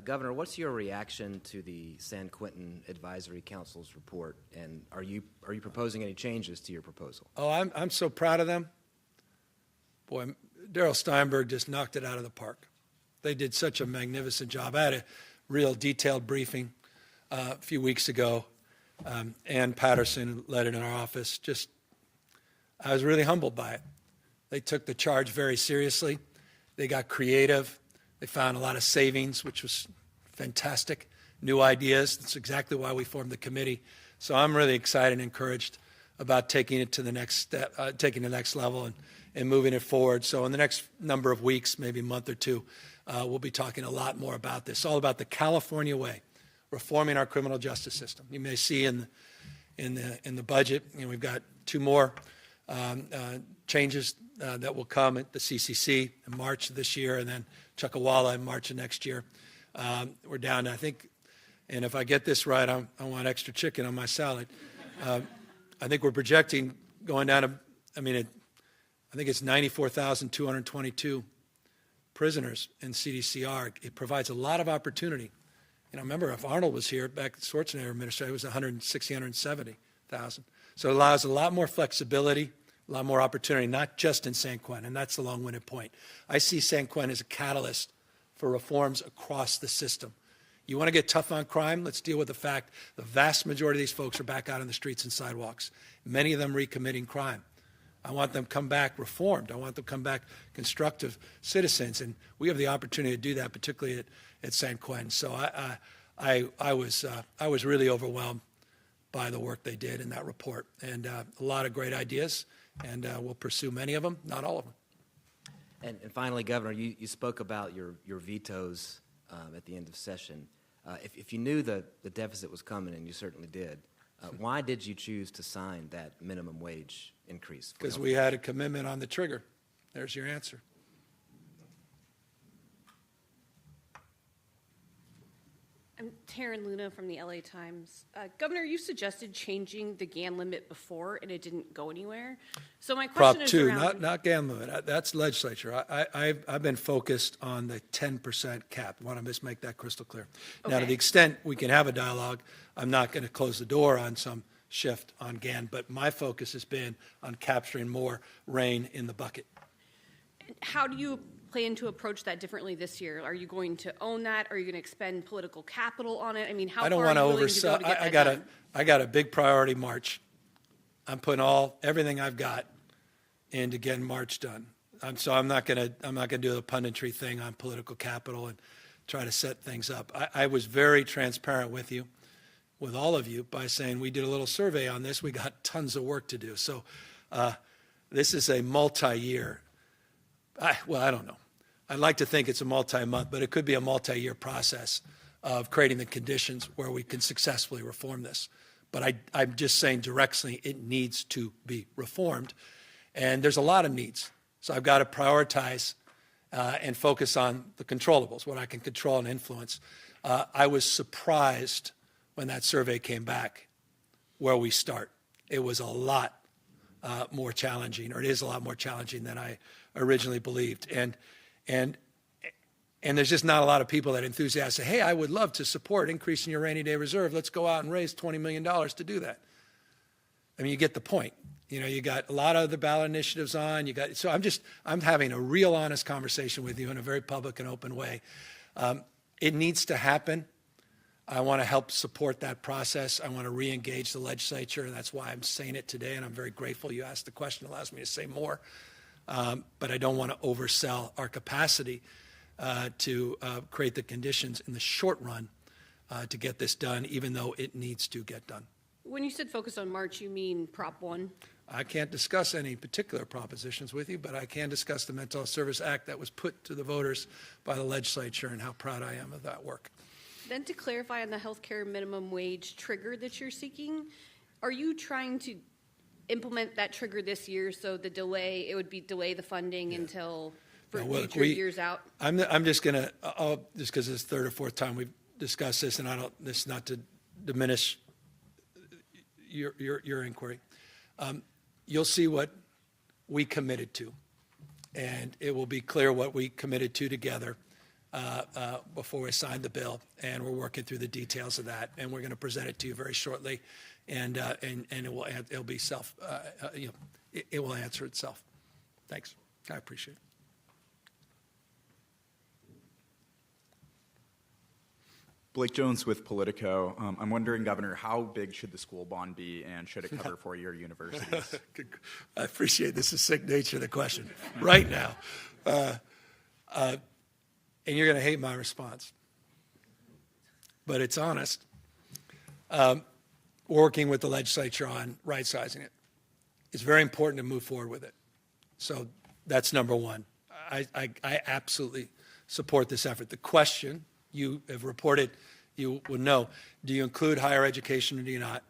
Governor, what's your reaction to the San Quentin Advisory Council's report, and are you proposing any changes to your proposal? Oh, I'm so proud of them. Boy, Darrell Steinberg just knocked it out of the park. They did such a magnificent job. I had a real detailed briefing a few weeks ago. Ann Patterson led it in our office. I was really humbled by it. They took the charge very seriously. They got creative. They found a lot of savings, which was fantastic. New ideas. That's exactly why we formed the committee. So I'm really excited and encouraged about taking it to the next step, taking the next level and moving it forward. So in the next number of weeks, maybe a month or two, we'll be talking a lot more about this. All about the California way, reforming our criminal justice system. You may see in the budget, we've got two more changes that will come at the CCC in March of this year, and then Chuckawalla in March of next year. We're down to, I think, and if I get this right, I want extra chicken on my salad. I think we're projecting going down to, I think it's 94,222 prisoners in CDCR. It provides a lot of opportunity. Remember, if Arnold was here back at Schwarzenegger administration, it was 160, 170,000. So it allows a lot more flexibility, a lot more opportunity, not just in San Quentin, and that's the long-winded point. I see San Quentin as a catalyst for reforms across the system. You want to get tough on crime? Let's deal with the fact the vast majority of these folks are back out on the streets and sidewalks, many of them recommitting crime. I want them to come back reformed. I want them to come back constructive citizens, and we have the opportunity to do that, particularly at San Quentin. So I was really overwhelmed by the work they did in that report, and a lot of great ideas, and we'll pursue many of them, not all of them. And finally, Governor, you spoke about your vetoes at the end of session. If you knew the deficit was coming, and you certainly did, why did you choose to sign that minimum wage increase? Because we had a commitment on the trigger. There's your answer. I'm Taryn Luna from the LA Times. Governor, you suggested changing the GAN limit before, and it didn't go anywhere. So my question Prop is 2, around... not GAN limit. That's legislature. I've been focused on the 10% cap. I want to just make that crystal clear. Okay. Now, to the extent we can have a dialogue, I'm not going to close the door on some shift on GAN, but my focus has been on capturing more rain in the bucket. How do you plan to approach that differently this year? Are you going to own that? Are you going to expend political capital on it? I mean, how I don't far want are to you willing to go to get that done? I got a big priority March. I'm putting everything I've got into getting March done. So I'm not going to do the punditry thing on political capital and try to set things up. I was very transparent with you, with all of you, by saying we did a little survey on this. We got tons of work to do. So this is a multi-year. I don't know. I'd like to think it's a multi-month, but it could be a multi-year process of creating the conditions where we can successfully reform this. But I'm just saying directly it needs to be reformed. And there's a lot of needs. So I've got to prioritize and focus on the controllables, what I can control and influence. I was surprised when that survey came back where we start. It was a lot more challenging, or it is a lot more challenging than I originally believed. And there's just not a lot of people that enthusiastically say, hey, I would love to support increasing your rainy day reserve. Let's go out and raise $20 million to do that. I mean, you get the point. You got a lot of the ballot initiatives on. So I'm having a real honest conversation with you in a very public and open way. It needs to happen. I want to help support that process. I want to re-engage the legislature, and that's why I'm saying it today, and I'm very grateful you asked the question. It allows me to say more. but I don't want to oversell our capacity to create the conditions in the short run to get this done, even though it needs to get done. When you said focus on March, you mean Prop 1? I can't discuss any particular propositions with you, but I can discuss the Mental Health Service Act that was put to the voters by the legislature and how proud I am of that work. Then to clarify on the healthcare minimum wage trigger that you're seeking, are you trying to implement that trigger this year so the delay, it would be delay the funding until for future years out? I'm just going to, just because it's the third or fourth time we've discussed this, and this is not to diminish your inquiry. You'll see what we committed to, and it will be clear what we committed to together before we signed the bill, and we're working through the details of that, and we're going to present it to you very shortly, and it'll be it will answer itself. Thanks. I appreciate it. Blake Jones with Politico. I'm wondering, Governor, how big should the school bond be, and should it cover four-year universities? I appreciate the succinct nature of the question right now. And you're going to hate my response. But it's honest. Working with the legislature on right-sizing it. It's very important to move forward with it. So that's number one. I absolutely support this effort. The question you have reported, you would know, do you include higher education or do you not?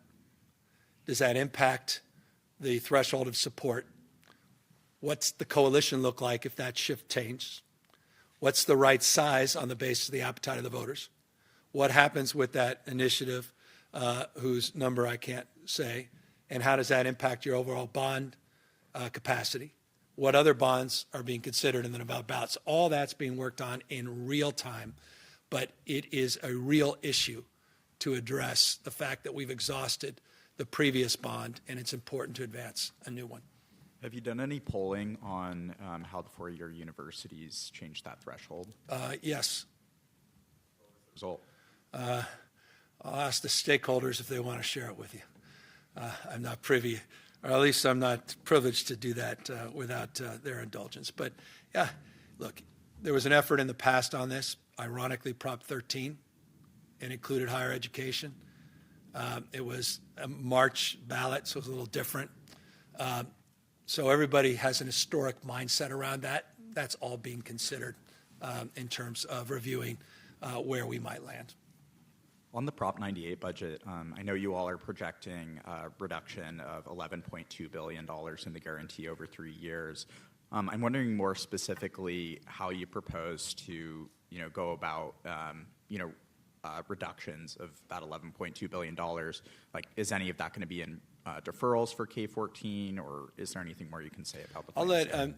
Does that impact the threshold of support? What's the coalition look like if that shift changes? What's the right size on the basis of the appetite of the voters? What happens with that initiative, whose number I can't say, and how does that impact your overall bond capacity? What other bonds are being considered in the Nevada ballots? All that's being worked on in real time. But it is a real issue to address the fact that we've exhausted the previous bond, and it's important to advance a new one. Have you done any polling on how the four-year universities changed that threshold? Yes. Result? I'll ask the stakeholders if they want to share it with you. I'm not privy, or at least I'm not privileged to do that without their indulgence. But yeah, look, there was an effort in the past on this. Ironically, Prop 13, and included higher education. It was a March ballot, so it was a little different. So everybody has an historic mindset around that. That's all being considered in terms of reviewing where we might land. On the Prop 98 budget, I know you all are projecting a reduction of $11.2 billion in the guarantee over 3 years. I'm wondering more specifically how you propose to go about, reductions of that $11.2 billion. Like, is any of that going to be in deferrals for K-14, or is there anything more you can say about the plan? I'll let,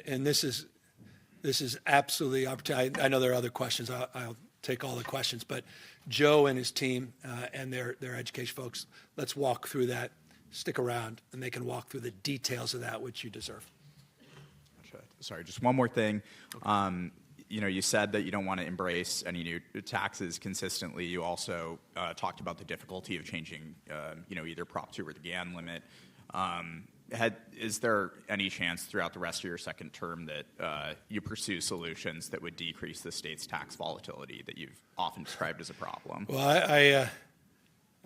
and this is absolutely opportunity. I know there are other questions. I'll take all the questions, but Joe and his team and their education folks, let's walk through that. Stick around, and they can walk through the details of that, which you deserve. Gotcha. Sorry, just one more thing. Okay. You said that you don't want to embrace any new taxes consistently. You also talked about the difficulty of changing, either Prop 2 or the GAN limit. Is there any chance throughout the rest of your second term that you pursue solutions that would decrease the state's tax volatility that you've often described as a problem? Well, I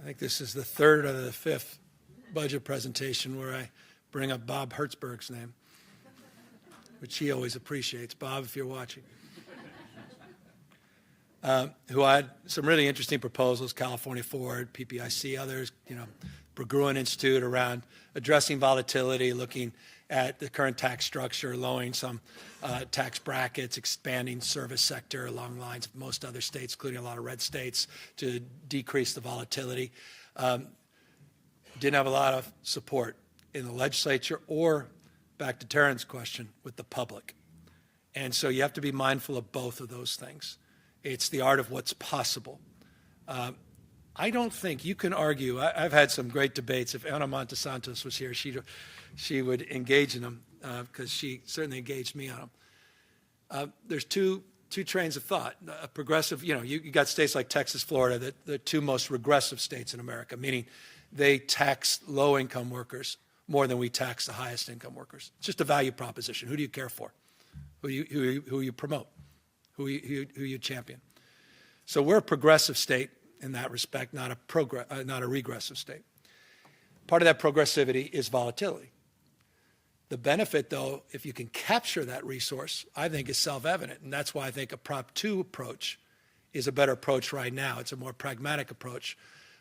think this is the third or the fifth budget presentation where I bring up Bob Hertzberg's name, which he always appreciates. Bob, if you're watching. Who had some really interesting proposals, California Forward, PPIC, others, Berggruen Institute around addressing volatility, looking at the current tax structure, lowering some tax brackets, expanding service sector along the lines of most other states, including a lot of red states, to decrease the volatility. Didn't have a lot of support in the legislature or, back to Taryn's question, with the public. And so you have to be mindful of both of those things. It's the art of what's possible. I don't think you can argue. I've had some great debates. If Ana Montesantos was here, she would engage in them because she certainly engaged me on them. There's two trains of thought. A progressive, you got states like Texas, Florida, the two most regressive states in America, meaning they tax low-income workers more than we tax the highest income workers. It's just a value proposition. Who do you care for? Who you promote? Who you champion? So we're a progressive state in that respect, not a regressive state. Part of that progressivity is volatility. The benefit, though, if you can capture that resource, I think is self-evident, and that's why I think a Prop 2 approach is a better approach right now. It's a more pragmatic approach,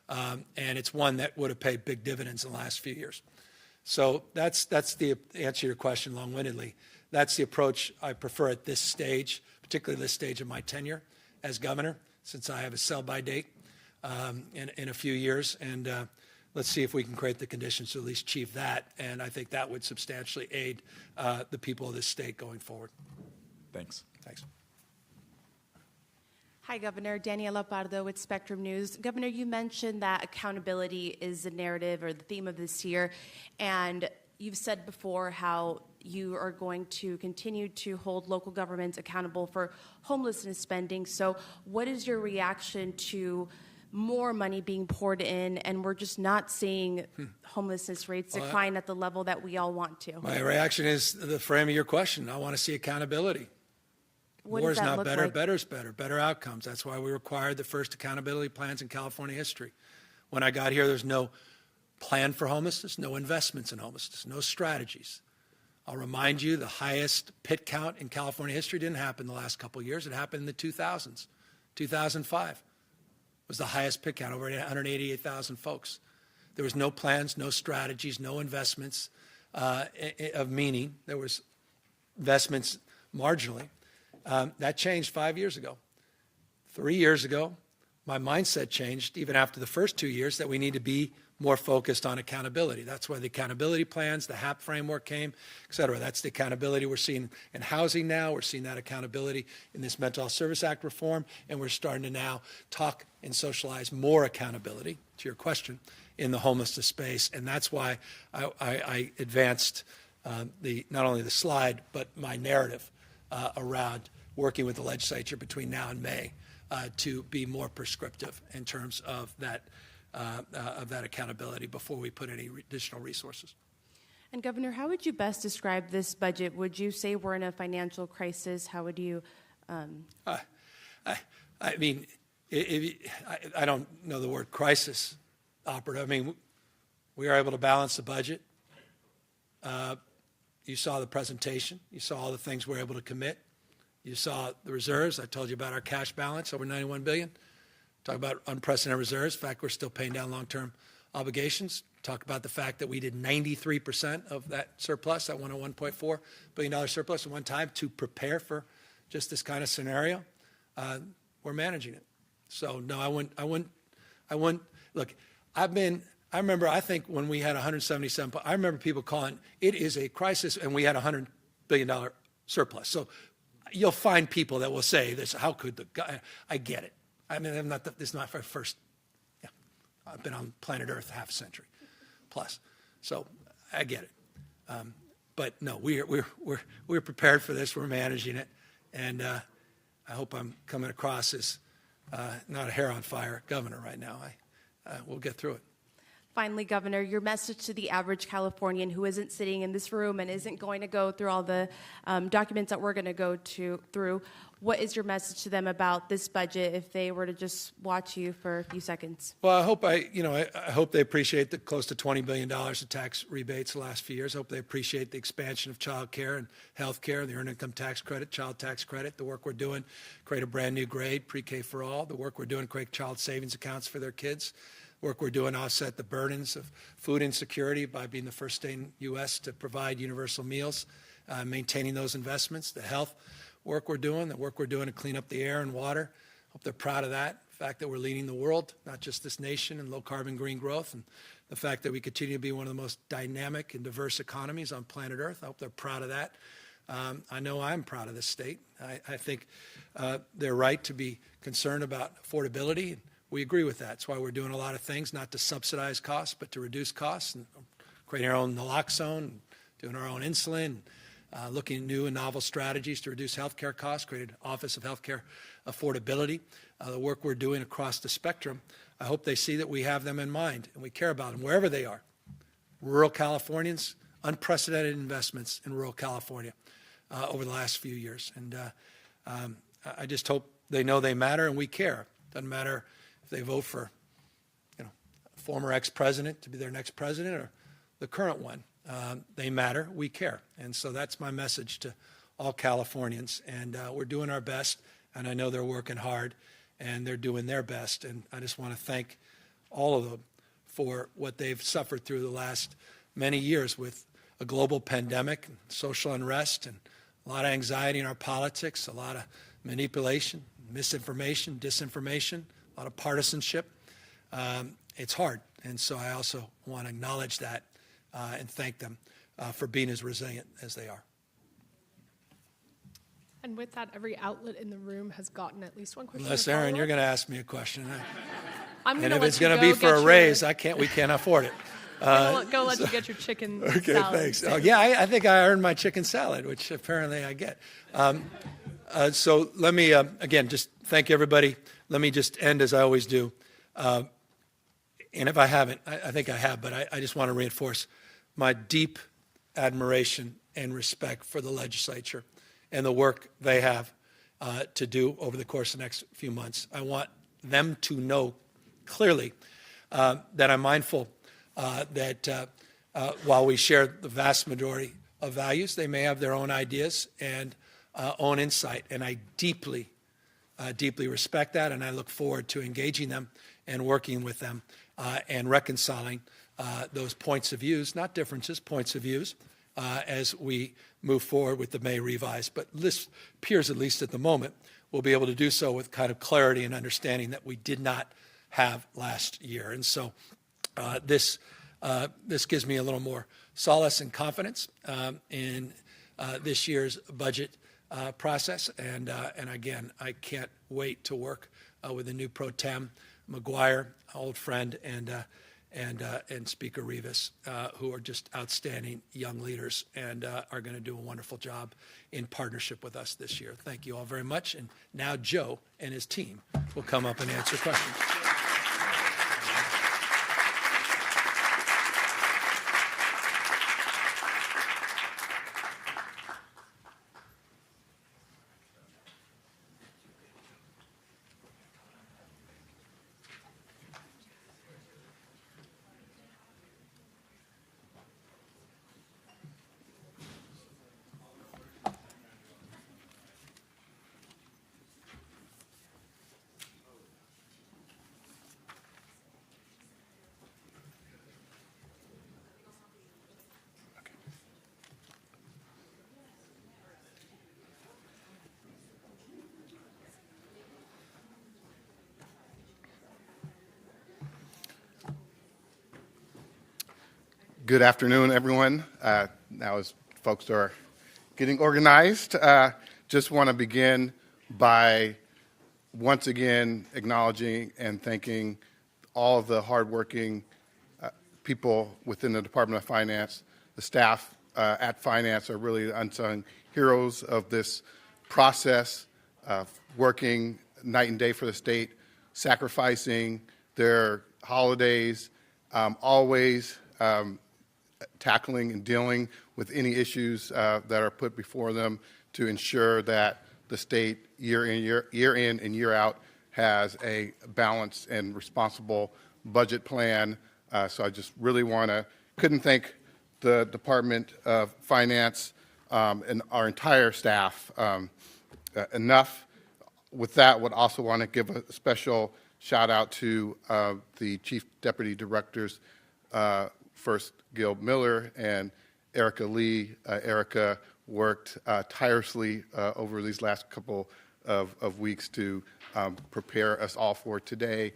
and it's one that would have paid big dividends in the last few years. So that's the answer to your question long-windedly. That's the approach I prefer at this stage, particularly this stage of my tenure as governor, since I have a sell-by date in a few years, and let's see if we can create the conditions to at least achieve that, and I think that would substantially aid the people of this state going forward. Thanks. Thanks. Hi, Governor. Daniela Pardo with Spectrum News. Governor, you mentioned that accountability is the narrative or the theme of this year, and you've said before how you are going to continue to hold local governments accountable for homelessness spending. So what is your reaction to more money being poured in, and we're just not seeing homelessness rates decline at the level that we all want to? My reaction is the frame of your question. I want to see accountability. More is not better, better is better, better outcomes. That's why we required the first accountability plans in California history. When I got here, there's no plan for homelessness, no investments in homelessness, no strategies. I'll remind you, the highest pit count in California history didn't happen the last couple of years. It happened in the 2000s. 2005 was the highest pit count, over 188,000 folks. There was no plans, no strategies, no investments of meaning. There was investments marginally. That changed 5 years ago. 3 years ago, my mindset changed, even after the first 2 years, that we need to be more focused on accountability. That's why the accountability plans, the HAP framework came, et cetera. That's the accountability we're seeing in housing now. We're seeing that accountability in this Mental Health Service Act reform, and we're starting to now talk and socialize more accountability, to your question, in the homelessness space. And that's why I advanced not only the slide, but my narrative around working with the legislature between now and May to be more prescriptive in terms of that accountability before we put any additional resources. And Governor, how would you best describe this budget? Would you say we're in a financial crisis? How would you? I mean, I don't know the word crisis, operative. I mean, we are able to balance the budget. You saw the presentation. You saw all the things we're able to commit. You saw the reserves. I told you about our cash balance, over $91 billion. Talk about unprecedented reserves. In fact, we're still paying down long-term obligations. Talk about the fact that we did 93% of that surplus, that $101.4 billion surplus at one time to prepare for just this kind of scenario. We're managing it. So no, I wouldn't, look, I remember, I think when we had 177, I remember people calling, it is a crisis, and we had $100 billion surplus. So you'll find people that will say this, how could the guy, I get it. I mean, this is not my first, I've been on planet Earth half a century plus. So I get it. But no, we're prepared for this. We're managing it. And I hope I'm coming across as not a hair on fire governor right now. We'll get through it. Finally, Governor, your message to the average Californian who isn't sitting in this room and isn't going to go through all the documents that we're going to go through, what is your message to them about this budget if they were to just watch you for a few seconds? Well, I hope they appreciate the close to $20 billion of tax rebates the last few years. I hope they appreciate the expansion of child care and health care, the earned income tax credit, child tax credit, the work we're doing, create a brand new grade, pre-K for all, the work we're doing, create child savings accounts for their kids, work we're doing to offset the burdens of food insecurity by being the first state in the U.S. to provide universal meals, maintaining those investments, the health work we're doing, the work we're doing to clean up the air and water. Hope they're proud of that. The fact that we're leading the world, not just this nation, in low carbon green growth, and the fact that we continue to be one of the most dynamic and diverse economies on planet Earth. I hope they're proud of that. I know I'm proud of this state. I think they're right to be concerned about affordability. We agree with that. That's why we're doing a lot of things, not to subsidize costs, but to reduce costs, and creating our own naloxone, doing our own insulin, looking at new and novel strategies to reduce healthcare costs, created Office of Healthcare Affordability. The work we're doing across the spectrum, I hope they see that we have them in mind and we care about them wherever they are, rural Californians, unprecedented investments in rural California over the last few years. And I just hope they know they matter and we care. Doesn't matter if they vote for, a former ex-president to be their next president or the current one. They matter, we care. And so that's my message to all Californians. And we're doing our best, and I know they're working hard, and they're doing their best. And I just want to thank all of them for what they've suffered through the last many years with a global pandemic, and social unrest, and a lot of anxiety in our politics, a lot of manipulation, misinformation, disinformation, a lot of partisanship. It's hard. And so I also want to acknowledge that and thank them for being as resilient as they are. And with that, every outlet in the room has gotten at least one question. Unless, Aaron, you're going to ask me a question. I'm and if it's going to be for a raise, we can't afford it. Go let you get your chicken salad. Okay, thanks. Oh, yeah, I think I earned my chicken salad, which apparently I get. So let me, again, just thank everybody. Let me just end as I always do. And if I haven't, I think I have, but I just want to reinforce my deep admiration and respect for the legislature and the work they have to do over the course of the next few months. I want them to know clearly that I'm mindful that while we share the vast majority of values, they may have their own ideas and own insight, and I deeply respect that, and I look forward to engaging them and working with them and reconciling those points of views, not differences, points of views, as we move forward with the May revise. But this appears, at least at the moment, we'll be able to do so with kind of clarity and understanding that we did not have last year. And so this gives me a little more solace and confidence in this year's budget process. And again, I can't wait to work with the new Pro Tem McGuire, old friend, and Speaker Rivas, who are just outstanding young leaders and are going to do a wonderful job in partnership with us this year. Thank you all very much. And now Joe and his team will come up and answer questions. Good afternoon, everyone. Now as folks are getting organized, just want to begin by once again acknowledging and thanking all of the hardworking people within the Department of Finance. The staff at Finance are really the unsung heroes of this process, working night and day for the state, sacrificing their holidays, always tackling and dealing with any issues that are put before them to ensure that the state year in and year out has a balanced and responsible budget plan. So I just really couldn't thank the Department of Finance and our entire staff enough. With that, would also want to give a special shout out to the Chief Deputy Directors, first Gil Miller and Erica Lee. Erica worked tirelessly over these last couple of weeks to prepare us all for today,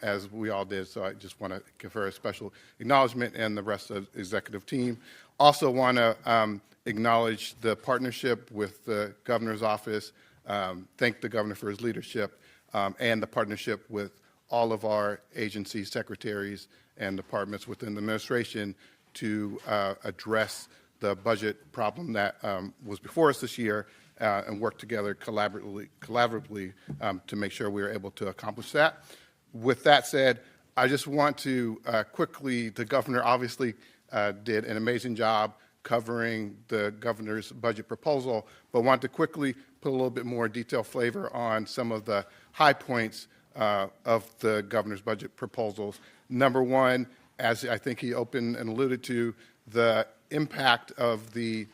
as we all did. So I just want to give her a special acknowledgement and the rest of the executive team. Also want to acknowledge the partnership with the governor's office, thank the governor for his leadership, and the partnership with all of our agency secretaries and departments within the administration to address the budget problem that was before us this year and work together collaboratively to make sure we were able to accomplish that. With that said, I just want to quickly, the governor obviously did an amazing job covering the governor's budget proposal, but want to quickly put a little bit more detailed flavor on some of the high points of the governor's budget proposals. Number one, as I think he opened and alluded to, the impact of the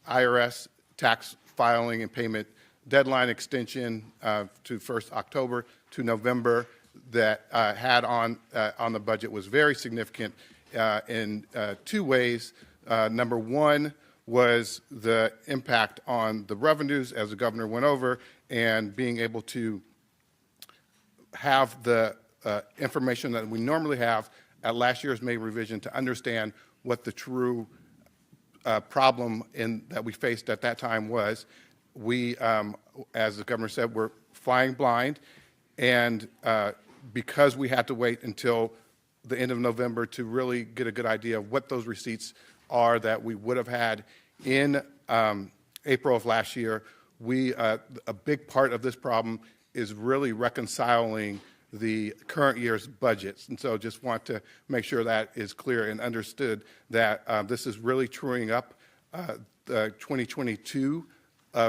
IRS tax filing and payment deadline extension to 1st October to November that had on the budget was very significant in two ways. Number one was the impact on the revenues, as the governor went over, and being able to have the information that we normally have at last year's May revision to understand what the true problem that we faced at that time was. We, as the governor said, were flying blind, and because we had to wait until the end of November to really get a good idea of what those receipts are that we would have had in April of last year, a big part of this problem is really reconciling the current year's budgets. And so just want to make sure that is clear and understood that this is really truing up the 2022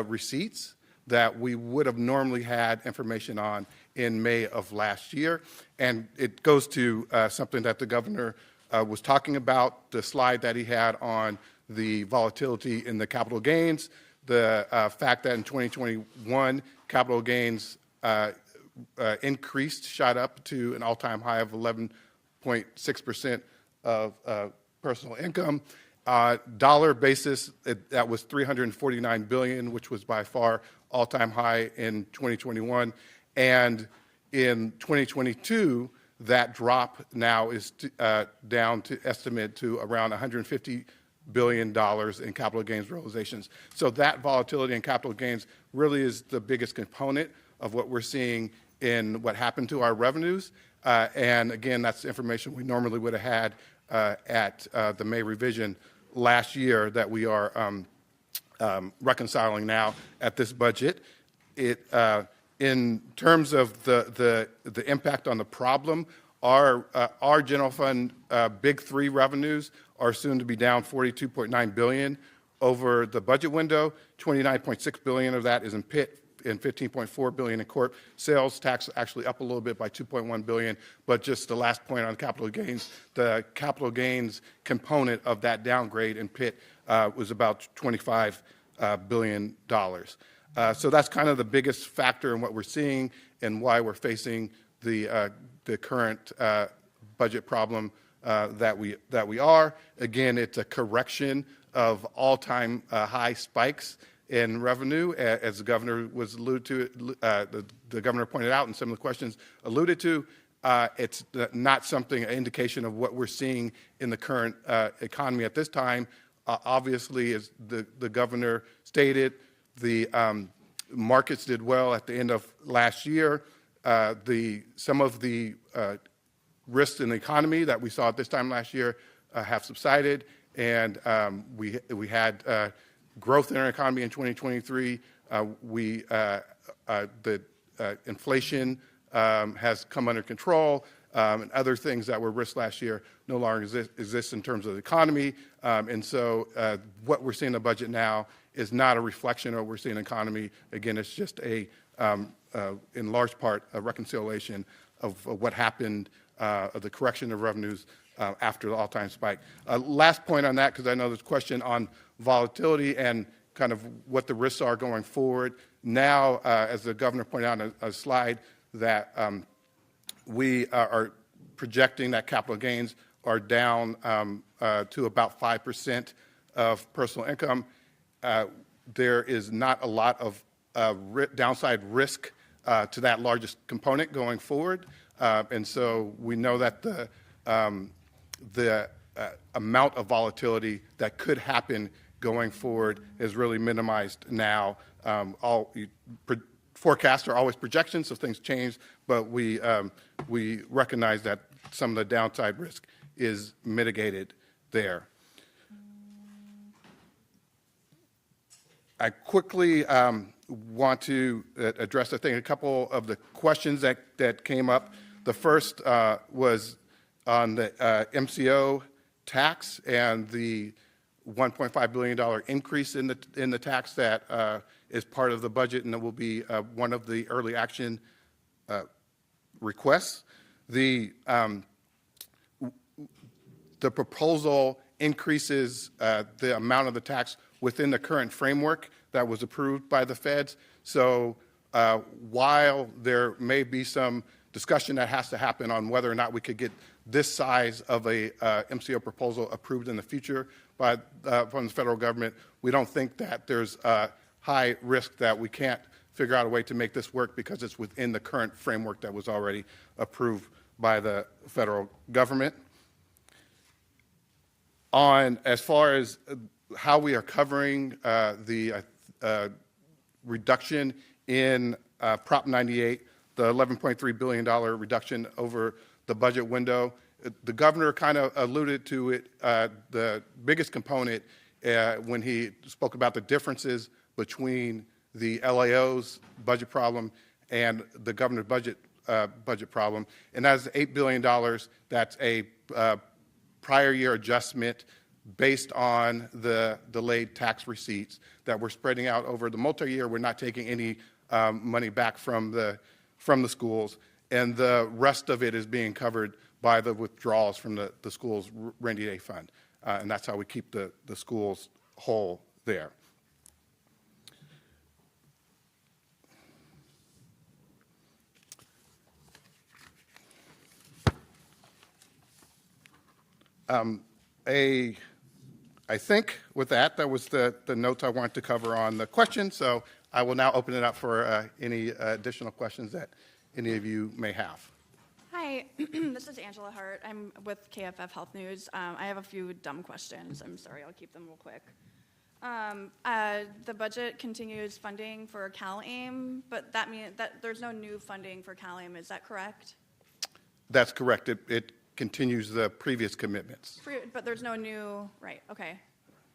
receipts that we would have normally had information on in May of last year. And it goes to something that the governor was talking about, the slide that he had on the volatility in the capital gains, the fact that in 2021, capital gains shot up to an all-time high of 11.6% of personal income. Dollar basis, that was $349 billion, which was by far all-time high in 2021. And in 2022, that drop now is down to estimate to around $150 billion in capital gains realizations. So that volatility in capital gains really is the biggest component of what we're seeing in what happened to our revenues. And again, that's information we normally would have had at the May revision last year that we are reconciling now at this budget. In terms of the impact on the problem, our general fund big three revenues are soon to be down $42.9 billion over the budget window. $29.6 billion of that is in PIT and $15.4 billion in corp. Sales tax actually up a little bit by $2.1 billion, but just the last point on capital gains, the capital gains component of that downgrade in PIT was about $25 billion. So that's kind of the biggest factor in what we're seeing and why we're facing the current budget problem that we are. Again, it's a correction of all-time high spikes in revenue, as the governor was alluded to. The governor pointed out, and some of the questions alluded to. It's not an indication of what we're seeing in the current economy at this time. Obviously, as the governor stated, the markets did well at the end of last year. Some of the risks in the economy that we saw at this time last year have subsided, and we had growth in our economy in 2023. The inflation has come under control, and other things that were risks last year no longer exist in terms of the economy. And so what we're seeing in the budget now is not a reflection of what we're seeing in the economy. Again, it's just in large part, a reconciliation of what happened, of the correction of revenues after the all-time spike. Last point on that, because I know there's a question on volatility and kind of what the risks are going forward. Now, as the governor pointed out on a slide, that we are projecting that capital gains are down to about 5% of personal income. There is not a lot of downside risk to that largest component going forward. And so we know that the amount of volatility that could happen going forward is really minimized now. Forecasts are always projections, so things change, but we recognize that some of the downside risk is mitigated there. I quickly want to address, I think, a couple of the questions that came up. The first was on the MCO tax and the $1.5 billion increase in the tax that is part of the budget, and it will be one of the early action requests. The proposal increases the amount of the tax within the current framework that was approved by the feds. So while there may be some discussion that has to happen on whether or not we could get this size of a MCO proposal approved in the future by from the federal government, we don't think that there's a high risk that we can't figure out a way to make this work because it's within the current framework that was already approved by the federal government. On as far as how we are covering the reduction in Prop 98, the $11.3 billion reduction over the budget window, the governor kind of alluded to it, the biggest component when he spoke about the differences between the LAO's budget problem and the governor's budget problem, and that is $8 billion. That's a prior year adjustment based on the delayed tax receipts that we're spreading out over the multi-year. We're not taking any money back from the schools, and the rest of it is being covered by the withdrawals from the school's rainy day fund, and that's how we keep the schools whole there. I think with that was the notes I wanted to cover on the question, so I will now open it up for any additional questions that any of you may have. Hi, this is Angela Hart. I'm with KFF Health News. I have a few dumb questions. I'm sorry, I'll keep them real quick. The budget continues funding for CalAIM, but that means that there's no new funding for CalAIM. Is that correct? That's correct. It continues the previous commitments. But there's no new, right, okay.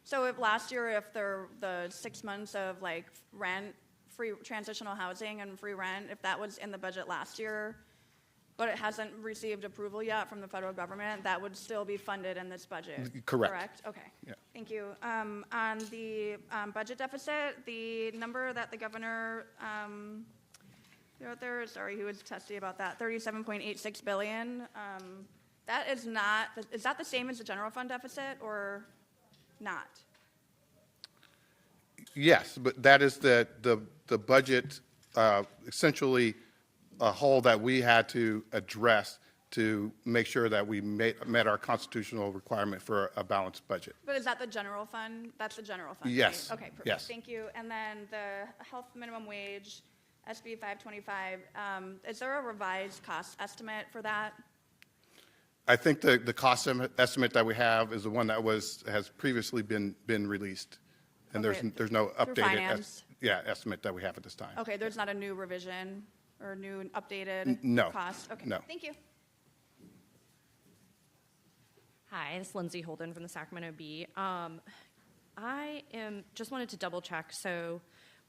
So if last year, if the 6 months of like rent, free transitional housing and free rent, if that was in the budget last year, but it hasn't received approval yet from the federal government, that would still be funded in this budget? Correct. Okay. Yeah. Thank you. On the budget deficit, the number that the governor wrote there, sorry, he was testy about that, $37.86 billion. That is not, is that the same as the general fund deficit or not? Yes, but that is the budget, essentially a hole that we had to address to make sure that we met our constitutional requirement for a balanced budget. But is that the general fund? That's the general fund? Yes. Right? Okay, perfect. Yes. Thank you. And then the health minimum wage, SB 525, is there a revised cost estimate for that? I think the cost estimate that we have is the one that has previously been released, and Okay. there's no updated finance? estimate that we have at this time. Okay, there's not a new revision or new updated No. cost? Okay, No. thank you. Hi, this is Lindsay Holden from the Sacramento Bee. Just wanted to double check. So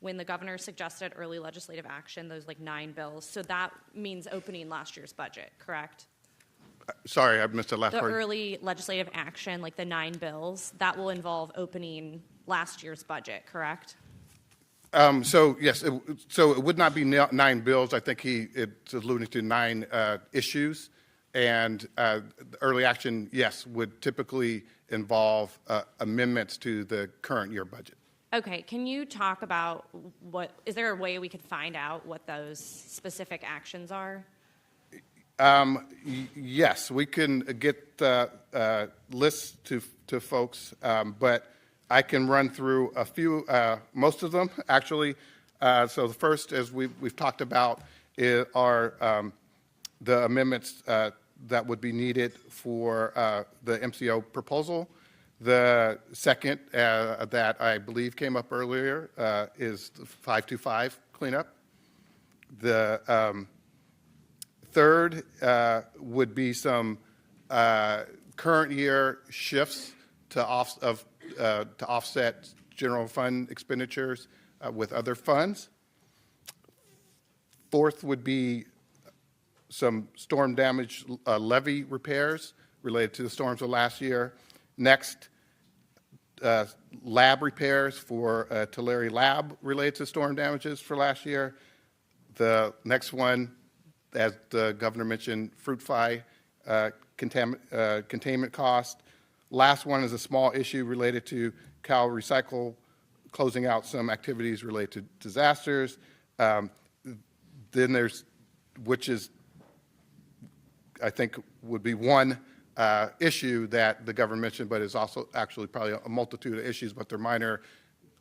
when the governor suggested early legislative action, those like 9 bills, so that means opening last year's budget, correct? Sorry, I missed the last The part. early legislative action, like the 9 bills, that will involve opening last year's budget, correct? So yes, so it would not be 9 bills. I think it's alluding to 9 issues, and early action, yes, would typically involve amendments to the current year budget. Okay, can you talk about is there a way we could find out what those specific actions are? Yes, we can get lists to folks, but I can run through a few, most of them actually. So the first, as we've talked about, are the amendments that would be needed for the MCO proposal. The second that I believe came up earlier is the 525 cleanup. The third would be some current year shifts to offset general fund expenditures with other funds. Fourth would be some storm damage levy repairs related to the storms of last year. Next, lab repairs for Tulare Lab related to storm damages for last year. The next one, as the governor mentioned, fruit fly containment cost. Last one is a small issue related to Cal Recycle closing out some activities related to disasters. Then there's, which is, I think, would be one issue that the governor mentioned, but is also actually probably a multitude of issues, but they're minor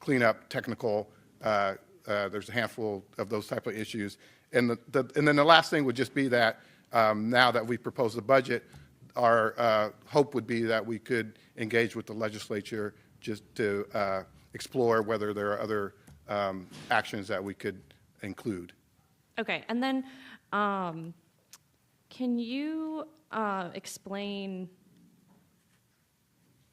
cleanup, technical. There's a handful of those type of issues. And then the last thing would just be that now that we propose the budget, our hope would be that we could engage with the legislature just to explore whether there are other actions that we could include. Okay, and then can you explain,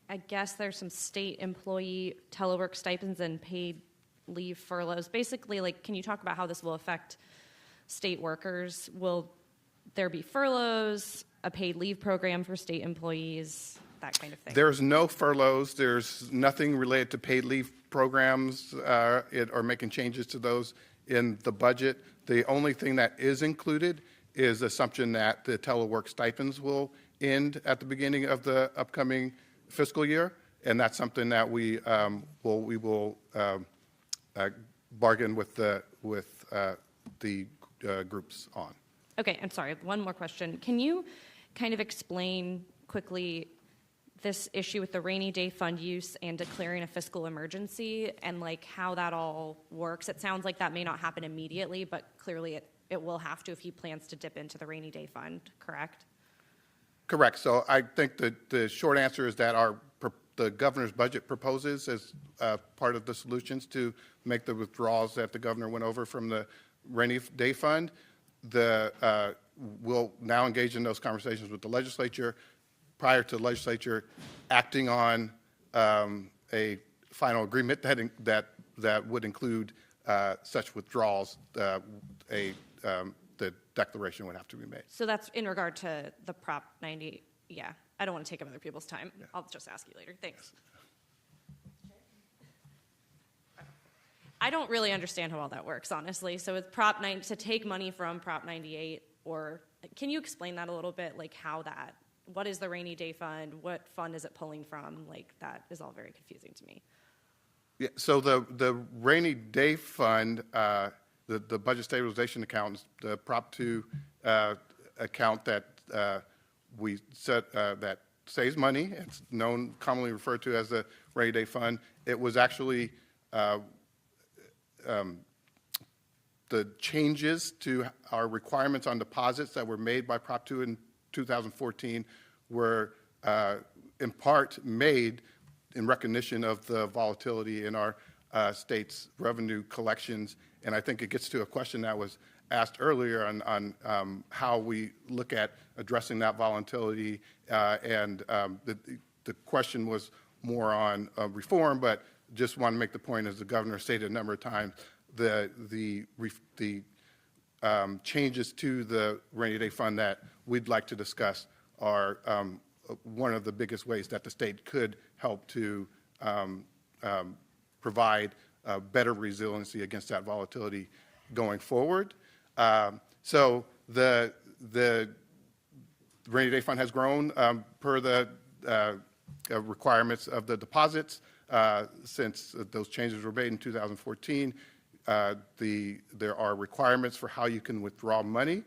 I guess there's some state employee telework stipends and paid leave furloughs. Basically, like, can you talk about how this will affect state workers? Will there be furloughs, a paid leave program for state employees, that kind of thing? There's no furloughs. There's nothing related to paid leave programs or making changes to those in the budget. The only thing that is included is assumption that the telework stipends will end at the beginning of the upcoming fiscal year, and that's something that we will bargain with the groups on. Okay, I'm sorry, one more question. Can you kind of explain quickly this issue with the rainy day fund use and declaring a fiscal emergency and like how that all works? It sounds like that may not happen immediately, but clearly it will have to if he plans to dip into the rainy day fund, correct? Correct. So I think the short answer is that the governor's budget proposes as part of the solutions to make the withdrawals that the governor went over from the rainy day fund. We'll now engage in those conversations with the legislature prior to the legislature acting on a final agreement that would include such withdrawals. The declaration would have to be made. So that's in regard to the Prop 90. Yeah, I don't want to take up other people's time. Yeah. I'll just ask you later. Thanks. I don't really understand how all that works, honestly. So with Prop 90, to take money from Prop 98, or can you explain that a little bit? Like how that, what is the rainy day fund? What fund is it pulling from? Like that is all very confusing to me. Yeah, so the rainy day fund, the budget stabilization account, the Prop 2 account that we set that saves money. It's commonly referred to as the rainy day fund. It was actually the changes to our requirements on deposits that were made by Prop 2 in 2014 were in part made in recognition of the volatility in our state's revenue collections. And I think it gets to a question that was asked earlier on how we look at addressing that volatility. The question was more on reform, but just want to make the point, as the governor stated a number of times, the changes to the rainy day fund that we'd like to discuss are one of the biggest ways that the state could help to provide better resiliency against that volatility going forward. So the rainy day fund has grown per the requirements of the deposits since those changes were made in 2014. There are requirements for how you can withdraw money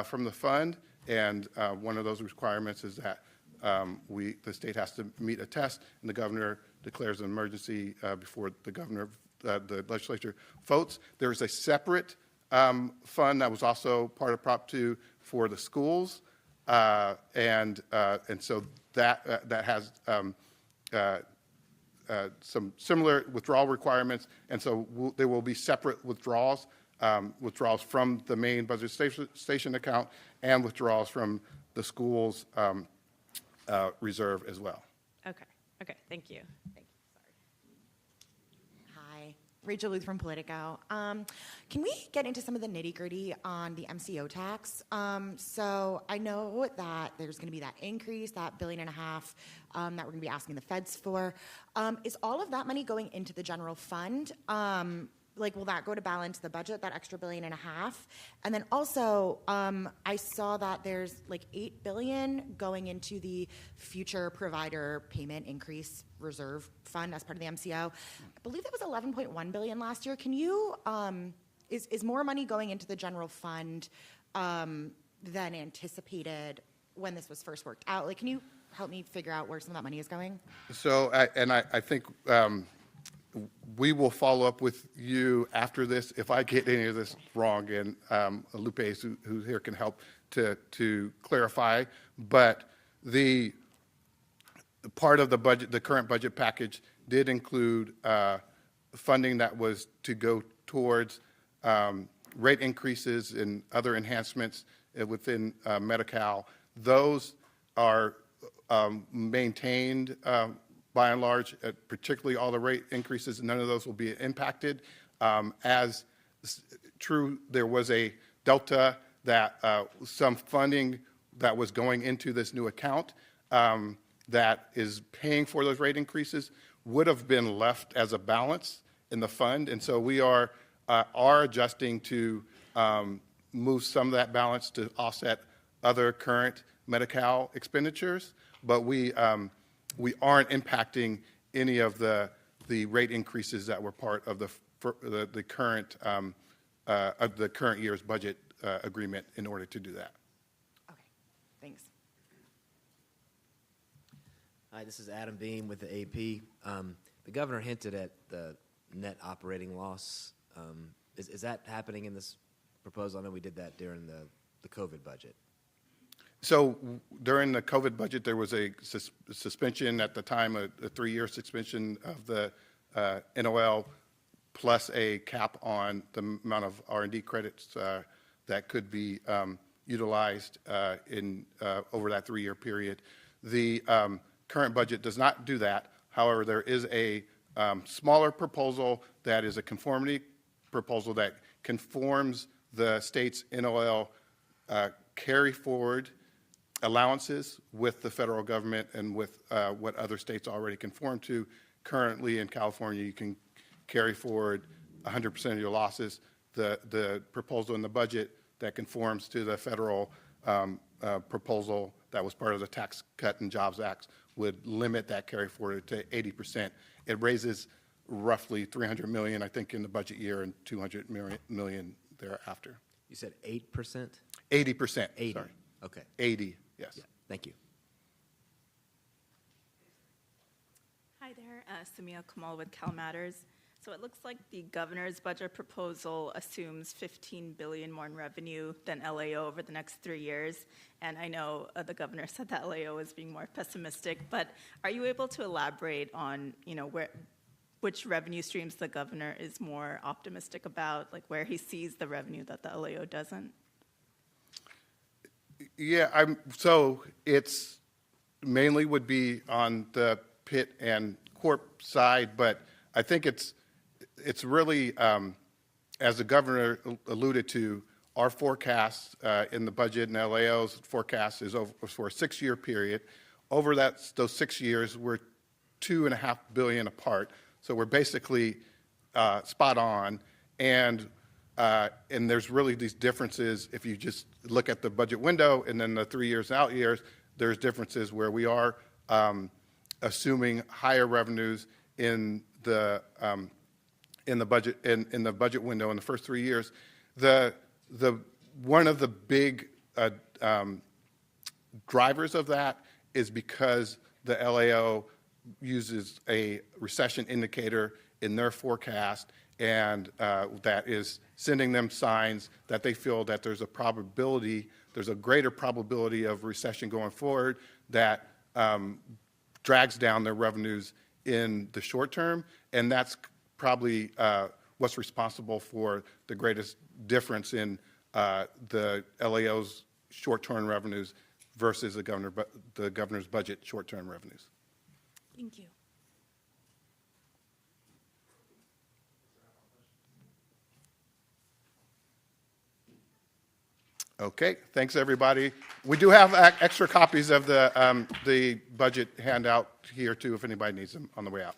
from the fund, and one of those requirements is that the state has to meet a test, and the governor declares an emergency before the legislature votes. There is a separate fund that was also part of Prop 2 for the schools, and so that has some similar withdrawal requirements, and so there will be separate withdrawals from the main budget station account and withdrawals from the school's reserve as well. Okay, thank you. Hi, Rachel Luth from Politico. Can we get into some of the nitty-gritty on the MCO tax? So I know that there's going to be that increase, that $1.5 billion that we're going to be asking the feds for. Is all of that money going into the general fund? Will that go to balance the budget, that extra $1.5 billion? And then also, I saw that there's $8 billion going into the future provider payment increase reserve fund as part of the MCO. I believe that was $11.1 billion last year. Can you, is more money going into the general fund than anticipated when this was first worked out? Can you help me figure out where some of that money is going? So, I think we will follow up with you after this if I get any of this wrong, and Lupe, who's here, can help to clarify. But the part of the budget, the current budget package, did include funding that was to go towards rate increases and other enhancements within Medi-Cal. Those are maintained by and large, particularly all the rate increases. None of those will be impacted. As true, there was a delta that some funding that was going into this new account that is paying for those rate increases would have been left as a balance in the fund. And so we are adjusting to move some of that balance to offset other current Medi-Cal expenditures, but we aren't impacting any of the rate increases that were part of the current year's budget agreement in order to do that. Okay, thanks. Hi, this is Adam Beam with the AP. The governor hinted at the net operating loss. Is that happening in this proposal? I know we did that during the COVID budget. So during the COVID budget, there was a suspension at the time, a 3-year suspension of the NOL, plus a cap on the amount of R&D credits that could be utilized over that 3-year period. The current budget does not do that. However, there is a smaller proposal that is a conformity proposal that conforms the state's NOL carry forward allowances with the federal government and with what other states already conform to. Currently in California, you can carry forward 100% of your losses. The proposal in the budget that conforms to the federal proposal that was part of the Tax Cut and Jobs Act would limit that carry forward to 80%. It raises roughly $300 million, I think, in the budget year and $200 million thereafter. You said 8%? 80%. 80. Sorry. Okay. 80. Yes. Yeah. Thank you. Hi there, Samia Kamal with Cal Matters. So it looks like the governor's budget proposal assumes $15 billion more in revenue than LAO over the next 3 years. And I know the governor said that LAO is being more pessimistic, but are you able to elaborate on, which revenue streams the governor is more optimistic about, like where he sees the revenue that the LAO doesn't? Yeah, so it's mainly would be on the PIT and Corp side, but I think it's really, as the governor alluded to, our forecast in the budget and LAO's forecast is for a 6-year period. Over those 6 years, we're $2.5 billion apart, so we're basically spot on. And there's really these differences. If you just look at the budget window and then the 3 years and out years, there's differences where we are assuming higher revenues in the budget window in the first 3 years. One of the big drivers of that is because the LAO uses a recession indicator in their forecast, and that is sending them signs that they feel that there's a greater probability of recession going forward that drags down their revenues in the short term, and that's probably what's responsible for the greatest difference in the LAO's short-term revenues versus the governor's budget short-term revenues. Thank you. Okay, thanks, everybody. We do have extra copies of the budget handout here, too, if anybody needs them on the way out.